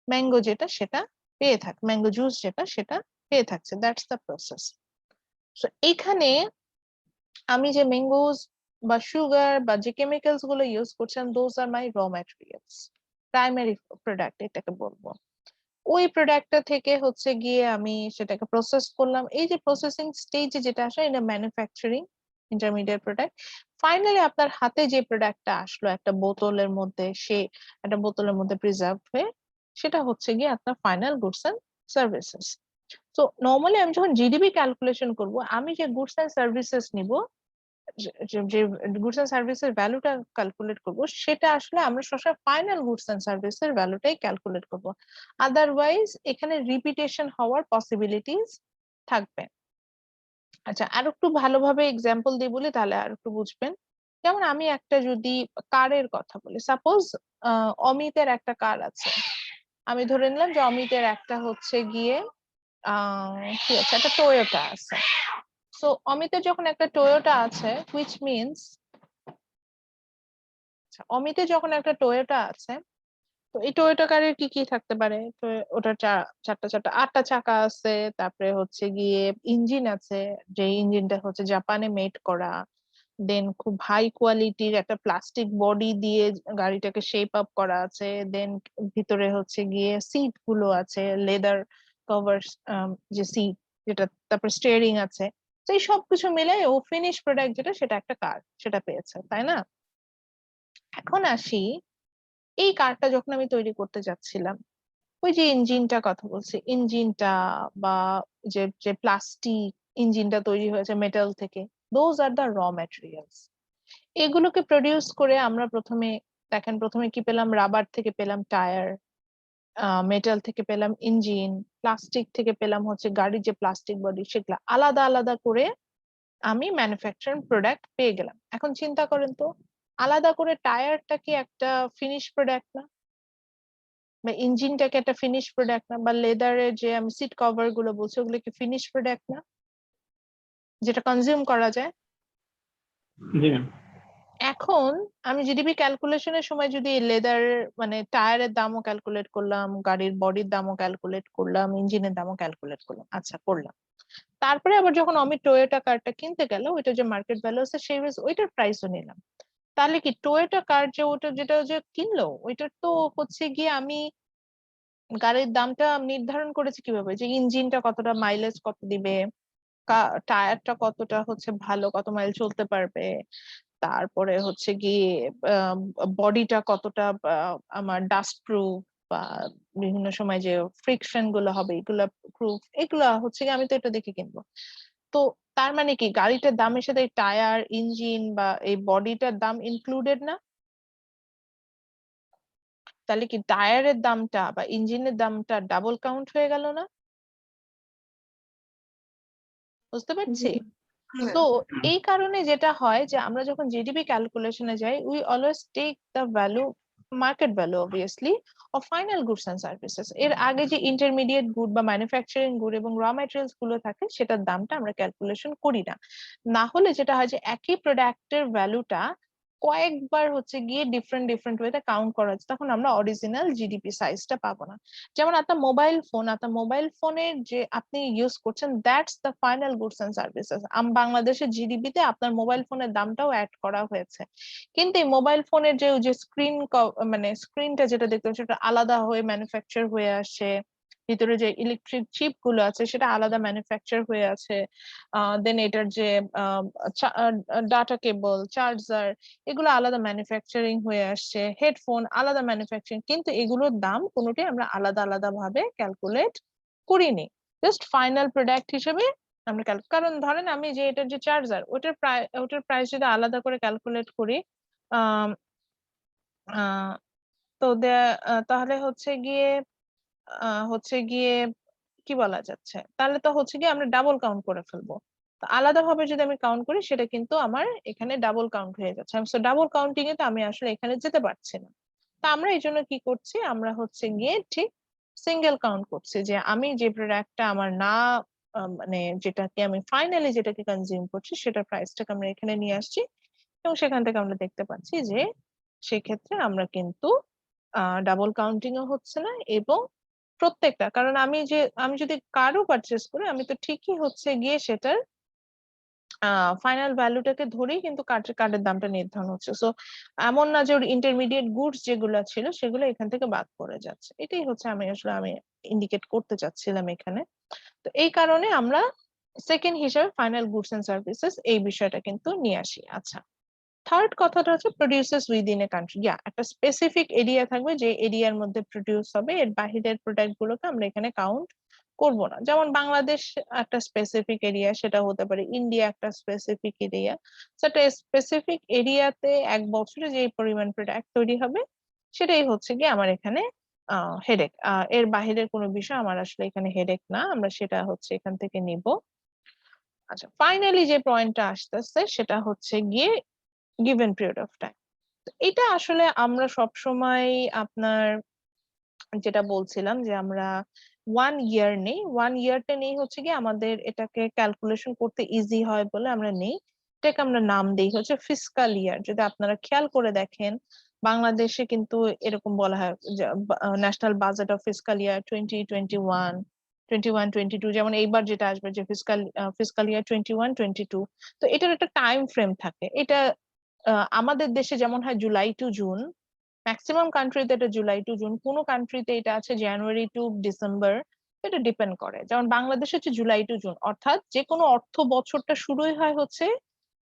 Speaker 1: ম্যাঙ্গো যেটা সেটা পেয়ে থাকি, ম্যাঙ্গো জুস যেটা সেটা পেয়ে থাকছে, দ্যাটস দ্য প্রসেস। সো এইখানে আমি যে ম্যাঙ্গোজ বা সুগার বা যে কেমিক্যালস গুলো ইউজ করছেন, দোজ আর মাই র ম্যাটেরিয়ালস, প্রাইমারি প্রোডাক্ট এটাকে বলবো। ওই প্রোডাক্টটা থেকে হচ্ছে গিয়ে আমি সেটাকে প্রসেস করলাম, এই যে প্রসেসিং স্টেজে যেটা আসে এটা ম্যানুফ্যাকচারিং ইন্টারমিডিয়েট প্রোডাক্ট। ফাইনালি আপনার হাতে যে প্রোডাক্টটা আসলো একটা বোতলের মধ্যে, সে একটা বোতলের মধ্যে প্রিজার্ভ হয়ে, সেটা হচ্ছে গিয়ে আপনার ফাইনাল গুডস এন্ড সার্ভিসেস। তো নর্মালি আমি যখন জিডিপি ক্যালকুলেশন করব, আমি যে গুডস এন্ড সার্ভিসেস নিব, যে গুডস এন্ড সার্ভিসের ভ্যালুটা ক্যালকুলেট করব, সেটা আসলে আমরা সবসময় ফাইনাল গুডস এন্ড সার্ভিসের ভ্যালুটাই ক্যালকুলেট করব, আদারওয়াইজ এখানে রিপিটেশন হওয়ার পসিবিলিটিস থাকবে। আচ্ছা, আর একটু ভালোভাবে এক্সাম্পল দিই বলি তাহলে আর একটু বুঝবেন। যেমন আমি একটা যদি কারের কথা বলি, সাপোজ অমিতের একটা কার আছে, আমি ধরে নিলাম যে অমিতের একটা হচ্ছে গিয়ে কি আছে, একটা টয়োটা আছে। সো অমিতের যখন একটা টয়োটা আছে, হুইচ মিনস অমিতের যখন একটা টয়োটা আছে, তো এই টয়োটা কারের কি কি থাকতে পারে, তো ওটার চারটা চারটা আটটা চাকা আছে, তারপরে হচ্ছে গিয়ে ইঞ্জিন আছে, যে ইঞ্জিনটা হচ্ছে জাপানে মেড করা, দেন খুব হাই কোয়ালিটির একটা প্লাস্টিক বডি দিয়ে গাড়িটাকে শেপ আপ করা আছে, দেন ভিতরে হচ্ছে গিয়ে সিট গুলো আছে, লেদার কভার, যে সিট যেটা, তারপর স্টিয়ারিং আছে। তো এই সবকিছু মিলে ও ফিনিশ প্রোডাক্ট যেটা সেটা একটা কার, সেটা পেয়েছে, তাই না? এখন আসি, এই কারটা যখন আমি তৈরি করতে যাচ্ছিলাম, ওই যে ইঞ্জিনটা কথা বলছি, ইঞ্জিনটা বা যে যে প্লাস্টিক ইঞ্জিনটা তৈরি হয়েছে মেটাল থেকে, দোজ আর দ্য র ম্যাটেরিয়ালস। এগুলোকে প্রডিউস করে আমরা প্রথমে, দেখেন প্রথমে কি পেলাম, রাবার থেকে পেলাম টায়ার, মেটাল থেকে পেলাম ইঞ্জিন, প্লাস্টিক থেকে পেলাম হচ্ছে গাড়ির যে প্লাস্টিক বডি, সেগুলা আলাদা আলাদা করে আমি ম্যানুফ্যাকচারিং প্রোডাক্ট পেয়ে গেলাম। এখন চিন্তা করেন তো, আলাদা করে টায়ারটা কি একটা ফিনিশ প্রোডাক্ট না, বা ইঞ্জিনটাকে একটা ফিনিশ প্রোডাক্ট না, বা লেদারের যে আমি সিট কভার গুলো বলছি ওগুলো কি ফিনিশ প্রোডাক্ট না, যেটা কনজিউম করা যায়?
Speaker 3: জি ম্যাম।
Speaker 1: এখন আমি জিডিপি ক্যালকুলেশনের সময় যদি লেদার মানে টায়ারের দামও ক্যালকুলেট করলাম, গাড়ির বডির দামও ক্যালকুলেট করলাম, ইঞ্জিনের দামও ক্যালকুলেট করলাম, আচ্ছা করলাম, তারপরে আবার যখন আমি টয়োটা কারটা কিনতে গেল, ওইটা যে মার্কেট ভ্যালু আছে সেই ওইটার প্রাইসও নিলাম, তাহলে কি টয়োটা কার যে ওটা যেটা যে কিনলো ওইটার তো হচ্ছে গিয়ে আমি গাড়ির দামটা নির্ধারণ করেছি কিভাবে, যে ইঞ্জিনটা কতটা মাইলেজ কত দিবে, টায়ারটা কতটা হচ্ছে ভালো, কত মাইল চলতে পারবে, তারপরে হচ্ছে গিয়ে বডিটা কতটা আমার ডাস্ট প্রুফ, বা বিভিন্ন সময় যে ফ্রিকশন গুলো হবে এগুলা প্রুফ, এগুলা হচ্ছে গিয়ে আমি তো এটা দেখে কিনবো। তো তার মানে কি গাড়িটার দামের সাথে টায়ার, ইঞ্জিন বা এই বডিটার দাম ইনক্লুডেড না? তাহলে কি টায়ারের দামটা বা ইঞ্জিনের দামটা ডাবল কাউন্ট হয়ে গেল না? বুঝতে পারছি। তো এই কারণে যেটা হয় যে আমরা যখন জিডিপি ক্যালকুলেশনে যাই, we always take the value, market value obviously, of final goods and services. এর আগে যে ইন্টারমিডিয়েট গুড বা ম্যানুফ্যাকচারিং গুড এবং র ম্যাটেরিয়ালস গুলো থাকে সেটার দামটা আমরা ক্যালকুলেশন করি না। না হলে যেটা হয় যে একই প্রোডাক্টের ভ্যালুটা কয়েকবার হচ্ছে গিয়ে ডিফারেন্ট ডিফারেন্ট ওয়েতে কাউন্ট করা হচ্ছে, তখন আমরা অরিজিনাল জিডিপি সাইজটা পাবো না। যেমন আপনার মোবাইল ফোনের যে আপনি ইউজ করছেন, that's the final goods and services. বাংলাদেশের জিডিপিতে আপনার মোবাইল ফোনের দামটাও অ্যাড করা হয়েছে, কিন্তু এই মোবাইল ফোনের যে স্ক্রিন, মানে স্ক্রিনটা যেটা দেখতে সেটা আলাদা হয়ে ম্যানুফ্যাকচার হয়ে আসে, ভিতরে যে ইলেকট্রিক চিপ গুলো আছে সেটা আলাদা ম্যানুফ্যাকচার হয়ে আছে, দেন এটার যে ডাটা কেবল, চার্জার, এগুলো আলাদা ম্যানুফ্যাকচারিং হয়ে আসছে, হেডফোন আলাদা ম্যানুফ্যাকচারিং, কিন্তু এগুলোর দাম কোনোটাই আমরা আলাদা আলাদা ভাবে ক্যালকুলেট করিনি, জাস্ট ফাইনাল প্রোডাক্ট হিসেবে আমরা কারণ ধরেন আমি যে এটার যে চার্জার, ওটার প্রাইস যদি আলাদা করে ক্যালকুলেট করি, আহ তো তাহলে হচ্ছে গিয়ে কি বলা যাচ্ছে, তাহলে তো হচ্ছে গিয়ে আমরা ডাবল কাউন্ট করে ফেলবো। তো আলাদাভাবে যদি আমি কাউন্ট করি সেটা কিন্তু আমার এখানে ডাবল কাউন্ট হয়ে যাচ্ছে। সো ডাবল কাউন্টিং এ তো আমি আসলে এখানে যেতে পারছি না। তো আমরা এই জন্য কি করছি, আমরা হচ্ছে গিয়ে ঠিক সিঙ্গেল কাউন্ট করছি যে আমি যে প্রোডাক্টটা আমার না মানে যেটাকে আমি ফাইনালি যেটাকে কনজিউম করছি সেটার প্রাইসটাকে আমরা এখানে নিয়ে আসছি, এবং সেখান থেকে আমরা দেখতে পাচ্ছি যে সেক্ষেত্রে আমরা কিন্তু ডাবল কাউন্টিং ও হচ্ছে না, এবং প্রত্যেকটা, কারণ আমি যদি কারো পারচেস করি আমি তো ঠিকই হচ্ছে গিয়ে সেটার ফাইনাল ভ্যালুটাকে ধরেই কিন্তু কার্ডের দামটা নির্ধারণ হচ্ছে। সো এমন না যে ওর ইন্টারমিডিয়েট গুডস যেগুলো ছিল সেগুলো এখান থেকে বাদ পড়ে যাচ্ছে। এটাই হচ্ছে আমি ইন্ডিকেট করতে চাচ্ছিলাম এখানে। তো এই কারণে আমরা সেকেন্ড হিসাবে ফাইনাল গুডস এন্ড সার্ভিসেস এই বিষয়টা কিন্তু নিয়ে আসি। আচ্ছা, থার্ড কথাটা হচ্ছে প্রডিউসার্স উইদিন এ কান্ট্রি। একটা স্পেসিফিক এরিয়া থাকবে যে এরিয়ার মধ্যে প্রডিউস হবে, এর বাহিরের প্রোডাক্ট গুলোকে আমরা এখানে কাউন্ট করব না। যেমন বাংলাদেশ একটা স্পেসিফিক এরিয়া, সেটা হতে পারে ইন্ডিয়া একটা স্পেসিফিক এরিয়া। সেটা স্পেসিফিক এরিয়াতে এক বছরে যে পরিমাণ প্রোডাক্ট তৈরি হবে সেটাই হচ্ছে কি আমার এখানে হেডেক। এর বাহিরের কোনো বিষয় আমার আসলে এখানে হেডেক না, আমরা সেটা হচ্ছে এখান থেকে নিব। আচ্ছা, ফাইনালি যে পয়েন্টটা আসতেছে সেটা হচ্ছে গিয়ে গিভেন পিরিয়ড অফ টাইম। এটা আসলে আমরা সব সময় আপনার যেটা বলছিলাম যে আমরা 1 ইয়ার নেই, 1 ইয়ারটা নেই হচ্ছে কি আমাদের এটাকে ক্যালকুলেশন করতে ইজি হয় বলে আমরা নেই। এটাকে আমরা নাম দেই হচ্ছে ফিসকাল ইয়ার। যদি আপনারা খেয়াল করে দেখেন বাংলাদেশে কিন্তু এরকম বলা হয় ন্যাশনাল বাজেট অফ ফিসকাল ইয়ার 2021, 21-22, যেমন এইবার যেটা আসবে যে ফিসকাল ইয়ার 21-22। তো এটার একটা টাইম ফ্রেম থাকে। এটা আমাদের দেশে যেমন হয় জুলাই টু জুন, ম্যাক্সিমাম কান্ট্রিতে এটা জুলাই টু জুন, কোনো কান্ট্রিতে এটা আছে জানুয়ারি টু ডিসেম্বর। এটা ডিপেন্ড করে। যেমন বাংলাদেশে হচ্ছে জুলাই টু জুন, অর্থাৎ যে কোনো অর্থ বছরটা শুরুই হয় হচ্ছে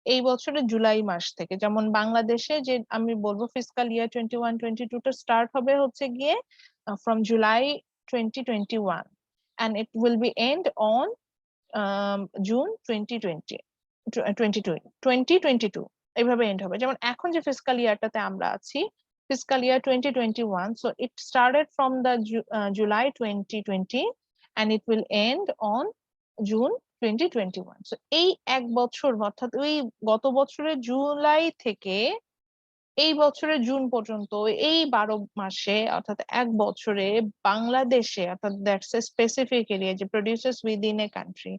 Speaker 1: এই বছরের জুলাই মাস থেকে। যেমন বাংলাদেশে যে আমি বলবো ফিসকাল ইয়ার 21-22টা স্টার্ট হবে হচ্ছে গিয়ে from July 2021 and it will be end on June 2022 এইভাবে এন্ড হবে। যেমন এখন যে ফিসকাল ইয়ারটাতে আমরা আছি, fiscal year 2021, so it started from the July 2020 and it will end on June 2021. So এই এক বছর, অর্থাৎ ওই গত বছরের জুলাই থেকে এই বছরের জুন পর্যন্ত এই 12 মাসে অর্থাৎ এক বছরে বাংলাদেশে, অর্থাৎ দ্যাটস এ স্পেসিফিক এরিয়া যে প্রডিউসার্স উইদিন এ কান্ট্রি,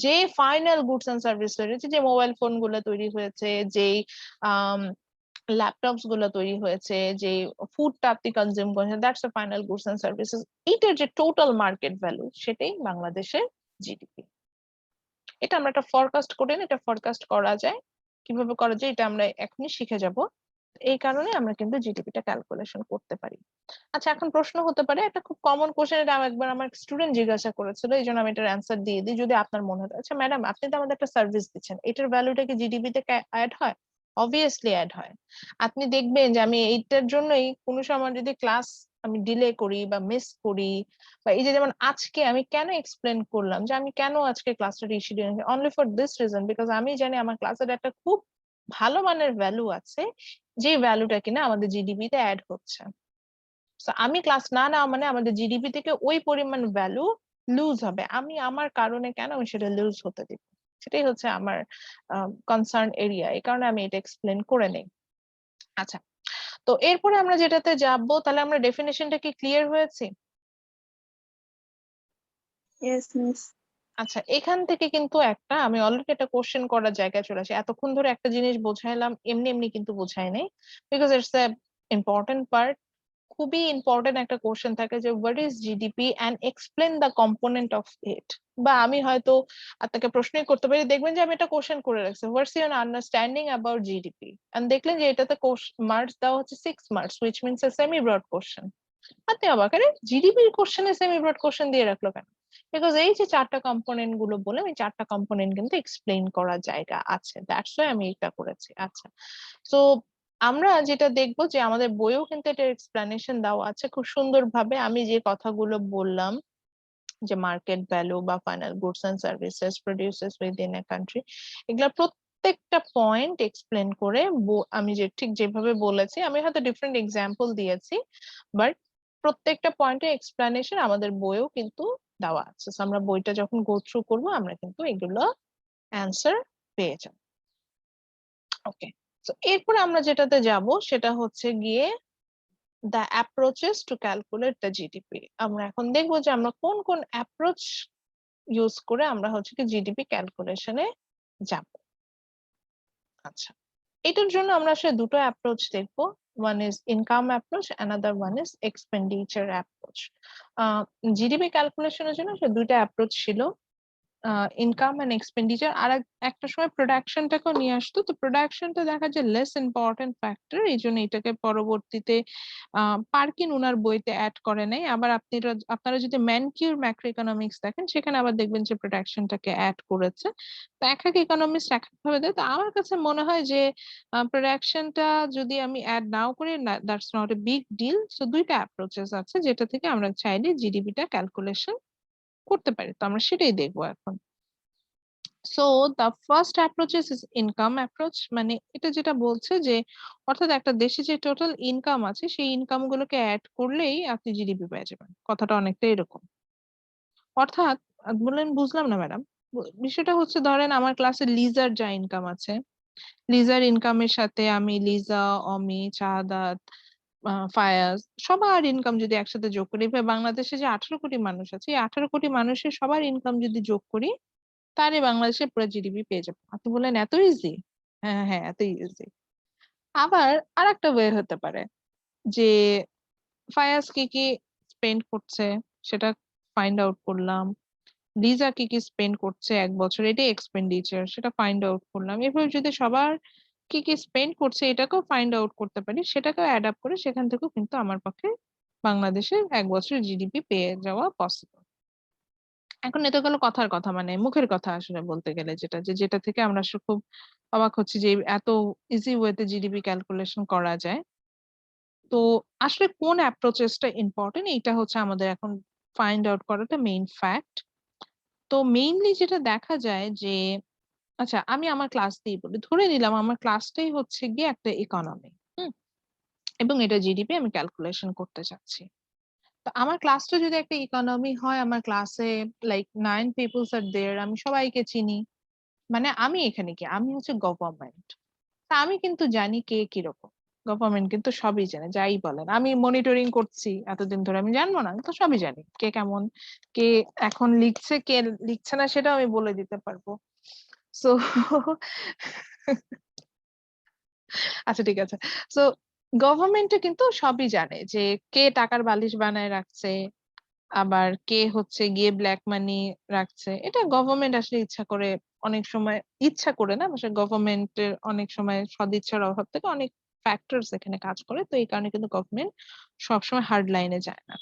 Speaker 1: যে ফাইনাল গুডস এন্ড সার্ভিস তৈরি হয়েছে, যে মোবাইল ফোন গুলো তৈরি হয়েছে, যেই ল্যাপটপস গুলো তৈরি হয়েছে, যে ফুডটা আপনি কনজিউম করেছেন, that's a final goods and services. এইটার যে টোটাল মার্কেট ভ্যালু সেটাই বাংলাদেশের জিডিপি। এটা আমরা একটা ফরকাস্ট করি না, এটা ফরকাস্ট করা যায়। কিভাবে করা যায় এটা আমরা এখনই শিখে যাব। এই কারণে আমরা কিন্তু জিডিপিটা ক্যালকুলেশন করতে পারি। আচ্ছা, এখন প্রশ্ন হতে পারে, একটা খুব কমন কোশ্চেন, এটা একবার আমার স্টুডেন্ট জিজ্ঞাসা করেছিল, এই জন্য আমি এটার অ্যান্সার দিয়ে দিই যদি আপনার মনে হয়। আচ্ছা ম্যাডাম, আপনি তো আমাদের একটা সার্ভিস দিচ্ছেন, এটার ভ্যালুটা কি জিডিপি তে অ্যাড হয়? অবভিয়াসলি অ্যাড হয়। আপনি দেখবেন যে আমি এইটার জন্যই কোনো সময় যদি ক্লাস আমি ডিলে করি বা মিস করি, বা এই যে যেমন আজকে আমি কেন এক্সপ্লেন করলাম যে আমি কেন আজকে ক্লাসটা reschedule, only for this reason, because আমি জানি আমার ক্লাসের একটা খুব ভালো মানের ভ্যালু আছে, যে ভ্যালুটা কিনা আমাদের জিডিপি তে অ্যাড হচ্ছে। আমি ক্লাস না নেওয়া মানে আমাদের জিডিপি থেকে ওই পরিমাণ ভ্যালু লুজ হবে। আমি আমার কারণে কেন আমি সেটা লুজ হতে দিব, সেটাই হচ্ছে আমার কনসার্ন এরিয়া। এই কারণে আমি এটা এক্সপ্লেন করে নেই। আচ্ছা, তো এরপরে আমরা যেটাতে যাবো, তাহলে আমরা ডেফিনেশনটা কি ক্লিয়ার হয়েছে?
Speaker 2: Yes, miss.
Speaker 1: আচ্ছা, এখান থেকে কিন্তু একটা আমি অলরেডি একটা কোশ্চেন করার জায়গায় চলে আসি। এতক্ষণ ধরে একটা জিনিস বোঝাইলাম, এমনি এমনি কিন্তু বোঝাই নাই, because it's a important part. খুবই ইম্পর্টেন্ট একটা কোশ্চেন থাকে যে what is GDP and explain the component of it. বা আমি হয়তো আপনাকে প্রশ্নই করতে পারি, দেখবেন যে আমি একটা কোশ্চেন করে রাখছি, what's your understanding about GDP, and দেখলেন যে এটাতে মার্কস দেওয়া হচ্ছে 6 marks, which means a semi broad question. আপনি অবাক, আরে জিডিপির কোশ্চেনে সেমি ব্রড কোশ্চেন দিয়ে রাখলো কেন? বিকজ এই যে 4টা কম্পোনেন্ট গুলো বললাম, এই 4টা কম্পোনেন্ট কিন্তু এক্সপ্লেইন করার জায়গা আছে, দ্যাটস ওয়াই আমি এটা করেছি। আচ্ছা, তো আমরা যেটা দেখবো যে আমাদের বইয়েও কিন্তু এটা এক্সপ্লেনেশন দেওয়া আছে খুব সুন্দরভাবে। আমি যে কথাগুলো বললাম যে মার্কেট ভ্যালু বা final goods and services produces within a country, এগুলা প্রত্যেকটা পয়েন্ট এক্সপ্লেন করে আমি যে ঠিক যেভাবে বলেছি, আমি হয়তো ডিফারেন্ট এক্সাম্পল দিয়েছি, বাট প্রত্যেকটা পয়েন্টের এক্সপ্লেনেশন আমাদের বইয়েও কিন্তু দেওয়া আছে। আমরা বইটা যখন গো থ্রু করবো আমরা কিন্তু এগুলো অ্যান্সার পেয়ে যান। ওকে, তো এরপরে আমরা যেটাতে যাব সেটা হচ্ছে গিয়ে the approaches to calculate the GDP. আমরা এখন দেখবো যে আমরা কোন কোন অ্যাপ্রোচ ইউজ করে আমরা হচ্ছে কি জিডিপি ক্যালকুলেশনে যাব। আচ্ছা, এটার জন্য আমরা আসলে দুটো অ্যাপ্রোচ দেখবো, one is income approach, another one is expenditure approach. GDP ক্যালকুলেশনের জন্য আসলে দুইটা অ্যাপ্রোচ ছিল, ইনকাম এন্ড এক্সপেন্ডিচার। আর একটা সময় প্রোডাকশনটাকেও নিয়ে আসতো, তো প্রোডাকশনটা দেখা যায় লেস ইম্পর্টেন্ট ফ্যাক্টর, এই জন্য এটাকে পরবর্তীতে পার্কিন ওনার বইতে অ্যাড করে নাই। আবার আপনারা যদি ম্যানকিউর ম্যাক্রো ইকোনমিক্স দেখেন সেখানে আবার দেখবেন যে প্রোডাকশনটাকে অ্যাড করেছে। তো এক এক ইকোনমিক্স এক এক ভাবে দেয়। তো আমার কাছে মনে হয় যে প্রোডাকশনটা যদি আমি অ্যাড নাও করি, that's not a big deal. So দুইটা অ্যাপ্রোচেস আছে যেটা থেকে আমরা চাইলে জিডিপিটা ক্যালকুলেশন করতে পারি, তো আমরা সেটাই দেখবো এখন। So the first approaches is income approach. মানে এটা যেটা বলছে যে অর্থাৎ একটা দেশে যে টোটাল ইনকাম আছে সেই ইনকাম গুলোকে অ্যাড করলেই আপনি জিডিপি পেয়ে যাবেন, কথাটা অনেকটা এরকম। অর্থাৎ বললেন বুঝলাম না ম্যাডাম। বিষয়টা হচ্ছে ধরেন আমার ক্লাসে লিজার যা ইনকাম আছে, লিজার ইনকামের সাথে আমি লিজা, অমি, শাহাদাত, ফায়াজ সবার ইনকাম যদি একসাথে যোগ করি, বাংলাদেশে যে 18 কোটি মানুষ আছে এই 18 কোটি মানুষের সবার ইনকাম যদি যোগ করি তাহলে বাংলাদেশের পুরো জিডিপি পেয়ে যাবো। আপনি বললেন এত ইজি? হ্যাঁ হ্যাঁ, এত ইজি। আবার আরেকটা ওয়ে হতে পারে যে ফায়াজ কি কি স্পেন্ড করছে সেটা ফাইন্ড আউট করলাম, লিজা কি কি স্পেন্ড করছে এক বছর, এটাই এক্সপেন্ডিচার, সেটা ফাইন্ড আউট করলাম। এভাবে যদি সবার কি কি স্পেন্ড করছে এটাকেও ফাইন্ড আউট করতে পারি, সেটাকেও অ্যাড আপ করে সেখান থেকেও কিন্তু আমার পক্ষে বাংলাদেশের এক বছরের জিডিপি পেয়ে যাওয়া পসিবল। এখন এটা গেল কথার কথা, মানে মুখের কথা আসলে বলতে গেলে, যেটা থেকে আমরা আসলে খুব অবাক হচ্ছি যে এত ইজি ওয়েতে জিডিপি ক্যালকুলেশন করা যায়। তো আসলে কোন অ্যাপ্রোচেসটা ইম্পর্টেন্ট এটা হচ্ছে আমাদের এখন ফাইন্ড আউট করাটা মেইন ফ্যাক্ট। তো মেইনলি যেটা দেখা যায় যে, আচ্ছা আমি আমার ক্লাস দিয়ে বলি, ধরে নিলাম আমার ক্লাসটাই হচ্ছে গিয়ে একটা ইকোনমি, এবং এটা জিডিপি আমি ক্যালকুলেশন করতে চাচ্ছি। তো আমার ক্লাসটা যদি একটা ইকোনমি হয়, আমার ক্লাসে লাইক 9 পিপলস আর দেয়ার, আমি সবাইকে চিনি, মানে আমি এখানে কি, আমি হচ্ছে গভর্নমেন্ট। তা আমি কিন্তু জানি কে কিরকম, গভর্নমেন্ট কিন্তু সবই জানে, যাই বলেন। আমি মনিটরিং করছি এতদিন ধরে, আমি জানবো না? আমি তো সবই জানি, কে কেমন, কে এখন লিখছে কে লিখছে না সেটাও আমি বলে দিতে পারবো। সো আচ্ছা ঠিক আছে। সো গভর্নমেন্টে কিন্তু সবই জানে যে কে টাকার বালিশ বানায় রাখছে, আবার কে হচ্ছে গিয়ে ব্ল্যাক মানি রাখছে। এটা গভর্নমেন্ট আসলে ইচ্ছা করে, অনেক সময় ইচ্ছা করে না, আসলে গভর্নমেন্টের অনেক সময় সদিচ্ছার অভাব থেকে অনেক ফ্যাক্টরস এখানে কাজ করে, তো এই কারণে কিন্তু গভর্নমেন্ট সবসময় হার্ড লাইনে যায় না।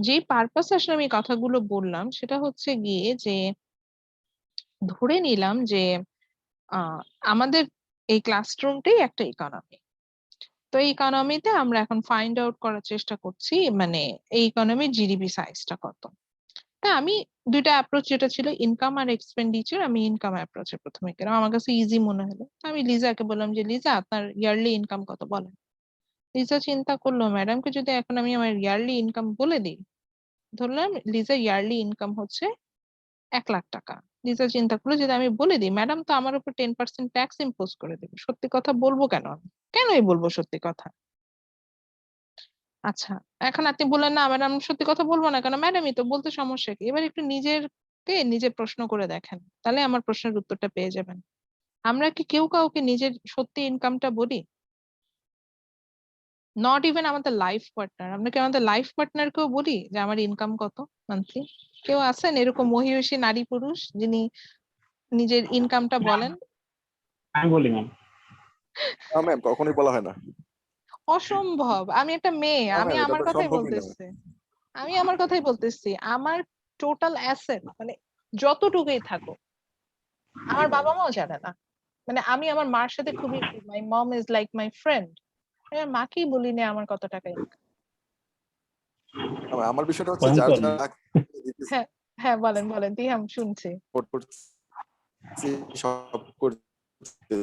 Speaker 1: যেই পারপাসে আসলে আমি এই কথাগুলো বললাম সেটা হচ্ছে গিয়ে যে ধরে নিলাম যে আহ আমাদের এই ক্লাসরুমটাই একটা ইকোনমি। তো এই ইকোনমিতে আমরা এখন ফাইন্ড আউট করার চেষ্টা করছি মানে এই ইকোনমির জিডিপি সাইজটা কত। তা আমি দুইটা অ্যাপ্রোচ যেটা ছিল ইনকাম আর এক্সপেন্ডিচার, আমি ইনকাম অ্যাপ্রোচে প্রথমে গেলাম, আমার কাছে ইজি মনে হলো। আমি লিজাকে বললাম যে লিজা আপনার ইয়ারলি ইনকাম কত বলেন। লিজা চিন্তা করলো, ম্যাডামকে যদি এখন আমি আমার ইয়ারলি ইনকাম বলে দিই, ধরলাম লিজা ইয়ারলি ইনকাম হচ্ছে 1 লাখ টাকা। লিজা চিন্তা করলো যদি আমি বলে দিই ম্যাডাম তো আমার উপর 10% ট্যাক্স ইম্পোজ করে দেবে, সত্যি কথা বলবো কেন আমি, কেনই বলবো সত্যি কথা। আচ্ছা, এখন আপনি বললেন না ম্যাডাম সত্যি কথা বলবো না কেন, ম্যাডামই তো বলতে সমস্যা কি। এবার একটু নিজে প্রশ্ন করে দেখেন, তাহলে আমার প্রশ্নের উত্তরটা পেয়ে যাবেন। আমরা কি কেউ কাউকে নিজের সত্যি ইনকামটা বলি? নট ইভেন আমাদের লাইফ পার্টনার। আমরা কি আমাদের লাইফ পার্টনারকেও বলি যে আমার ইনকাম কত মান্থলি? কেউ আছেন এরকম মহিয়সী নারী পুরুষ যিনি নিজের ইনকামটা বলেন?
Speaker 3: আমি বলি ম্যাম।
Speaker 4: না ম্যাম, কখনোই বলা হয় না।
Speaker 1: অসম্ভব, আমি একটা মেয়ে,
Speaker 4: না
Speaker 1: আমি
Speaker 4: ম্যাম, এটা
Speaker 1: আমার
Speaker 4: তো
Speaker 1: কথাই
Speaker 4: সম্ভবই না।
Speaker 1: বলতেছি, আমি আমার কথাই বলতেছি। আমার টোটাল অ্যাসেট মানে যতটুকুই থাকুক আমার বাবা মাও জানে না। মানে আমি আমার মার সাথে খুবই, my mom is like my friend, আমার মাকেই বলিনি আমার কত টাকা ইনকাম।
Speaker 4: আমার বিষয়টা হচ্ছে যার
Speaker 3: ভয়ঙ্কর।
Speaker 4: যা
Speaker 1: হ্যাঁ হ্যাঁ, বলেন বলেন দিহাম, শুনছি।
Speaker 4: support করছি, সব করছি।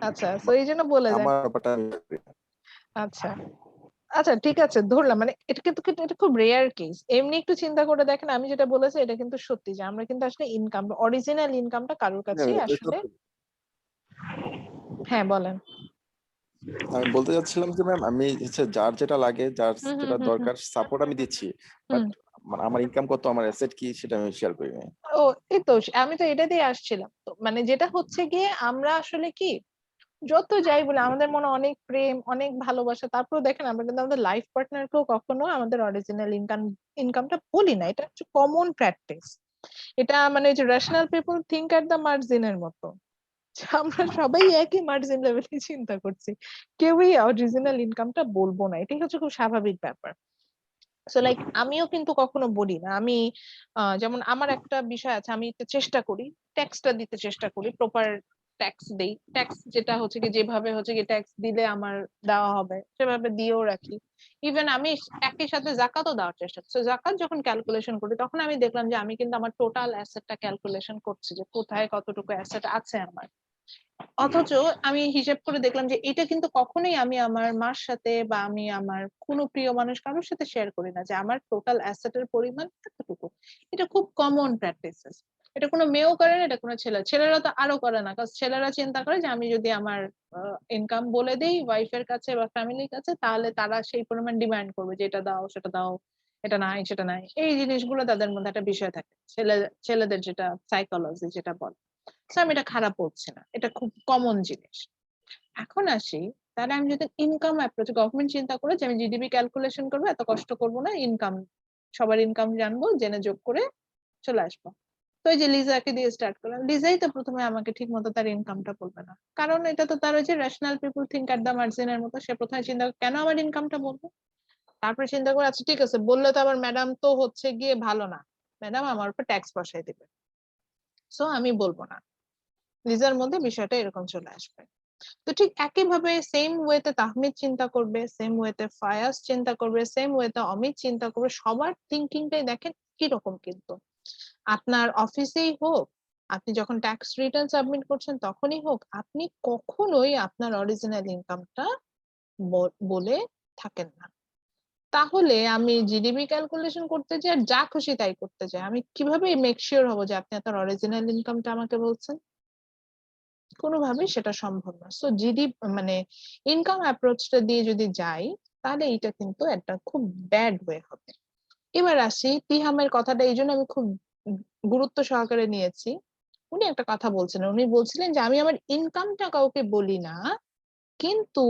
Speaker 1: আচ্ছা, তো এই জন্য বলে দেন।
Speaker 4: আমার ব্যাপারটা আমি জানি না।
Speaker 1: আচ্ছা, আচ্ছা ঠিক আছে ধরলাম, মানে এটা কিন্তু এটা খুব রেয়ার কেস। এমনি একটু চিন্তা করে দেখেন, আমি যেটা বলেছি এটা কিন্তু সত্যি যে আমরা কিন্তু আসলে ইনকাম, অরিজিনাল ইনকামটা কারোর কাছে
Speaker 4: এটা
Speaker 1: আসলে।
Speaker 4: সত্যি।
Speaker 1: হ্যাঁ বলেন।
Speaker 4: আমি বলতে চাচ্ছিলাম যে ম্যাম, আমি হচ্ছে যার যেটা লাগে, যার
Speaker 1: হুম হুম
Speaker 4: যেটা
Speaker 1: হুম হুম
Speaker 4: দরকার সাপোর্ট আমি দিচ্ছি, বাট
Speaker 1: হুম।
Speaker 4: মানে আমার ইনকাম কত, আমার অ্যাসেট কি, সেটা আমি শেয়ার করি না।
Speaker 1: ও এই তো আমি তো এটা দিয়ে আসছিলাম। তো মানে যেটা হচ্ছে গিয়ে আমরা আসলে কি, যত যাই বলে আমাদের মনে অনেক প্রেম অনেক ভালোবাসা, তারপরেও দেখেন আমরা কিন্তু আমাদের লাইফ পার্টনারকেও কখনো আমাদের অরিজিনাল ইনকামটা বলি না। এটা হচ্ছে কমন প্র্যাকটিস। এটা মানে যে rational people think at the মার্জিনের মতো, যে আমরা সবাই একই মার্জিন লেভেলে চিন্তা করছি, কেউই অরিজিনাল ইনকামটা বলবো না। এটাই হচ্ছে খুব স্বাভাবিক ব্যাপার। সো লাইক আমিও কিন্তু কখনো বলি না। আমি যেমন আমার একটা বিষয় আছে, আমি একটু চেষ্টা করি ট্যাক্সটা দিতে, চেষ্টা করি প্রপার ট্যাক্স দেই। ট্যাক্স যেটা হচ্ছে কি, যেভাবে হচ্ছে কি ট্যাক্স দিলে আমার দেওয়া হবে সেভাবে দিয়েও রাখি। ইভেন আমি একই সাথে জাকাতও দেওয়ার চেষ্টা করছি। জাকাত যখন ক্যালকুলেশন করি তখন আমি দেখলাম যে আমি কিন্তু আমার টোটাল অ্যাসেটটা ক্যালকুলেশন করছি, যে কোথায় কতটুকু অ্যাসেট আছে আমার। অথচ আমি হিসেব করে দেখলাম যে এটা কিন্তু কখনোই আমি আমার মার সাথে বা আমি আমার কোনো প্রিয় মানুষ কারোর সাথে শেয়ার করি না, যে আমার টোটাল অ্যাসেটের পরিমাণ এতটুকু। এটা খুব কমন প্র্যাকটিসেস। এটা কোনো মেয়েও করে না, এটা কোনো ছেলেরা তো আরো করে না, কারণ ছেলেরা চিন্তা করে যে আমি যদি আমার ইনকাম বলে দিই ওয়াইফের কাছে বা ফ্যামিলির কাছে, তাহলে তারা সেই পরিমাণ ডিমান্ড করবে যে এটা দাও সেটা দাও, এটা নাই সেটা নাই। এই জিনিসগুলো তাদের মধ্যে একটা বিষয় থাকে, ছেলেদের যেটা সাইকোলজি যেটা বলে। So, আমি এটা খারাপ বলছি না, এটা খুব কমন জিনিস। এখন আসি, তাহলে আমি যদি ইনকাম অ্যাপ্রোচ, গভর্নমেন্ট চিন্তা করে যে আমি জিডিপি ক্যালকুলেশন করবো, এত কষ্ট করবো না, ইনকাম সবার ইনকাম জানবো, জেনে যোগ করে চলে আসবো। তো এই যে লিজাকে দিয়ে স্টার্ট করলাম, লিজাই তো প্রথমে আমাকে ঠিক মতো তার ইনকামটা বলবে না, কারণ এটা তো তার ওই যে rational people think at the মার্জিনের মতো। সে প্রথমে চিন্তা করে কেন আমার ইনকামটা বলবো, তারপরে চিন্তা করে আচ্ছা ঠিক আছে বললে তো আবার ম্যাডাম তো হচ্ছে গিয়ে ভালো না, ম্যাডাম আমার উপর ট্যাক্স বসাই দিবে, সো আমি বলবো না। লিজার মধ্যে বিষয়টা এরকম চলে আসবে। তো ঠিক একইভাবে সেম ওয়েতে তাহমিদ চিন্তা করবে, সেম ওয়েতে ফায়াজ চিন্তা করবে, সেম ওয়েতে অমিত চিন্তা করবে। সবার থিঙ্কিংটাই দেখেন কিরকম, কিন্তু আপনার অফিসেই হোক, আপনি যখন ট্যাক্স রিটার্ন সাবমিট করছেন তখনই হোক, আপনি কখনোই আপনার অরিজিনাল ইনকামটা বলে থাকেন না। তাহলে আমি জিডিপি ক্যালকুলেশন করতে চাই আর যা খুশি তাই করতে চাই, আমি কিভাবে মেক শিওর হবো যে আপনি আপনার অরিজিনাল ইনকামটা আমাকে বলছেন? কোনোভাবেই সেটা সম্ভব না। সো মানে ইনকাম অ্যাপ্রোচটা দিয়ে যদি যাই, তাহলে এটা কিন্তু একটা খুব ব্যাড ওয়ে হবে। এবার আসি তিহামের কথাটা, এই জন্য আমি খুব গুরুত্ব সহকারে নিয়েছি। উনি একটা কথা বলছিলেন, উনি বলছিলেন যে আমি আমার ইনকামটা কাউকে বলি না, কিন্তু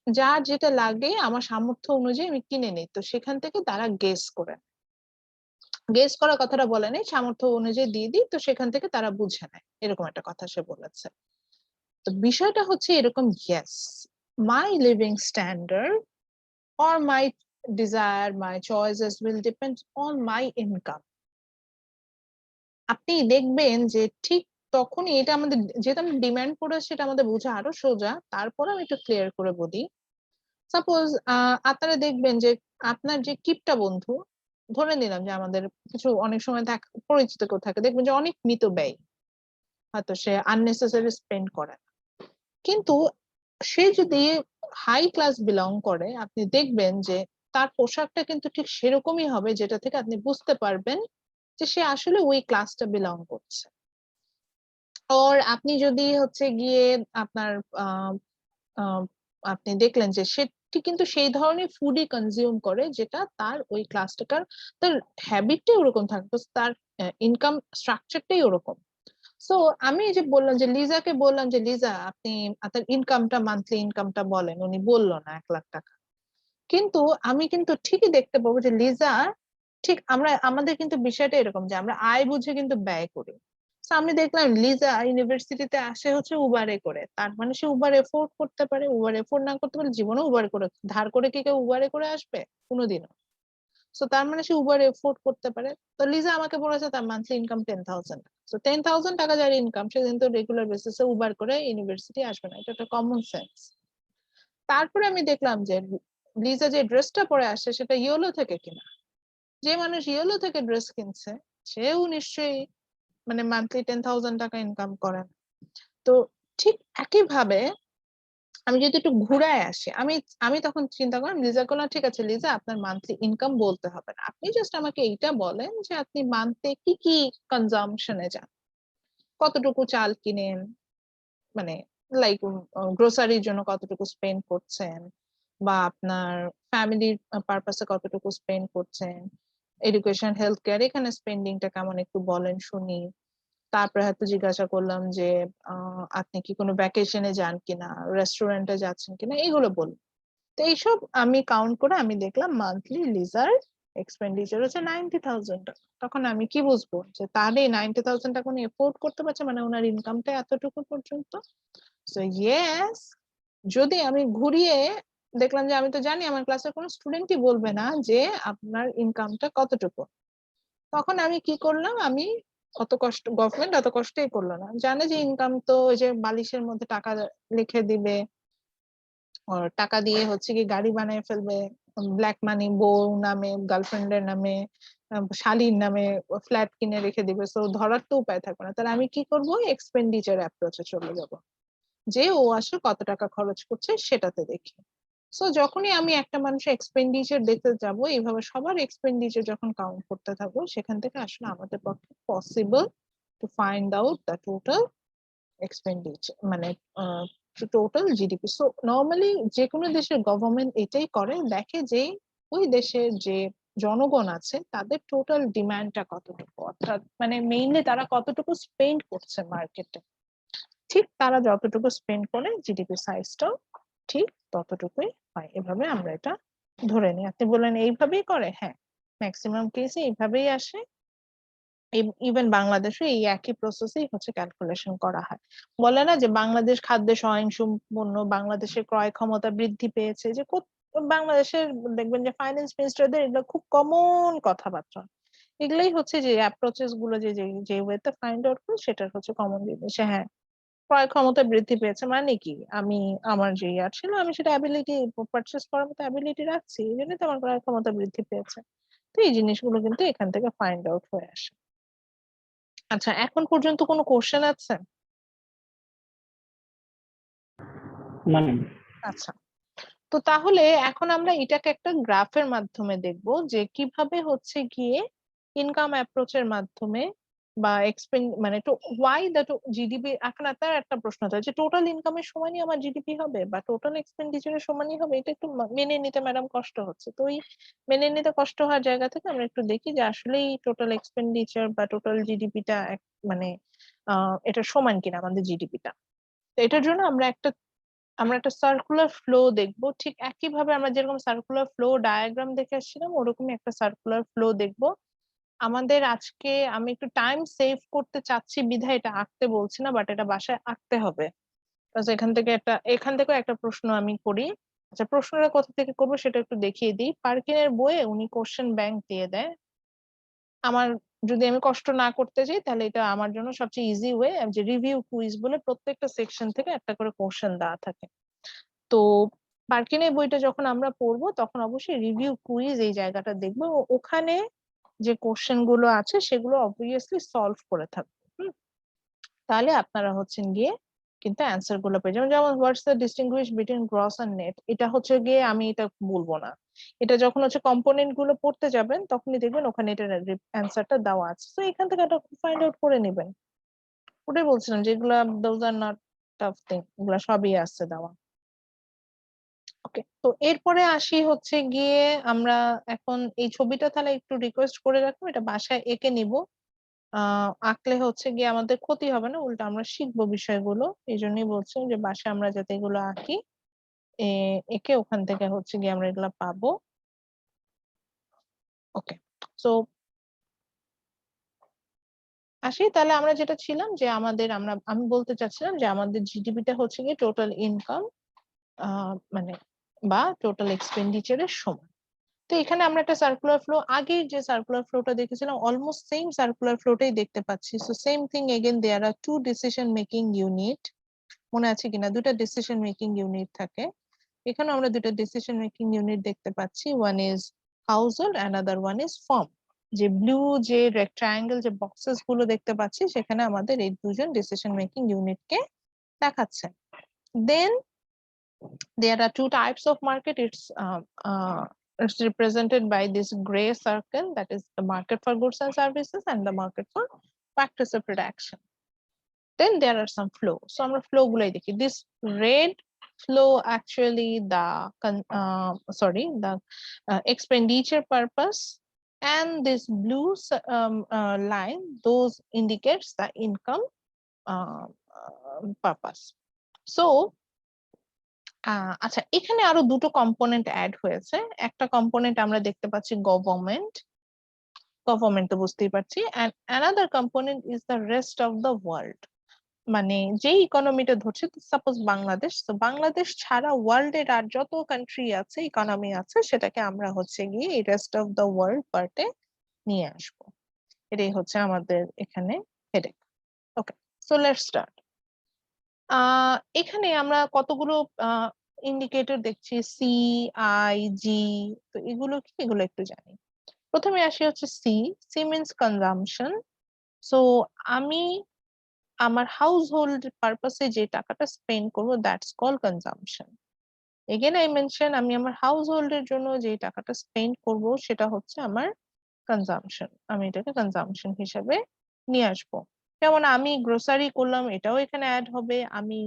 Speaker 1: যার যেটা লাগে আমার সামর্থ্য অনুযায়ী আমি কিনে নিই। তো সেখান থেকে তারা গেস করার কথাটা বলে নাই, সামর্থ্য অনুযায়ী দিয়ে দিই, তো সেখান থেকে তারা বুঝে নেয়, এরকম একটা কথা সে বলেছে। তো বিষয়টা হচ্ছে এরকম, yes, my living standard or my desire, my choices will depend on my income. আপনি দেখবেন যে ঠিক তখনই এটা আমাদের, যেহেতু আমরা ডিমান্ড করে সেটা আমাদের বোঝা আরো সোজা। তারপর আমি একটু ক্লিয়ার করে বলি, সাপোজ আপনারা দেখবেন যে আপনার যে কিপটা বন্ধু, ধরে নিলাম যে আমাদের কিছু অনেক সময় পরিচিত কেউ থাকে, দেখবেন যে অনেক মিতব্যয়ী, হয়তো সে আননেসেসারি স্পেন্ড করে না। কিন্তু সে যদি হাই ক্লাস বিলং করে, আপনি দেখবেন যে তার পোশাকটা কিন্তু ঠিক সেরকমই হবে যেটা থেকে আপনি বুঝতে পারবেন যে সে আসলে ওই ক্লাসটা বিলং করছে। ওর আপনি যদি হচ্ছে গিয়ে আপনার আহ আহ, আপনি দেখলেন যে সে ঠিক কিন্তু সেই ধরনের ফুডই কনজিউম করে যেটা তার ওই ক্লাসটাকার, তার হ্যাবিটটাই ওরকম থাকবে, তার ইনকাম স্ট্রাকচারটাই ওরকম। সো আমি এই যে বললাম যে লিজাকে বললাম যে লিজা আপনি আপনার ইনকামটা, মান্থলি ইনকামটা বলেন, উনি বললো না 1 লাখ টাকা। কিন্তু আমি কিন্তু ঠিকই দেখতে পাবো যে লিজা, ঠিক আমরা আমাদের কিন্তু বিষয়টা এরকম যে আমরা আয় বুঝে কিন্তু ব্যয় করি। তো আমি দেখলাম লিজা ইউনিভার্সিটিতে আসে হচ্ছে উবারে করে, তার মানে সে উবার এফোর্ড করতে পারে। উবার এফোর্ড না করতে পারলে জীবনে উবার করে, ধার করে কি কেউ উবারে করে আসবে কোনোদিনও? সো তার মানে সে উবার এফোর্ড করতে পারে। তো লিজা আমাকে বলেছে তার মান্থলি ইনকাম 10,000। সো 10,000 টাকা যার ইনকাম, সে কিন্তু রেগুলার বেসিসে উবার করে ইউনিভার্সিটি আসবে না, এটা একটা কমন সেন্স। তারপরে আমি দেখলাম যে লিজা যে ড্রেসটা পরে আসছে সেটা ইয়েলো থেকে কিনা। যে মানুষ ইয়েলো থেকে ড্রেস কিনছে সেও নিশ্চয়ই মানে মান্থলি 10,000 টাকা ইনকাম করেন। তো ঠিক একইভাবে আমি যদি একটু ঘুরায় আসি, আমি আমি তখন চিন্তা করলাম, লিজা করলাম ঠিক আছে লিজা, আপনার মান্থলি ইনকাম বলতে হবে না, আপনি জাস্ট আমাকে এইটা বলেন যে আপনি মান্থে কি কি কনজাম্পশনে যান, কতটুকু চাল কিনেন, মানে লাইক গ্রোসারির জন্য কতটুকু স্পেন্ড করছেন, বা আপনার ফ্যামিলির পারপাসে কতটুকু স্পেন্ড করছেন, এডুকেশন হেলথ কেয়ার এখানে স্পেন্ডিংটা কেমন একটু বলেন শুনি। তারপরে হয়তো জিজ্ঞাসা করলাম যে আপনি কি কোনো ভ্যাকেশনে যান কিনা, রেস্টুরেন্টে যাচ্ছেন কিনা, এগুলো বলুন। তো এইসব আমি কাউন্ট করে আমি দেখলাম মান্থলি লিজার এক্সপেন্ডিচার হচ্ছে 90,000 টাকা। তখন আমি কি বুঝবো যে তার এই 90,000 টাকা উনি এফোর্ড করতে পারছে, মানে ওনার ইনকামটা এতটুকু পর্যন্ত। সো ইয়েস, যদি আমি ঘুরিয়ে দেখলাম যে আমি তো জানি আমার ক্লাসের কোনো স্টুডেন্টই বলবে না যে আপনার ইনকামটা কতটুকু, তখন আমি কি করলাম, আমি অত কষ্ট, গভর্নমেন্ট অত কষ্টই করলো না, জানে যে ইনকাম তো ওই যে বালিশের মধ্যে টাকা লিখে দিবে, ওর টাকা দিয়ে হচ্ছে কি গাড়ি বানিয়ে ফেলবে, ব্ল্যাক মানি বউ নামে, গার্লফ্রেন্ডের নামে, শালীর নামে ফ্ল্যাট কিনে রেখে দিবে, তো ধরার তো উপায় থাকবে না। তাহলে আমি কি করব, এক্সপেন্ডিচার অ্যাপ্রোচে চলে যাব, যে ও আসলে কত টাকা খরচ করছে সেটাতে দেখি। সো যখনই আমি একটা মানুষের এক্সপেন্ডিচার দেখতে যাব, এইভাবে সবার এক্সপেন্ডিচার যখন কাউন্ট করতে থাকবো, সেখান থেকে আসলে আমাদের পক্ষে possible to find out the total expenditure, মানে টোটাল জিডিপি। সো নর্মালি যে কোনো দেশের গভর্নমেন্ট এটাই করে, দেখে যে ওই দেশের যে জনগণ আছে তাদের টোটাল ডিমান্ডটা কতটুকু, অর্থাৎ মানে মেইনলি তারা কতটুকু স্পেন্ড করছে মার্কেটে, ঠিক তারা যতটুকু স্পেন্ড করে জিডিপি সাইজটাও ঠিক ততটুকুই হয়। এভাবে আমরা এটা ধরে নিই। আপনি বললেন এইভাবেই করে, হ্যাঁ ম্যাক্সিমাম কেসে এইভাবেই আসে। ইভেন বাংলাদেশে এই একই প্রসেসেই হচ্ছে ক্যালকুলেশন করা হয়। বলে না যে বাংলাদেশ খাদ্যে স্বয়ংসম্পূর্ণ, বাংলাদেশের ক্রয় ক্ষমতা বৃদ্ধি পেয়েছে, যে বাংলাদেশের দেখবেন যে ফাইন্যান্স মিনিস্টারদের এগুলো খুব কমন কথাবার্তা, এগুলাই হচ্ছে যে অ্যাপ্রোচেস গুলো যে যে ওয়েতে ফাইন্ড আউট করে, সেটার হচ্ছে কমন জিনিস। হ্যাঁ, ক্রয় ক্ষমতা বৃদ্ধি পেয়েছে মানে কি, আমি আমার যে ইয়ার ছিল আমি সেটা অ্যাবিলিটি পারচেস করার মতো অ্যাবিলিটি রাখছি, এই জন্য তো আমার ক্রয় ক্ষমতা বৃদ্ধি পেয়েছে। তো এই জিনিসগুলো কিন্তু এখান থেকে ফাইন্ড আউট হয়ে আসে। আচ্ছা, এখন পর্যন্ত কোনো কোশ্চেন আছে?
Speaker 3: মানে
Speaker 1: আচ্ছা, তো তাহলে এখন আমরা এটাকে একটা গ্রাফের মাধ্যমে দেখব যে কিভাবে হচ্ছে গিয়ে ইনকাম অ্যাপ্রোচের মাধ্যমে বা মানে ওয়াই দ্য জিডিপি। এখন আপনার একটা প্রশ্ন থাকে যে টোটাল ইনকামের সমানই আমার জিডিপি হবে বা টোটাল এক্সপেন্ডিচারের সমানই হবে, এটা একটু মেনে নিতে ম্যাডাম কষ্ট হচ্ছে। তো এই মেনে নিতে কষ্ট হওয়ার জায়গা থেকে আমরা একটু দেখি যে আসলেই টোটাল এক্সপেন্ডিচার বা টোটাল জিডিপিটা মানে এটা সমান কিনা আমাদের জিডিপিটা। তো এটার জন্য আমরা একটা সার্কুলার ফ্লো দেখবো, ঠিক একইভাবে আমরা যেরকম সার্কুলার ফ্লো ডায়াগ্রাম দেখে আসছিলাম ওরকমই একটা সার্কুলার ফ্লো দেখবো। আমাদের আজকে আমি একটু টাইম সেভ করতে চাচ্ছি বিধায় এটা আঁকতে বলছি না, বাট এটা বাসায় আঁকতে হবে। এখান থেকে একটা প্রশ্ন আমি করি। আচ্ছা, প্রশ্নটা কোথা থেকে করবো সেটা একটু দেখিয়ে দিই। পার্কিনের বইয়ে উনি কোশ্চেন ব্যাংক দিয়ে দেয়। আমার যদি আমি কষ্ট না করতে চাই তাহলে এটা আমার জন্য সবচেয়ে ইজি ওয়ে, যে রিভিউ কুইজ বলে প্রত্যেকটা সেকশন থেকে একটা করে কোশ্চেন দেওয়া থাকে। তো পার্কিনের বইটা যখন আমরা পড়বো তখন অবশ্যই রিভিউ কুইজ এই জায়গাটা দেখবো, ওখানে যে কোশ্চেন গুলো আছে সেগুলো অবভিয়াসলি সলভ করে থাকবো। তাহলে আপনারা হচ্ছেন গিয়ে কিন্তু অ্যান্সার গুলো পেয়ে যাবেন। যেমন what's the distinguish between gross and net, এটা হচ্ছে গিয়ে আমি এটা বলবো না, এটা যখন হচ্ছে কম্পোনেন্ট গুলো পড়তে যাবেন তখনই দেখবেন ওখানে এটা অ্যান্সারটা দেওয়া আছে, তো এখান থেকে এটা ফাইন্ড আউট করে নেবেন। ওটাই বলছিলাম যে এগুলা those are not tough thing, এগুলা সবই আছে দেওয়া। ওকে, তো এরপরে আসি হচ্ছে গিয়ে আমরা এখন এই ছবিটা তাহলে একটু রিকোয়েস্ট করে রাখবো, এটা বাসায় এঁকে নিব। আঁকলে হচ্ছে গিয়ে আমাদের ক্ষতি হবে না, উল্টো আমরা শিখবো বিষয়গুলো। এই জন্যই বলছি যে বাসায় আমরা যাতে এগুলো আঁকি, এঁকে ওখান থেকে হচ্ছে গিয়ে আমরা এগুলা পাবো। ওকে, সো আসি তাহলে আমরা যেটা ছিলাম যে আমি বলতে চাচ্ছিলাম যে আমাদের জিডিপিটা হচ্ছে গিয়ে টোটাল ইনকাম মানে বা টোটাল এক্সপেন্ডিচারের সমান। তো এখানে আমরা একটা সার্কুলার ফ্লো, আগে যে সার্কুলার ফ্লোটা দেখেছিলাম অলমোস্ট সেম সার্কুলার ফ্লোটাই দেখতে পাচ্ছি। সো সেম থিং এগেন, দেয়ার আর টু ডিসিশন মেকিং ইউনিট, মনে আছে কিনা দুটা ডিসিশন মেকিং ইউনিট থাকে। এখানে আমরা দুটা ডিসিশন মেকিং ইউনিট দেখতে পাচ্ছি, one is house hold another one is farm. যে ব্লু যে রেক্ট্রায়াঙ্গেল যে বক্সেস গুলো দেখতে পাচ্ছি সেখানে আমাদের এই দুজন ডিসিশন মেকিং ইউনিটকে দেখাচ্ছে। দেন There are two types of market. It's represented by this gray circle, that is the market for goods and services and the market for factors of production. Then there are some flow. So আমরা flow গুলাই দেখি. This red flow actually the expenditure purpose, and this blue line, those indicates the income purpose. So আচ্ছা, এখানে আরো দুটো component add হয়েছে। একটা component আমরা দেখতে পাচ্ছি গভর্নমেন্ট তো বুঝতেই পারছি, and another component is the rest of the world, মানে যে ইকোনমিটা ধরছে, সাপোজ বাংলাদেশ, তো বাংলাদেশ ছাড়া ওয়ার্ল্ড এর আর যত কান্ট্রি আছে, ইকোনমি আছে, সেটাকে আমরা হচ্ছে গিয়ে এই রেস্ট অফ দ্য ওয়ার্ল্ড পার্টে নিয়ে আসবো। এটাই হচ্ছে আমাদের এখানে headache. Okay, so let's start. এখানে আমরা কতগুলো ইন্ডিকেটর দেখছি, সি, আই, জি। তো এগুলো কি, এগুলো একটু জানি। প্রথমে আসি হচ্ছে C. C means consumption. So আমি আমার হাউস হোল্ড পারপাসে যে টাকাটা স্পেন্ড করবো, that's call consumption. Again I mention, আমি আমার হাউস হোল্ডের জন্য যে টাকাটা স্পেন্ড করব সেটা হচ্ছে আমার কনজাম্পশন। আমি এটাকে কনজাম্পশন হিসেবে নিয়ে আসবো। যেমন আমি গ্রোসারি করলাম, এটাও এখানে অ্যাড হবে। আমি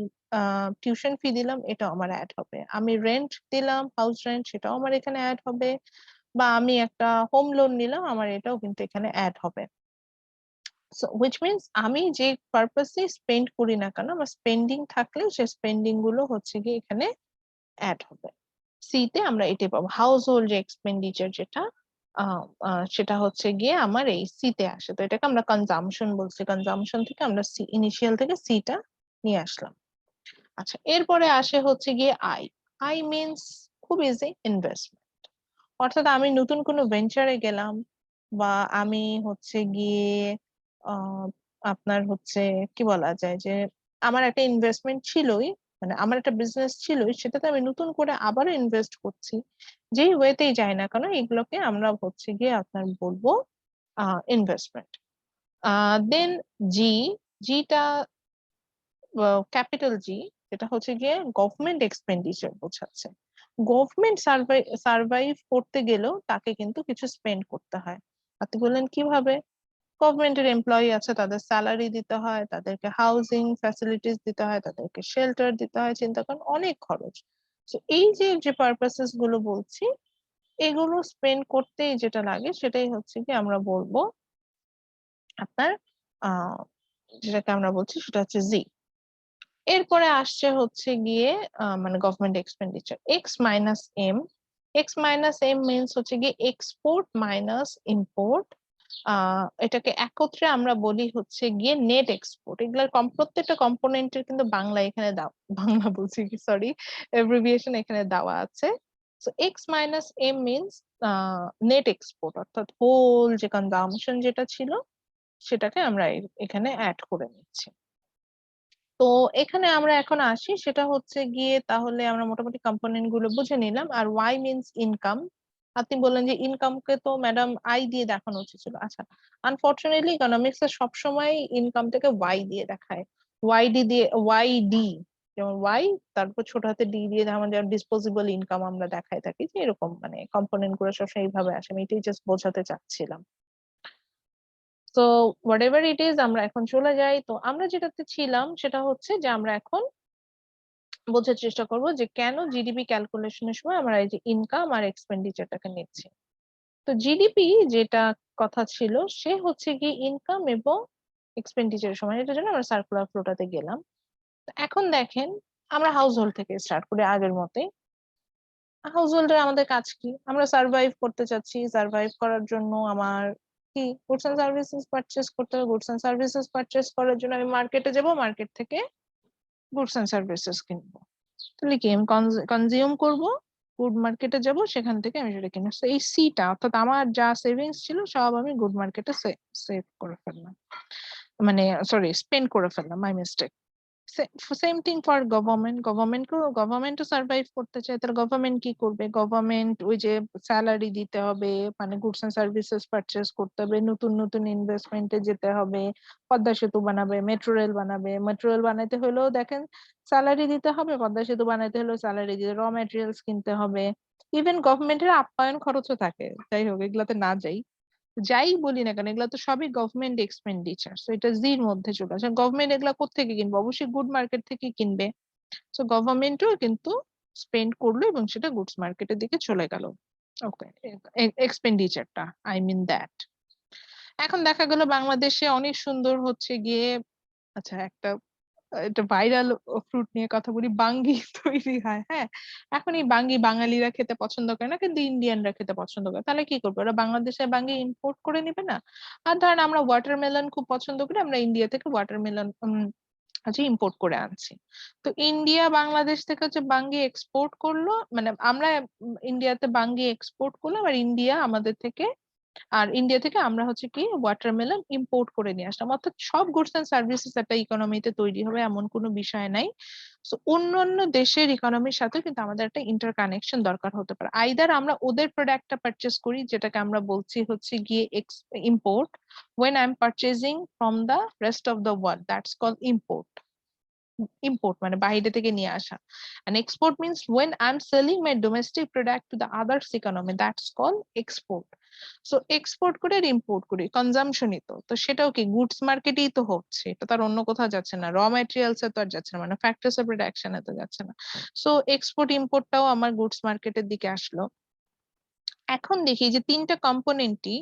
Speaker 1: টিউশন ফি দিলাম, এটাও আমার অ্যাড হবে। আমি রেন্ট দিলাম, হাউস রেন্ট, সেটাও আমার এখানে অ্যাড হবে। বা আমি একটা হোম লোন নিলাম, আমার এটাও কিন্তু এখানে অ্যাড হবে। সো হুইচ মিনস আমি যে পারপাসে স্পেন্ড করি না কেন, আমার স্পেন্ডিং থাকলে সে স্পেন্ডিং গুলো হচ্ছে গিয়ে এখানে অ্যাড হবে। সি তে আমরা এটাই পাবো, হাউস হোল্ড যে এক্সপেন্ডিচার যেটা সেটা হচ্ছে গিয়ে আমার এই সি তে আসে। তো এটাকে আমরা কনজাম্পশন বলছি। কনজাম্পশন থেকে আমরা সি, ইনিশিয়াল থেকে সিটা নিয়ে আসলাম। আচ্ছা, এরপরে আসে হচ্ছে গিয়ে আই। আই মিনস খুব ইজি, ইনভেস্টমেন্ট। অর্থাৎ আমি নতুন কোনো ভেঞ্চারে গেলাম, বা আমি হচ্ছে গিয়ে আপনার হচ্ছে কি বলা যায় যে আমার একটা ইনভেস্টমেন্ট ছিলই, মানে আমার একটা বিজনেস ছিলই, সেটাতে আমি নতুন করে আবারও ইনভেস্ট করছি। যেই ওয়েতেই যায় না কেন, এগুলোকে আমরা হচ্ছে গিয়ে আপনার বলবো ইনভেস্টমেন্ট। দেন জি, জিটা ক্যাপিটাল জি, যেটা হচ্ছে গিয়ে গভর্নমেন্ট এক্সপেন্ডিচার বোঝাচ্ছে। গভর্নমেন্ট সার্ভাইভ করতে গেলেও তাকে কিন্তু কিছু স্পেন্ড করতে হয়। আপনি বললেন কিভাবে? গভর্নমেন্টের এমপ্লয়ি আছে, তাদের স্যালারি দিতে হয়, তাদেরকে হাউজিং ফ্যাসিলিটিস দিতে হয়, তাদেরকে শেল্টার দিতে হয়, চিন্তা করেন অনেক খরচ। তো এই যে পারপাসেস গুলো বলছি, এগুলো স্পেন্ড করতেই যেটা লাগে সেটাই হচ্ছে কি আমরা বলবো আপনার যেটাকে আমরা বলছি সেটা হচ্ছে জি। এরপরে আসছে হচ্ছে গিয়ে মানে government expenditure, X minus M. X minus M means হচ্ছে গিয়ে এক্সপোর্ট মাইনাস ইম্পোর্ট। এটাকে একত্রে আমরা বলি হচ্ছে গিয়ে নেট এক্সপোর্ট। এগুলোর প্রত্যেকটা কম্পোনেন্টের কিন্তু বাংলা এখানে বাংলা বলছি কি, সরি, এব্রিভিয়েশন এখানে দেওয়া আছে। So X minus M means net export, অর্থাৎ হোল যে কনজাম্পশন যেটা ছিল সেটাকে আমরা এখানে অ্যাড করে নিচ্ছি। তো এখানে আমরা এখন আসি, সেটা হচ্ছে গিয়ে তাহলে আমরা মোটামুটি কম্পোনেন্ট গুলো বুঝে নিলাম। আর ওয়াই মিনস ইনকাম। আপনি বললেন যে ইনকামকে তো ম্যাডাম আই দিয়ে দেখানো উচিত ছিল। আচ্ছা, আনফরচুনেটলি ইকোনমিক্স এ সবসময় ইনকামটাকে ওয়াই দিয়ে দেখায়। ওয়াই ডি, যেমন ওয়াই, তারপর ছোট হাতে ডি দিয়ে আমাদের ডিসপোজেবল ইনকাম আমরা দেখাই থাকি, যে এরকম মানে কম্পোনেন্ট গুলো সবসময় এইভাবে আসে। আমি এটাই জাস্ট বোঝাতে চাচ্ছিলাম। তো হোয়াট এভার ইট ইজ, আমরা এখন চলে যাই। তো আমরা যেটাতে ছিলাম সেটা হচ্ছে যে আমরা এখন বোঝার চেষ্টা করব যে কেন জিডিপি ক্যালকুলেশনের সময় আমরা এই যে ইনকাম আর এক্সপেন্ডিচারটাকে নিচ্ছি। তো জিডিপি যেটা কথা ছিল, সে হচ্ছে কি ইনকাম এবং এক্সপেন্ডিচারের সময়, এটার জন্য আমরা সার্কুলার ফ্লোটাতে গেলাম। এখন দেখেন, আমরা হাউস হোল্ড থেকে স্টার্ট করি আগের মতোই। হাউস হোল্ডের আমাদের কাজ কি? আমরা সার্ভাইভ করতে চাচ্ছি। সার্ভাইভ করার জন্য আমার কি গুডস এন্ড সার্ভিসেস পারচেস করতে হবে। গুডস এন্ড সার্ভিসেস পারচেস করার জন্য আমি মার্কেটে যাব, মার্কেট থেকে গুডস এন্ড সার্ভিসেস কিনবো। তাহলে কি আমি কনজিউম করবো, গুড মার্কেটে যাব, সেখান থেকে আমি সেটা কিনবো। এই সিটা, অর্থাৎ আমার যা সেভিংস ছিল সব আমি গুড মার্কেটে সেভ করে ফেললাম, মানে সরি, স্পেন্ড করে ফেললাম, my mistake. Same thing for government survive করতে চায়, তাহলে গভর্নমেন্ট কি করবে? গভর্নমেন্ট ওই যে স্যালারি দিতে হবে, মানে গুডস এন্ড সার্ভিসেস পারচেস করতে হবে, নতুন নতুন ইনভেস্টমেন্টে যেতে হবে, পদ্মা সেতু বানাবে, মেট্রো রেল বানাবে। মেট্রো রেল বানাইতে হলেও দেখেন স্যালারি দিতে হবে, পদ্মা সেতু বানাইতে হলেও স্যালারি দিতে, র ম্যাটেরিয়ালস কিনতে হবে। ইভেন গভর্নমেন্টের আপ্যায়ন খরচও থাকে। যাই হোক, এগুলাতে না যাই বলি না কেন, এগুলা তো সবই গভর্নমেন্ট এক্সপেন্ডিচার, তো এটা জির মধ্যে চলে আসে। গভর্নমেন্ট এগুলা কোত্থেকে কিনবে? অবশ্যই গুড মার্কেট থেকে কিনবে। তো গভর্নমেন্টও কিন্তু স্পেন্ড করলো এবং সেটা গুডস মার্কেটের দিকে চলে গেল। ওকে, এক্সপেন্ডিচারটা, আই মিন দ্যাট। এখন দেখা গেল বাংলাদেশে অনেক সুন্দর হচ্ছে গিয়ে, আচ্ছা একটা এটা ভাইরাল ফ্রুট নিয়ে কথা বলি, বাঙ্গি তৈরি হয়। হ্যাঁ, এখন এই বাঙ্গি বাঙালিরা খেতে পছন্দ করে না, কিন্তু ইন্ডিয়ানরা খেতে পছন্দ করে। তাহলে কি করবে? ওরা বাংলাদেশে বাঙ্গি ইম্পোর্ট করে নেবে না? আর ধরেন আমরা ওয়াটারমেলন খুব পছন্দ করি, আমরা ইন্ডিয়া থেকে ওয়াটারমেলন হচ্ছে ইম্পোর্ট করে আনছি। তো ইন্ডিয়া বাংলাদেশ থেকে হচ্ছে বাঙ্গি এক্সপোর্ট করলো, মানে আমরা ইন্ডিয়াতে বাঙ্গি এক্সপোর্ট করলাম, আর ইন্ডিয়া থেকে আমরা হচ্ছে কি ওয়াটারমেলন ইম্পোর্ট করে নিয়ে আসলাম। অর্থাৎ সব গুডস এন্ড সার্ভিসেস একটা ইকোনমিতে তৈরি হবে এমন কোনো বিষয় নাই। তো অন্যান্য দেশের ইকোনমির সাথে কিন্তু আমাদের একটা ইন্টারকানেকশন দরকার হতে পারে। আইদার আমরা ওদের প্রোডাক্টটা পারচেস করি, যেটাকে আমরা বলছি হচ্ছে গিয়ে import. when I'm purchasing from the rest of the world, that's called import মানে বাইরে থেকে নিয়ে আসা। and export means when I'm selling my domestic product to the others economy, that's called export. so export করে আর import করি, কনজাম্পশনই তো সেটাও কি গুডস মার্কেটেই তো হচ্ছে, এটা তো আর অন্য কোথাও যাচ্ছে না, র ম্যাটেরিয়ালস এ তো আর যাচ্ছে না, মানে ফ্যাক্টরিজ অফ প্রোডাকশন এ তো যাচ্ছে না। সো এক্সপোর্ট ইম্পোর্টটাও আমার গুডস মার্কেটের দিকে আসলো। এখন দেখি যে তিনটা কম্পোনেন্টই,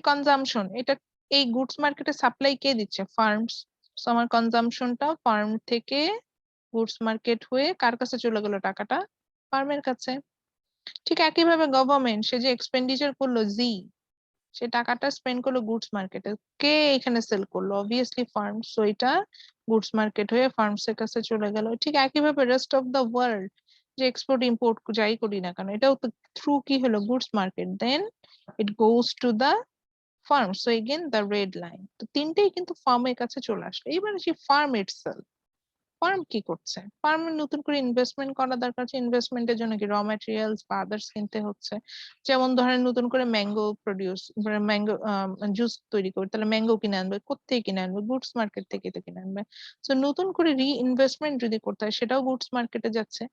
Speaker 1: কনজাম্পশন, এটা এই গুডস মার্কেটে সাপ্লাই কে দিচ্ছে? ফার্মস। সো আমার কনজাম্পশনটা ফার্ম থেকে গুডস মার্কেট হয়ে কার কাছে চলে গেল? টাকাটা ফার্মের কাছে। ঠিক একইভাবে গভর্নমেন্ট, সে যে এক্সপেন্ডিচার করলো সে টাকাটা স্পেন্ড করলো গুডস মার্কেটে, কে এখানে সেল করলো? Obviously firm. সো এটা গুডস মার্কেট হয়ে ফার্মস এর কাছে চলে গেল। ঠিক একইভাবে রেস্ট অফ দ্য ওয়ার্ল্ড, যে এক্সপোর্ট ইম্পোর্ট যাই করি না কেন, এটাও তো থ্রু কি হলো? Goods market, then it goes to the firm. So again the red line. তো তিনটেই কিন্তু ফার্মের কাছে চলে আসলো। এবার সেই ফার্ম ইটসেলফ, ফার্ম কি করছে? ফার্মের নতুন করে ইনভেস্টমেন্ট করা দরকার আছে। ইনভেস্টমেন্টের জন্য কি র ম্যাটেরিয়ালস বা আদার্স কিনতে হচ্ছে। যেমন ধরেন নতুন করে ম্যাঙ্গো জুস তৈরি করে, তাহলে ম্যাঙ্গো কিনে আনবে, কোত্থেকে কিনে আনবে? গুডস মার্কেট থেকে তো কিনে আনবে। তো নতুন করে রি ইনভেস্টমেন্ট যদি করতে হয়, সেটাও গুডস মার্কেটে যাচ্ছে।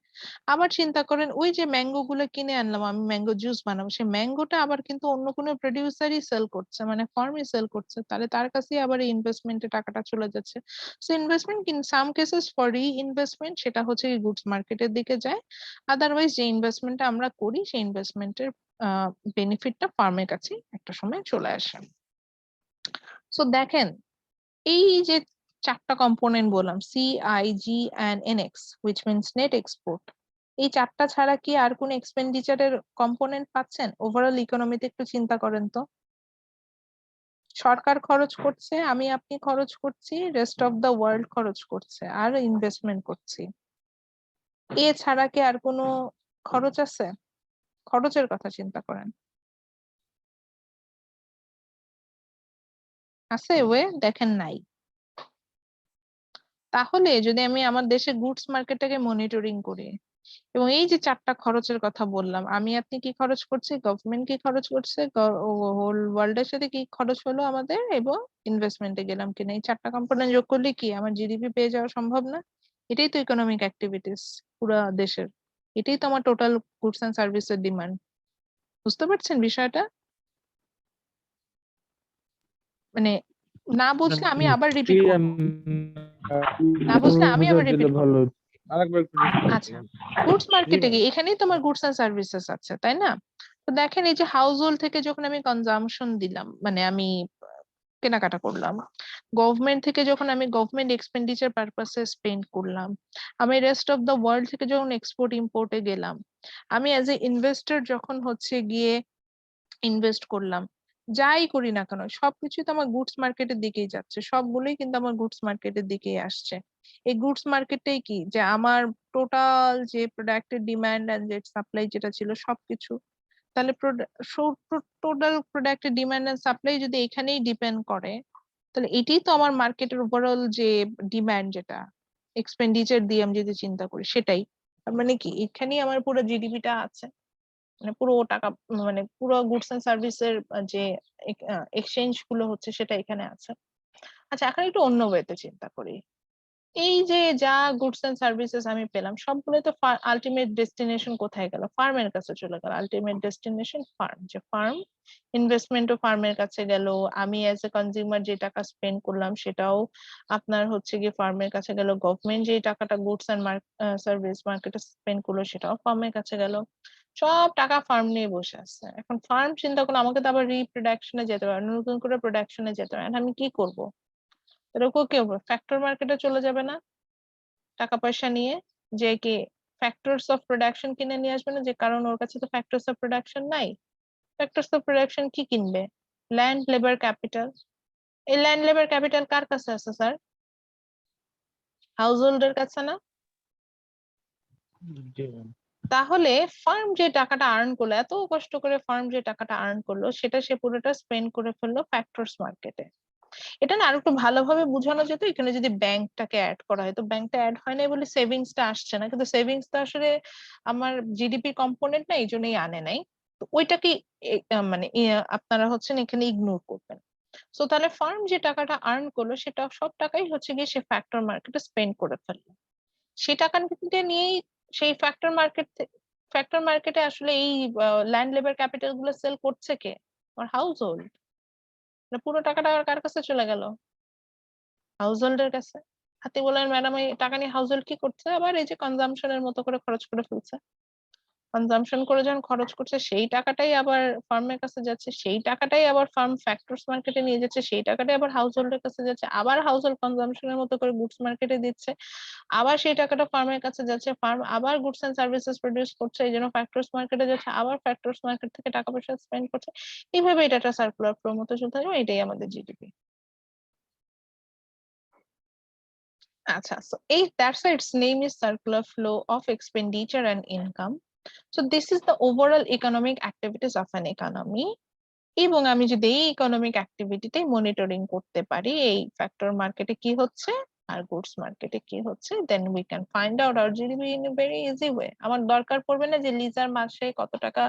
Speaker 1: আবার চিন্তা করেন, ওই যে ম্যাঙ্গো গুলো কিনে আনলাম, আমি ম্যাঙ্গো জুস বানাবো, সেই ম্যাঙ্গোটা আবার কিন্তু অন্য কোনো প্রডিউসারই সেল করছে, মানে ফার্মই সেল করছে, তাহলে তার কাছেই আবার এই ইনভেস্টমেন্টের টাকাটা চলে যাচ্ছে। So investment in some cases for রি ইনভেস্টমেন্ট, সেটা হচ্ছে গুডস মার্কেটের দিকে যায়। আদারওয়াইজ যে ইনভেস্টমেন্টটা আমরা করি, সেই ইনভেস্টমেন্টের বেনিফিটটা ফার্মের কাছে একটা সময় চলে আসে। সো দেখেন, এই যে চারটা কম্পোনেন্ট বললাম, CIG and NX, which means net export, এই চারটা ছাড়া কি আর কোন এক্সপেন্ডিচারের কম্পোনেন্ট পাচ্ছেন? ওভারঅল ইকোনমিতে একটু চিন্তা করেন তো। সরকার খরচ করছে, আমি আপনি খরচ করছি, রেস্ট অফ দ্য ওয়ার্ল্ড খরচ করছে, আর ইনভেস্টমেন্ট করছি। এছাড়া কি আর কোনো খরচ আছে? খরচের কথা চিন্তা করেন, আছে? দেখেন নাই। তাহলে যদি আমি আমার দেশে গুডস মার্কেটটাকে মনিটরিং করি, এবং এই যে চারটা খরচের কথা বললাম, আমি আপনি কি খরচ করছি, গভর্নমেন্ট কি খরচ করছে, হোল ওয়ার্ল্ড এর সাথে কি খরচ হলো আমাদের, এবং ইনভেস্টমেন্টে গেলাম কিনা, এই চারটা কম্পোনেন্ট যোগ করলে কি আমার জিডিপি পেয়ে যাওয়া সম্ভব না? এটাই তো ইকোনমিক অ্যাক্টিভিটিস পুরো দেশের, এটাই তো আমার টোটাল গুডস এন্ড সার্ভিসের ডিমান্ড। বুঝতে পারছেন বিষয়টা? মানে না বুঝলে আমি আবার রিপিট করবো, না বুঝলে আমি আবার রিপিট করবো। আচ্ছা, গুডস মার্কেটে গিয়ে এখানেই তোমার গুডস এন্ড সার্ভিসেস আছে, তাই না? তো দেখেন, এই যে হাউস হোল্ড থেকে যখন আমি কনজাম্পশন দিলাম, মানে আমি কেনাকাটা করলাম, গভর্নমেন্ট থেকে যখন আমি গভর্নমেন্ট এক্সপেন্ডিচার পারপাসে স্পেন্ড করলাম, আমি রেস্ট অফ দ্য ওয়ার্ল্ড থেকে যখন এক্সপোর্ট ইম্পোর্টে গেলাম, আমি অ্যাজ এ ইনভেস্টর যখন হচ্ছে গিয়ে ইনভেস্ট করলাম, যাই করি না কেন সবকিছু তো আমার গুডস মার্কেটের দিকেই যাচ্ছে, সবগুলোই কিন্তু আমার গুডস মার্কেটের দিকেই আসছে। এই গুডস মার্কেটটাই কি, যে আমার টোটাল যে প্রোডাক্টের ডিমান্ড এন্ড যে সাপ্লাই যেটা ছিল সবকিছু, তাহলে টোটাল প্রোডাক্টের ডিমান্ড এন্ড সাপ্লাই যদি এখানেই ডিপেন্ড করে, তাহলে এটাই তো আমার মার্কেটের ওভারঅল যে ডিমান্ড, যেটা এক্সপেন্ডিচার দিয়ে আমি যদি চিন্তা করি সেটাই। তার মানে কি এখানেই আমার পুরো জিডিপিটা আছে, মানে পুরো টাকা, মানে পুরো গুডস এন্ড সার্ভিসের যে এক্সচেঞ্জ গুলো হচ্ছে সেটা এখানে আছে। আচ্ছা এখন একটু অন্য ওয়েতে চিন্তা করি, এই যে যা গুডস এন্ড সার্ভিসেস আমি পেলাম সবগুলো তো আলটিমেট ডেস্টিনেশন কোথায় গেল? ফার্মের কাছে চলে গেল। আলটিমেট ডেস্টিনেশন ফার্ম, যে ফার্ম ইনভেস্টমেন্টও ফার্মের কাছে গেল, আমি অ্যাজ এ কনজিউমার যে টাকা স্পেন্ড করলাম সেটাও আপনার হচ্ছে গিয়ে ফার্মের কাছে গেল, গভর্নমেন্ট যে টাকাটা গুডস এন্ড সার্ভিস মার্কেটে স্পেন্ড করলো সেটাও ফার্মের কাছে গেল, সব টাকা ফার্ম নিয়ে বসে আছে। এখন ফার্ম চিন্তা করলে আমাকে তো আবার রিপ্রোডাকশনে যেতে হবে, নতুন করে প্রোডাকশনে যেতে হবে, আমি কি করব? এরকম কেউ ফ্যাক্টর মার্কেটে চলে যাবে না টাকা পয়সা নিয়ে, যে কি ফ্যাক্টরস অফ প্রোডাকশন কিনে নিয়ে আসবে না, যে কারণ ওর কাছে তো ফ্যাক্টরস অফ প্রোডাকশন নাই। ফ্যাক্টরস অফ প্রোডাকশন কি কিনবে? Land, labour, capital. এই ল্যান্ড, লেবার, ক্যাপিটাল কার কাছে আছে স্যার? হাউস হোল্ডের কাছে না?
Speaker 3: জি ম্যাম।
Speaker 1: তাহলে ফার্ম যে টাকাটা আর্ন করলো, এত কষ্ট করে ফার্ম যে টাকাটা আর্ন করলো সেটা সে পুরোটা স্পেন্ড করে ফেললো ফ্যাক্টরস মার্কেটে। এটা না আরেকটু ভালোভাবে বোঝানো যেত এখানে যদি ব্যাংকটাকে অ্যাড করা হয়। তো ব্যাংকটা অ্যাড হয় না বলে সেভিংসটা আসছে না, কিন্তু সেভিংসটা আসলে আমার জিডিপি কম্পোনেন্ট না, এই জন্যই আনে নাই। তো ওইটাকে মানে আপনারা হচ্ছেন এখানে ইগনোর করবেন। সো তাহলে ফার্ম যে টাকাটা আর্ন করলো সেটা সব টাকাই হচ্ছে গিয়ে সে ফ্যাক্টর মার্কেটে স্পেন্ড করে ফেললো। সেই টাকাটা নিয়েই সেই ফ্যাক্টর মার্কেটে আসলে এই ল্যান্ড, লেবার, ক্যাপিটাল গুলো সেল করছে কে? আমার হাউস হোল্ড। পুরো টাকাটা আর কার কাছে চলে গেল? হাউস হোল্ডের কাছে। হাতি বললেন ম্যাডাম এই টাকা নিয়ে হাউস হোল্ড কি করছে? আবার এই যে কনজাম্পশনের মতো করে খরচ করে ফেলছে। কনজাম্পশন করে যখন খরচ করছে সেই টাকাটাই আবার ফার্মের কাছে যাচ্ছে, সেই টাকাটাই আবার ফার্ম ফ্যাক্টরস মার্কেটে নিয়ে যাচ্ছে, সেই টাকাটাই আবার হাউস হোল্ডের কাছে যাচ্ছে, আবার হাউস হোল্ড কনজাম্পশনের মতো করে গুডস মার্কেটে দিচ্ছে, আবার সেই টাকাটা ফার্মের কাছে যাচ্ছে, ফার্ম আবার গুডস এন্ড সার্ভিসেস প্রডিউস করছে, এই জন্য ফ্যাক্টরস মার্কেটে যাচ্ছে, আবার ফ্যাক্টরস মার্কেট থেকে টাকা পয়সা স্পেন্ড করছে। এইভাবে এটা একটা সার্কুলার ফ্লো মতো চলতে থাকবে, এটাই আমাদের GDP. Acha. So that's why its name is circular flow of expenditure and income. So this is the overall economic activities of an economy. এবং আমি যদি এই ইকোনমিক অ্যাক্টিভিটিতে মনিটরিং করতে পারি এই ফ্যাক্টর মার্কেটে কি হচ্ছে আর গুডস মার্কেটে কি হচ্ছে, then we can find out our GDP in a very easy way. আমার দরকার পড়বে না যে লিজার মাসে কত টাকা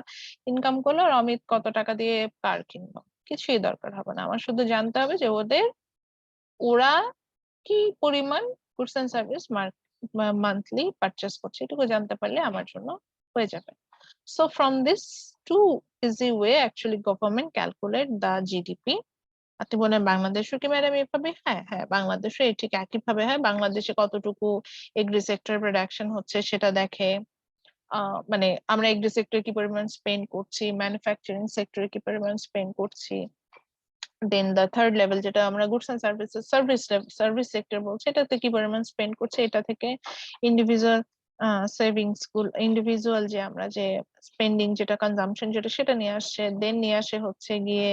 Speaker 1: ইনকাম করলো আর অমিত কত টাকা দিয়ে কার কিনলো, কিছুই দরকার হবে না। আমার শুধু জানতে হবে যে ওরা কি পরিমাণ goods and service monthly purchase করছে, এটুকু জানতে পারলে আমার জন্য হয়ে যাবে। So from this two easy way actually government calculate the GDP. আপনি বলেন বাংলাদেশও কি ম্যাডাম এভাবে? হ্যাঁ হ্যাঁ, বাংলাদেশও ঠিক একইভাবে হয়। বাংলাদেশে কতটুকু এগ্রি সেক্টর প্রোডাকশন হচ্ছে সেটা দেখে, মানে আমরা এগ্রি সেক্টরে কি পরিমাণ স্পেন্ড করছি, ম্যানুফ্যাকচারিং সেক্টরে কি পরিমাণ স্পেন্ড করছি, দেন দ্য থার্ড লেভেল যেটা আমরা goods and services service sector বলছি এটাতে কি পরিমাণ স্পেন্ড করছে, এটা থেকে ইন্ডিভিজুয়াল সেভিংস গুলো, ইন্ডিভিজুয়াল যে আমরা যে স্পেন্ডিং যেটা কনজাম্পশন যেটা সেটা নিয়ে আসছে, দেন নিয়ে আসে হচ্ছে গিয়ে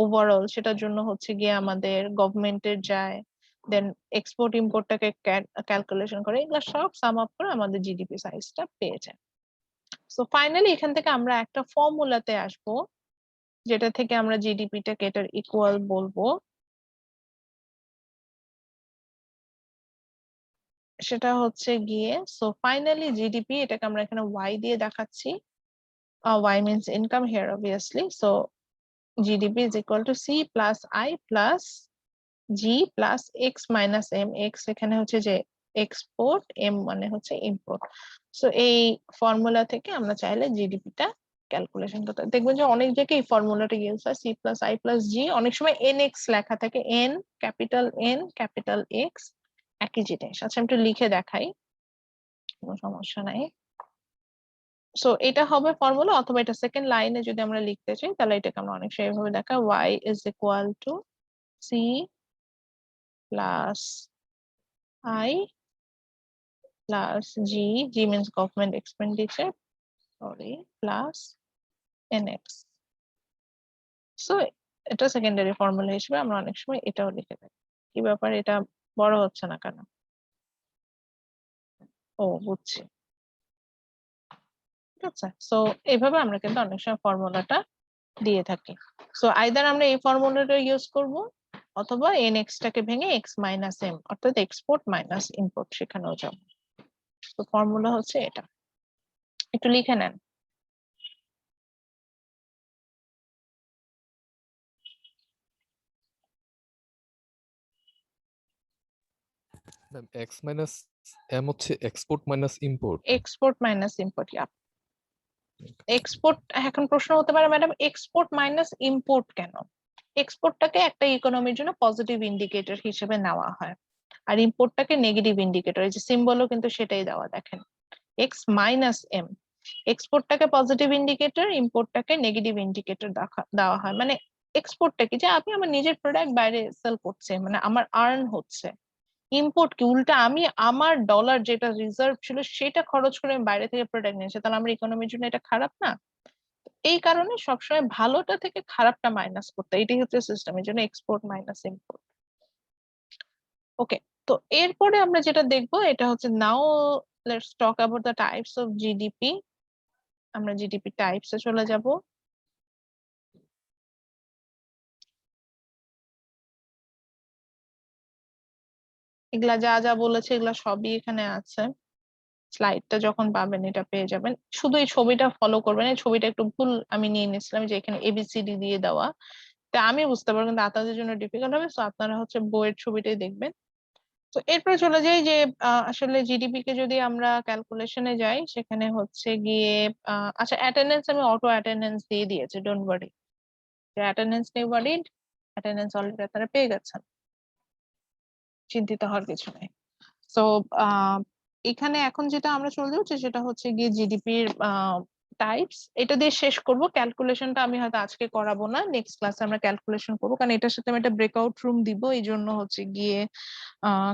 Speaker 1: ওভারঅল সেটার জন্য হচ্ছে গিয়ে আমাদের গভর্নমেন্টের যায়, দেন এক্সপোর্ট ইম্পোর্টটাকে ক্যালকুলেশন করে, এগুলো সব সাম আপ করে আমাদের জিডিপি সাইজটা পেয়ে যায়। সো ফাইনালি এখান থেকে আমরা একটা ফর্মুলাতে আসবো যেটা থেকে আমরা জিডিপিটাকে এটার ইকুয়াল বলবো। সেটা হচ্ছে গিয়ে সো ফাইনালি জিডিপি, এটাকে আমরা এখানে ওয়াই দিয়ে দেখাচ্ছি, Y means income here obviously. So GDP is equal to C plus I plus G plus X minus M. X এখানে হচ্ছে যে এক্সপোর্ট, এম মানে হচ্ছে ইম্পোর্ট। সো এই ফর্মুলা থেকে আমরা চাইলে জিডিপিটা ক্যালকুলেশন করতে, দেখবেন যে অনেক জায়গায় এই ফর্মুলাটা ইউজ হয়, সি প্লাস আই প্লাস জি, অনেক সময় এন এক্স লেখা থাকে, এন ক্যাপিটাল এক্স একই জিনিস। আচ্ছা আমি একটু লিখে দেখাই, কোনো সমস্যা নাই। সো এটা হবে ফর্মুলা, অথবা এটা সেকেন্ড লাইনে যদি আমরা লিখতে চাই তাহলে এটাকে আমরা অনেক সময় এভাবে দেখা, y is equal to C plus I plus G means government expenditure, sorry, plus nx। So এটা সেকেন্ডারি ফর্মুলা হিসেবে আমরা অনেক সময় এটাও লিখে থাকি। কি ব্যাপার, এটা বড় হচ্ছে না কেন? ও বুঝছি, ঠিক আছে। সো এইভাবে আমরা কিন্তু অনেক সময় ফর্মুলাটা দিয়ে থাকি। সো আইদার আমরা এই ফর্মুলাটা ইউজ করব অথবা NX টাকে ভেঙে X মাইনাস M অর্থাৎ এক্সপোর্ট মাইনাস ইম্পোর্ট শেখানো যাবে। তো ফর্মুলা হচ্ছে এটা, একটু লিখে নেন।
Speaker 5: ম্যাম এক্স মাইনাস এম হচ্ছে export minus import.
Speaker 1: Export minus import, export. এখন প্রশ্ন হতে পারে ম্যাডাম এক্সপোর্ট মাইনাস ইম্পোর্ট কেন? এক্সপোর্টটাকে একটা ইকোনমির জন্য পজিটিভ ইন্ডিকেটর হিসেবে নেওয়া হয়, আর ইম্পোর্টটাকে নেগেটিভ ইন্ডিকেটর। এই যে সিম্বলও কিন্তু সেটাই দেওয়া, দেখেন এক্স মাইনাস এম। এক্সপোর্টটাকে পজিটিভ ইন্ডিকেটর, ইম্পোর্টটাকে নেগেটিভ ইন্ডিকেটর দেওয়া হয়। মানে এক্সপোর্টটা কি, যে আমি আমার নিজের প্রোডাক্ট বাইরে সেল করছে, মানে আমার আর্ন হচ্ছে। ইম্পোর্ট কি, উল্টা আমি আমার ডলার যেটা রিজার্ভ ছিল সেটা খরচ করে আমি বাইরে থেকে প্রোডাক্ট নিয়েছি, তাহলে আমার ইকোনমির জন্য এটা খারাপ না? এই কারণে সবসময় ভালোটা থেকে খারাপটা মাইনাস করতে, এটাই হচ্ছে সিস্টেম, এর জন্য এক্সপোর্ট মাইনাস ইম্পোর্ট। ওকে, তো এরপরে আমরা যেটা দেখবো এটা হচ্ছে now let's talk about the types of GDP. আমরা জিডিপি টাইপস এ চলে যাব। এগুলা যা যা বলেছে এগুলা সবই এখানে আছে, স্লাইডটা যখন পাবেন এটা পেয়ে যাবেন। শুধু এই ছবিটা ফলো করবেন, এই ছবিটা একটু ভুল আমি নিয়ে নিয়েছিলাম, যে এখানে ABCD দিয়ে দেওয়া, তা আমি বুঝতে পারবো কিন্তু আপনাদের জন্য ডিফিকাল্ট হবে, তো আপনারা হচ্ছে বইয়ের ছবিটাই দেখবেন। তো এরপরে চলে যাই যে আসলে জিডিপি কে যদি আমরা ক্যালকুলেশনে যাই, সেখানে হচ্ছে গিয়ে আচ্ছা অ্যাটেন্ডেন্স আমি অটো অ্যাটেন্ডেন্স দিয়ে দিয়েছি, ডোন্ট ওয়ারি, যে অ্যাটেন্ডেন্স নেই ওয়ারিড, অ্যাটেন্ডেন্স অলরেডি আপনারা পেয়ে গেছেন, চিন্তিত হওয়ার কিছু নেই। তো এখানে এখন যেটা আমরা চলে যাচ্ছি সেটা হচ্ছে গিয়ে জিডিপির টাইপস। এটা দিয়ে শেষ করব, ক্যালকুলেশনটা আমি হয়তো আজকে করাবো না, নেক্সট ক্লাসে আমরা ক্যালকুলেশন করবো, কারণ এটার সাথে আমি একটা ব্রেকআউট রুম দিব, এই জন্য হচ্ছে গিয়ে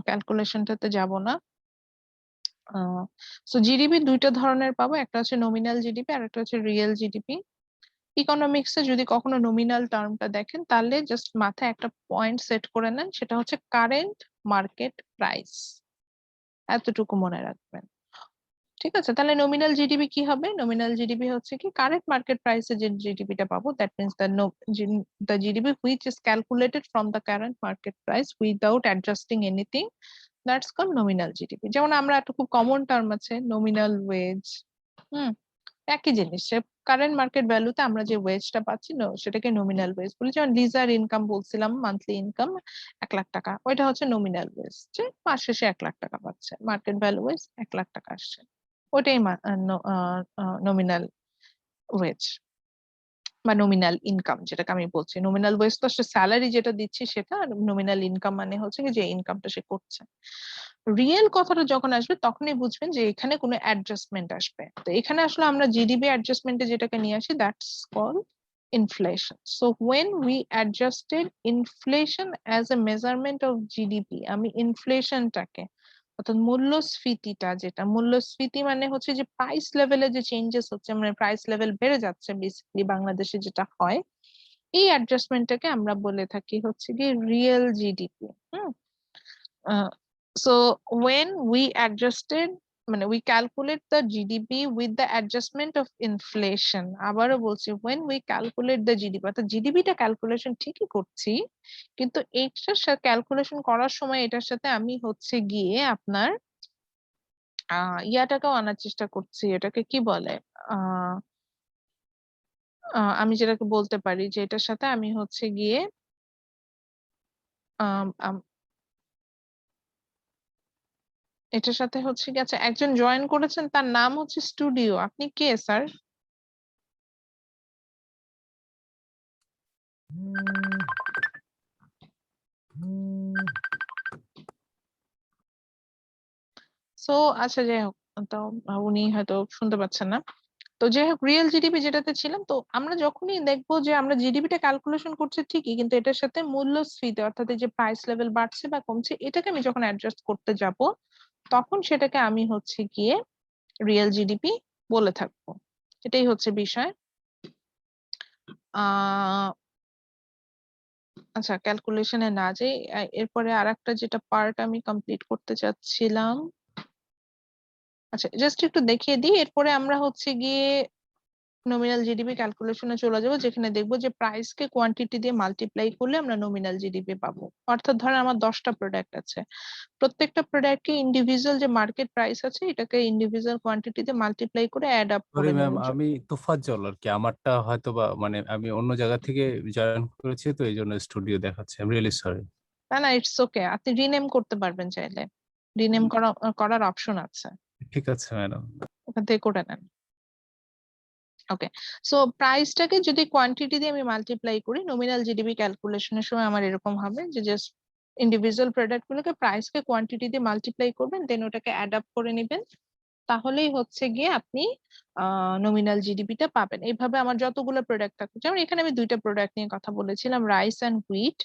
Speaker 1: ক্যালকুলেশনটাতে যাব না। সো জিডিপি দুইটা ধরনের পাবো, একটা হচ্ছে নমিনাল জিডিপি আর একটা হচ্ছে রিয়েল জিডিপি। ইকোনমিক্সে যদি কখনো নমিনাল টার্মটা দেখেন তাহলে জাস্ট মাথায় একটা পয়েন্ট সেট করে নেন, সেটা হচ্ছে কারেন্ট মার্কেট প্রাইস, এতটুকু মনে রাখবেন। ঠিক আছে, তাহলে নমিনাল জিডিপি কি হবে? নমিনাল জিডিপি হচ্ছে কি কারেন্ট মার্কেট প্রাইসে যে জিডিপিটা পাবো, that means the GDP which is calculated from the current market price without adjusting anything, that's called nominal GDP. যেমন আমরা একটা খুব কমন টার্ম আছে নমিনাল ওয়েজ, একই জিনিস, কারেন্ট মার্কেট ভ্যালুতে আমরা যে ওয়েজটা পাচ্ছি সেটাকে নমিনাল ওয়েজ বলি। যেমন লিজার ইনকাম বলছিলাম, মান্থলি ইনকাম 1 লাখ টাকা, ওইটা হচ্ছে নমিনাল ওয়েজ, যে মাস শেষে 1 লাখ টাকা পাচ্ছে, মার্কেট ভ্যালু ওয়েজ 1 লাখ টাকা আসছে, ওইটাই নমিনাল ওয়েজ বা নমিনাল ইনকাম, যেটাকে আমি বলছি। নমিনাল ওয়েজ তো স্যালারি যেটা দিচ্ছি সেটা, আর নমিনাল ইনকাম মানে হচ্ছে কি যে ইনকামটা সে করছে। রিয়েল কথাটা যখন আসবে তখনই বুঝবেন যে এখানে কোনো অ্যাডজাস্টমেন্ট আসবে। তো এখানে আসলে আমরা জিডিপি অ্যাডজাস্টমেন্টে যেটাকে নিয়ে আসি, that's call inflation. So when we adjusted inflation as a measurement of GDP, আমি ইনফ্লেশনটাকে অর্থাৎ মূল্যস্ফীতিটা, যেটা মূল্যস্ফীতি মানে হচ্ছে যে প্রাইস লেভেলে যে চেঞ্জেস হচ্ছে, মানে প্রাইস লেভেল বেড়ে যাচ্ছে বেসিক্যালি বাংলাদেশে যেটা হয়, এই অ্যাডজাস্টমেন্টটাকে আমরা বলে থাকি হচ্ছে কি real GDP. So when we adjusted, মানে we calculate the GDP with the adjustment of inflation, আবারও বলছি when we calculate the GDP, অর্থাৎ জিডিপিটা ক্যালকুলেশন ঠিকই করছি, কিন্তু এইটার সাথে ক্যালকুলেশন করার সময় এটার সাথে আমি হচ্ছে গিয়ে আপনার ইয়াটাকেও আনার চেষ্টা করছি, এটাকে কি বলে, আহ আমি যেটাকে বলতে পারি যে এটার সাথে আমি হচ্ছে গিয়ে এটার সাথে হচ্ছে কি, আচ্ছা একজন জয়েন করেছেন তার নাম হচ্ছে স্টুডিও, আপনি কে স্যার? সো আচ্ছা যাই হোক, তো উনি হয়তো শুনতে পাচ্ছেন না। তো যাই হোক, রিয়েল জিডিপি যেটাতে ছিলাম, তো আমরা যখনই দেখবো যে আমরা জিডিপিটা ক্যালকুলেশন করছি ঠিকই, কিন্তু এটার সাথে মূল্যস্ফীতি অর্থাৎ এই যে প্রাইস লেভেল বাড়ছে বা কমছে, এটাকে আমি যখন অ্যাডজাস্ট করতে যাব তখন সেটাকে আমি হচ্ছে গিয়ে রিয়েল জিডিপি বলে থাকবো, এটাই হচ্ছে বিষয়। আচ্ছা ক্যালকুলেশনে না যাই, এরপরে আরেকটা যেটা পার্ট আমি কমপ্লিট করতে চাচ্ছিলাম, আচ্ছা জাস্ট একটু দেখিয়ে দিই, এরপরে আমরা হচ্ছে গিয়ে নমিনাল জিডিপি ক্যালকুলেশনে চলে যাবো, যেখানে দেখবো যে প্রাইসকে কোয়ান্টিটি দিয়ে মাল্টিপ্লাই করলে আমরা নমিনাল জিডিপি পাবো। অর্থাৎ ধরেন আমার 10টা প্রোডাক্ট আছে, প্রত্যেকটা প্রোডাক্টকে ইন্ডিভিজুয়াল যে মার্কেট প্রাইস আছে এটাকে ইন্ডিভিজুয়াল কোয়ান্টিটি দিয়ে মাল্টিপ্লাই করে অ্যাড আপ
Speaker 6: সরি
Speaker 1: করে
Speaker 6: ম্যাম,
Speaker 1: নেবো।
Speaker 6: আমি তোফাজ্জল আর কি। আমারটা হয়তো বা মানে আমি অন্য জায়গা থেকে জয়েন করেছি, তো এই জন্য স্টুডিও দেখাচ্ছে। I am really sorry.
Speaker 1: না না, ইটস ওকে, আপনি রিনেম করতে পারবেন চাইলে, রিনেম করার অপশন আছে,
Speaker 6: ঠিক আছে ম্যাডাম।
Speaker 1: ওখান থেকে করে নেন। ওকে, সো প্রাইসটাকে যদি কোয়ান্টিটি দিয়ে আমি মাল্টিপ্লাই করি নমিনাল জিডিপি ক্যালকুলেশনের সময় আমার এরকম হবে যে জাস্ট ইন্ডিভিজুয়াল প্রোডাক্ট গুলোকে প্রাইসকে কোয়ান্টিটি দিয়ে মাল্টিপ্লাই করবেন, দেন ওটাকে অ্যাড আপ করে নেবেন, তাহলেই হচ্ছে গিয়ে আপনি নমিনাল জিডিপিটা পাবেন। এইভাবে আমার যতগুলো প্রোডাক্ট থাকবে, যেমন এখানে আমি 2টা প্রোডাক্ট নিয়ে কথা বলেছিলাম, রাইস এন্ড হুইট,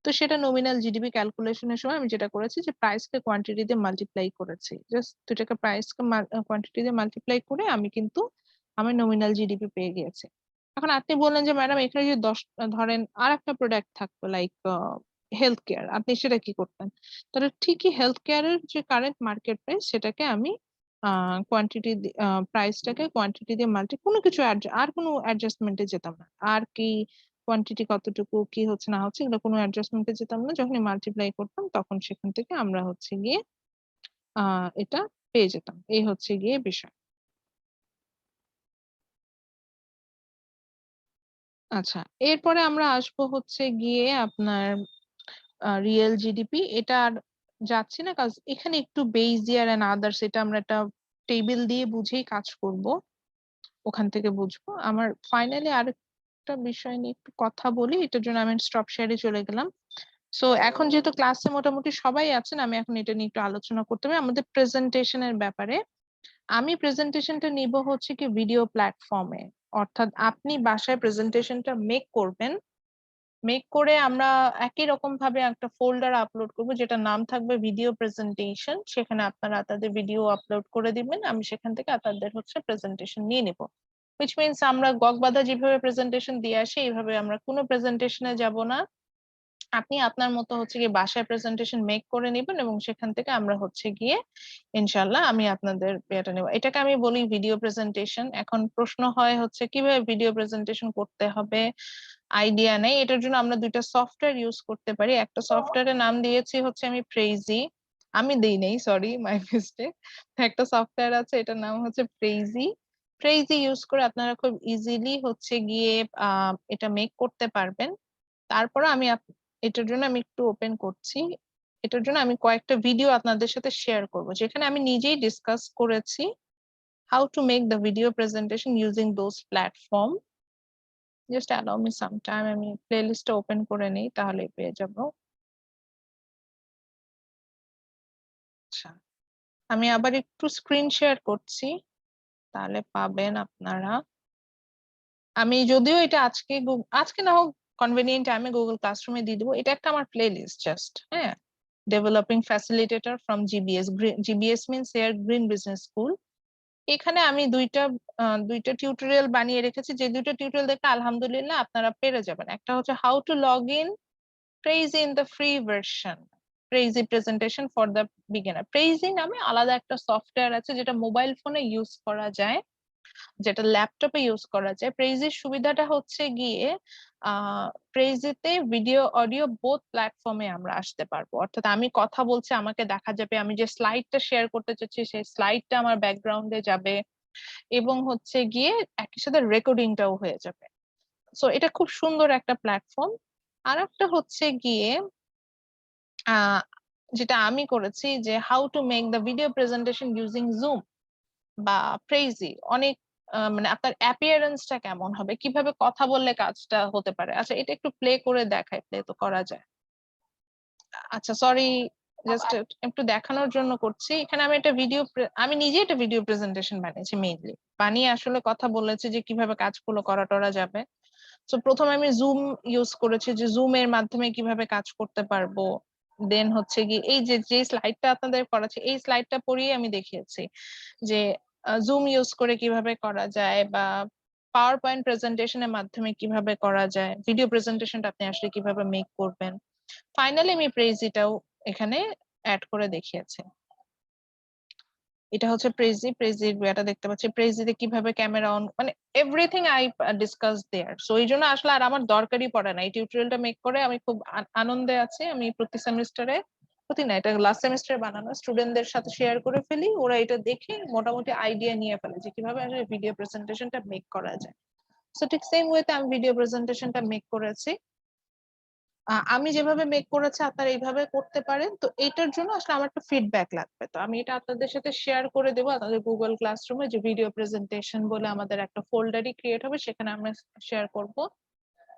Speaker 1: তো সেটা নমিনাল জিডিপি ক্যালকুলেশনের সময় আমি যেটা করেছি যে প্রাইসকে কোয়ান্টিটি দিয়ে মাল্টিপ্লাই করেছি, জাস্ট দুটাকে প্রাইসকে কোয়ান্টিটি দিয়ে মাল্টিপ্লাই করে আমি কিন্তু আমার নমিনাল জিডিপি পেয়ে গিয়েছি। এখন আপনি বললেন যে ম্যাডাম এখানে যদি 10 ধরেন আর একটা প্রোডাক্ট থাকতো লাইক হেলথ কেয়ার, আপনি সেটা কি করতেন? তাহলে ঠিকই হেলথ কেয়ারের যে কারেন্ট মার্কেট প্রাইস সেটাকে আমি কোয়ান্টিটি প্রাইসটাকে কোয়ান্টিটি দিয়ে কোনো কিছু আর কোনো অ্যাডজাস্টমেন্টে যেতাম না, আর কি কোয়ান্টিটি কতটুকু কি হচ্ছে না হচ্ছে এগুলো কোনো অ্যাডজাস্টমেন্টে যেতাম না, যখনই মাল্টিপ্লাই করতাম তখন সেখান থেকে আমরা হচ্ছে গিয়ে এটা পেয়ে যেতাম। এই হচ্ছে গিয়ে বিষয়। আচ্ছা, এরপরে আমরা আসবো হচ্ছে গিয়ে আপনার রিয়েল জিডিপি। এটা আর যাচ্ছি না, কাজ এখানে একটু বেস ইয়ার এন্ড আদার্স এটা আমরা একটা টেবিল দিয়ে বুঝেই কাজ করব, ওখান থেকে বুঝবো। আমার ফাইনালি আরেকটা বিষয় নিয়ে একটু কথা বলি, এটার জন্য আমি স্টপ শেয়ারে চলে গেলাম। সো এখন যেহেতু ক্লাসে মোটামুটি সবাই আছেন, আমি এখন এটা নিয়ে একটু আলোচনা করতে পারি আমাদের প্রেজেন্টেশনের ব্যাপারে। আমি প্রেজেন্টেশনটা নিব হচ্ছে কি ভিডিও প্ল্যাটফর্মে, অর্থাৎ আপনি বাসায় প্রেজেন্টেশনটা মেক করে আমরা একই রকম ভাবে একটা ফোল্ডার আপলোড করব যেটা নাম থাকবে ভিডিও প্রেজেন্টেশন, সেখানে আপনারা তাদের ভিডিও আপলোড করে দিবেন, আমি সেখান থেকে তাদের হচ্ছে প্রেজেন্টেশন নিয়ে নিব। হুইচ মিনস আমরা গগবাধা যেভাবে প্রেজেন্টেশন দিয়ে আসি এইভাবে আমরা কোনো প্রেজেন্টেশনে যাব না, আপনি আপনার মতো হচ্ছে গিয়ে বাসায় প্রেজেন্টেশন মেক করে নেবেন এবং সেখান থেকে আমরা হচ্ছে গিয়ে ইনশাল্লাহ আমি আপনাদের এটা নেব। এটাকে আমি বলি ভিডিও প্রেজেন্টেশন। এখন প্রশ্ন হয় হচ্ছে কিভাবে ভিডিও প্রেজেন্টেশন করতে হবে, আইডিয়া নেই। এটার জন্য আমরা 2টা সফটওয়্যার ইউজ করতে পারি। একটা সফটওয়্যারের নাম দিয়েছি হচ্ছে আমি প্রেইজি, আমি দেই নেই, সরি মাই মিস্টেক। একটা সফটওয়্যার আছে এটার নাম হচ্ছে প্রেইজি। প্রেইজি ইউজ করে আপনারা খুব ইজিলি হচ্ছে গিয়ে এটা মেক করতে পারবেন। তারপরে এটার জন্য আমি একটু ওপেন করছি, এটার জন্য আমি কয়েকটা ভিডিও আপনাদের সাথে শেয়ার করব যেখানে আমি নিজেই ডিসকাস করেছি how to make the video presentation using those platform. Just allow me some time, আমি প্লেলিস্টটা ওপেন করে নিই তাহলে পেয়ে যাব। আচ্ছা, আমি আবার একটু স্ক্রিন শেয়ার করছি তাহলে পাবেন আপনারা। আমি যদিও এটা আজকে না হোক কনভেনিয়েন্ট টাইমে গুগল ক্লাসরুমে দিয়ে দেবো। এটা একটা আমার প্লে লিস্ট জাস্ট, হ্যাঁ, developing facilitator from GBS. GBS means air green business school. এখানে আমি দুইটা টিউটোরিয়াল বানিয়ে রেখেছি, যে 2টা টিউটোরিয়াল দেখে আলহামদুলিল্লাহ আপনারা পেরে যাবেন। একটা হচ্ছে how to log in Prezi in the free version, Prezi presentation for the beginner। Prezi নামে আলাদা একটা সফটওয়্যার আছে যেটা মোবাইল ফোনে ইউজ করা যায়, যেটা ল্যাপটপে ইউজ করা যায়। প্রেজির সুবিধাটা হচ্ছে গিয়ে প্রেজিতে ভিডিও অডিও বোথ প্ল্যাটফর্মে আমরা আসতে পারবো, অর্থাৎ আমি কথা বলছি আমাকে দেখা যাবে, আমি যে স্লাইডটা শেয়ার করতে চাচ্ছি সেই স্লাইডটা আমার ব্যাকগ্রাউন্ডে যাবে এবং হচ্ছে গিয়ে একই সাথে রেকর্ডিংটাও হয়ে যাবে। সো এটা খুব সুন্দর একটা প্ল্যাটফর্ম। আর একটা হচ্ছে গিয়ে যেটা আমি করেছি যে how to make the video presentation using zoom বা প্রেজি। অনেক মানে আপনার অ্যাপিয়ারেন্সটা কেমন হবে, কিভাবে কথা বললে কাজটা হতে পারে। আচ্ছা, এটা একটু প্লে করে দেখাই, প্লে তো করা যায়। আচ্ছা সরি, জাস্ট একটু দেখানোর জন্য করছি। এখানে আমি নিজে একটা ভিডিও প্রেজেন্টেশন বানিয়েছি, মেইনলি বানিয়ে আসলে কথা বলেছি যে কিভাবে কাজগুলো করা যাবে। তো প্রথমে আমি জুম ইউজ করেছি, যে জুম এর মাধ্যমে কিভাবে কাজ করতে পারবো। দেন হচ্ছে কি এই যে স্লাইডটা আপনাদের করাচ্ছি এই স্লাইডটা পড়িয়ে আমি দেখিয়েছি যে জুম ইউজ করে কিভাবে করা যায় বা পাওয়ার পয়েন্ট প্রেজেন্টেশনের মাধ্যমে কিভাবে করা যায়, ভিডিও প্রেজেন্টেশনটা আপনি আসলে কিভাবে মেক করবেন। ফাইনালি আমি প্রেজিটাও এখানে অ্যাড করে দেখিয়েছি। এটা হচ্ছে প্রেজির এটা দেখতে পাচ্ছি, প্রেজিতে কিভাবে ক্যামেরা অন, মানে everything I discuss there. So এই জন্য আসলে আর আমার দরকারই পড়ে না, এই টিউটোরিয়ালটা মেক করে আমি খুব আনন্দে আছি। আমি প্রতি সেমিস্টারে, প্রতি না, এটা লাস্ট সেমিস্টারে বানানো, স্টুডেন্টদের সাথে শেয়ার করে ফেলি, ওরা এটা দেখে মোটামুটি আইডিয়া নিয়ে ফেলে যে কিভাবে আসলে ভিডিও প্রেজেন্টেশনটা মেক করা যায়। সো ঠিক সেম ওয়েতে আমি ভিডিও প্রেজেন্টেশনটা মেক করেছি। আমি যেভাবে মেক করেছি আপনারা এইভাবে করতে পারেন। তো এটার জন্য আসলে আমার একটা ফিডব্যাক লাগবে, তো আমি এটা আপনাদের সাথে শেয়ার করে দেবো আপনাদের গুগল ক্লাসরুমে, যে ভিডিও প্রেজেন্টেশন বলে আমাদের একটা ফোল্ডারই ক্রিয়েট হবে, সেখানে আমরা শেয়ার করব।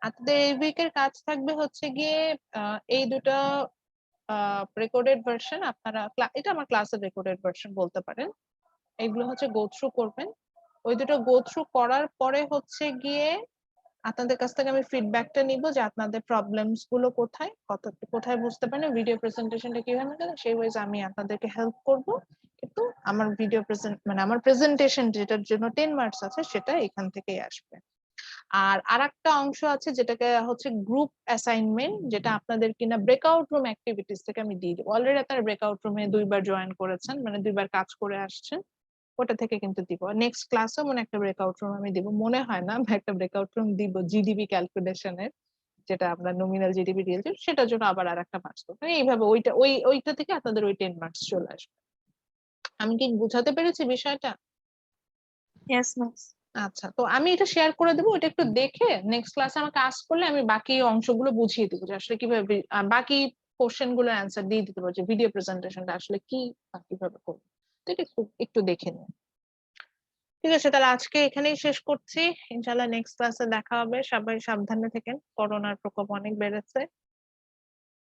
Speaker 1: আপনাদের এই উইকের কাজ থাকবে হচ্ছে গিয়ে এই দুটো রেকর্ডেড ভার্সন আপনারা, এটা আমার ক্লাসের রেকর্ডেড ভার্সন বলতে পারেন, এগুলো হচ্ছে গো থ্রু করবেন। ওই দুটো গো থ্রু করার পরে হচ্ছে গিয়ে আপনাদের কাছ থেকে আমি ফিডব্যাকটা নিব যে আপনাদের প্রবলেমস গুলো কোথায়, কোথায় বুঝতে পারেন ভিডিও প্রেজেন্টেশনটা কিভাবে করেন, সেই ওয়াইজ আমি আপনাদেরকে হেল্প করব। কিন্তু আমার ভিডিও মানে আমার প্রেজেন্টেশন যেটার জন্য 10 মার্কস আছে সেটা এখান থেকেই আসবে। আর আরেকটা অংশ আছে যেটাকে হচ্ছে গ্রুপ অ্যাসাইনমেন্ট, যেটা আপনাদের কিনা ব্রেকআউট রুম অ্যাক্টিভিটিস থেকে আমি দিয়ে দেবো। অলরেডি আপনারা ব্রেকআউট রুমে 2বার জয়েন করেছেন, মানে 2বার কাজ করে আসছেন, ওটা থেকে কিন্তু দিব। নেক্সট ক্লাসে মনে একটা ব্রেকআউট রুম আমি দিব, মনে হয় না আমি একটা ব্রেকআউট রুম দিব জিডিপি ক্যালকুলেশনের, যেটা আমরা নমিনাল জিডিপি দিয়েছি, সেটার জন্য আবার আরেকটা মার্কস করবো। মানে এইভাবে ওইটা থেকে আপনাদের ওই 10 মার্কস চলে আসবে। আমি কি বুঝাতে পেরেছি বিষয়টা?
Speaker 2: Yes, miss.
Speaker 1: আচ্ছা, তো আমি এটা শেয়ার করে দেবো, এটা একটু দেখে নেক্সট ক্লাসে আমাকে আস্ক করলে আমি বাকি অংশগুলো বুঝিয়ে দেবো যে আসলে কিভাবে বাকি কোশ্চেন গুলোর অ্যান্সার দিয়ে দিতে পারবো, যে ভিডিও প্রেজেন্টেশনটা আসলে কি বা কিভাবে করবো। তো এটা একটু দেখে নিন। ঠিক আছে, তাহলে আজকে এখানেই শেষ করছি। ইনশাল্লাহ নেক্সট ক্লাসে দেখা হবে। সবাই সাবধানে থাকেন, করোনার প্রকোপ অনেক বেড়েছে।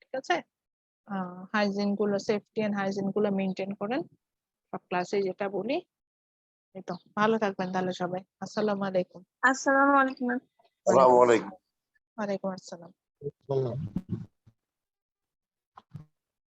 Speaker 1: ঠিক আছে, হাইজিন গুলো, সেফটি এন্ড হাইজিন গুলো মেনটেন করেন, সব ক্লাসে যেটা বলি। এই তো, ভালো থাকবেন তাহলে সবাই। আসসালামু আলাইকুম।
Speaker 2: Assalamu alaikum.
Speaker 7: আসসালামু আলাইকুম।
Speaker 1: ওয়ালাইকুম আসসালাম।
Speaker 3: বললাম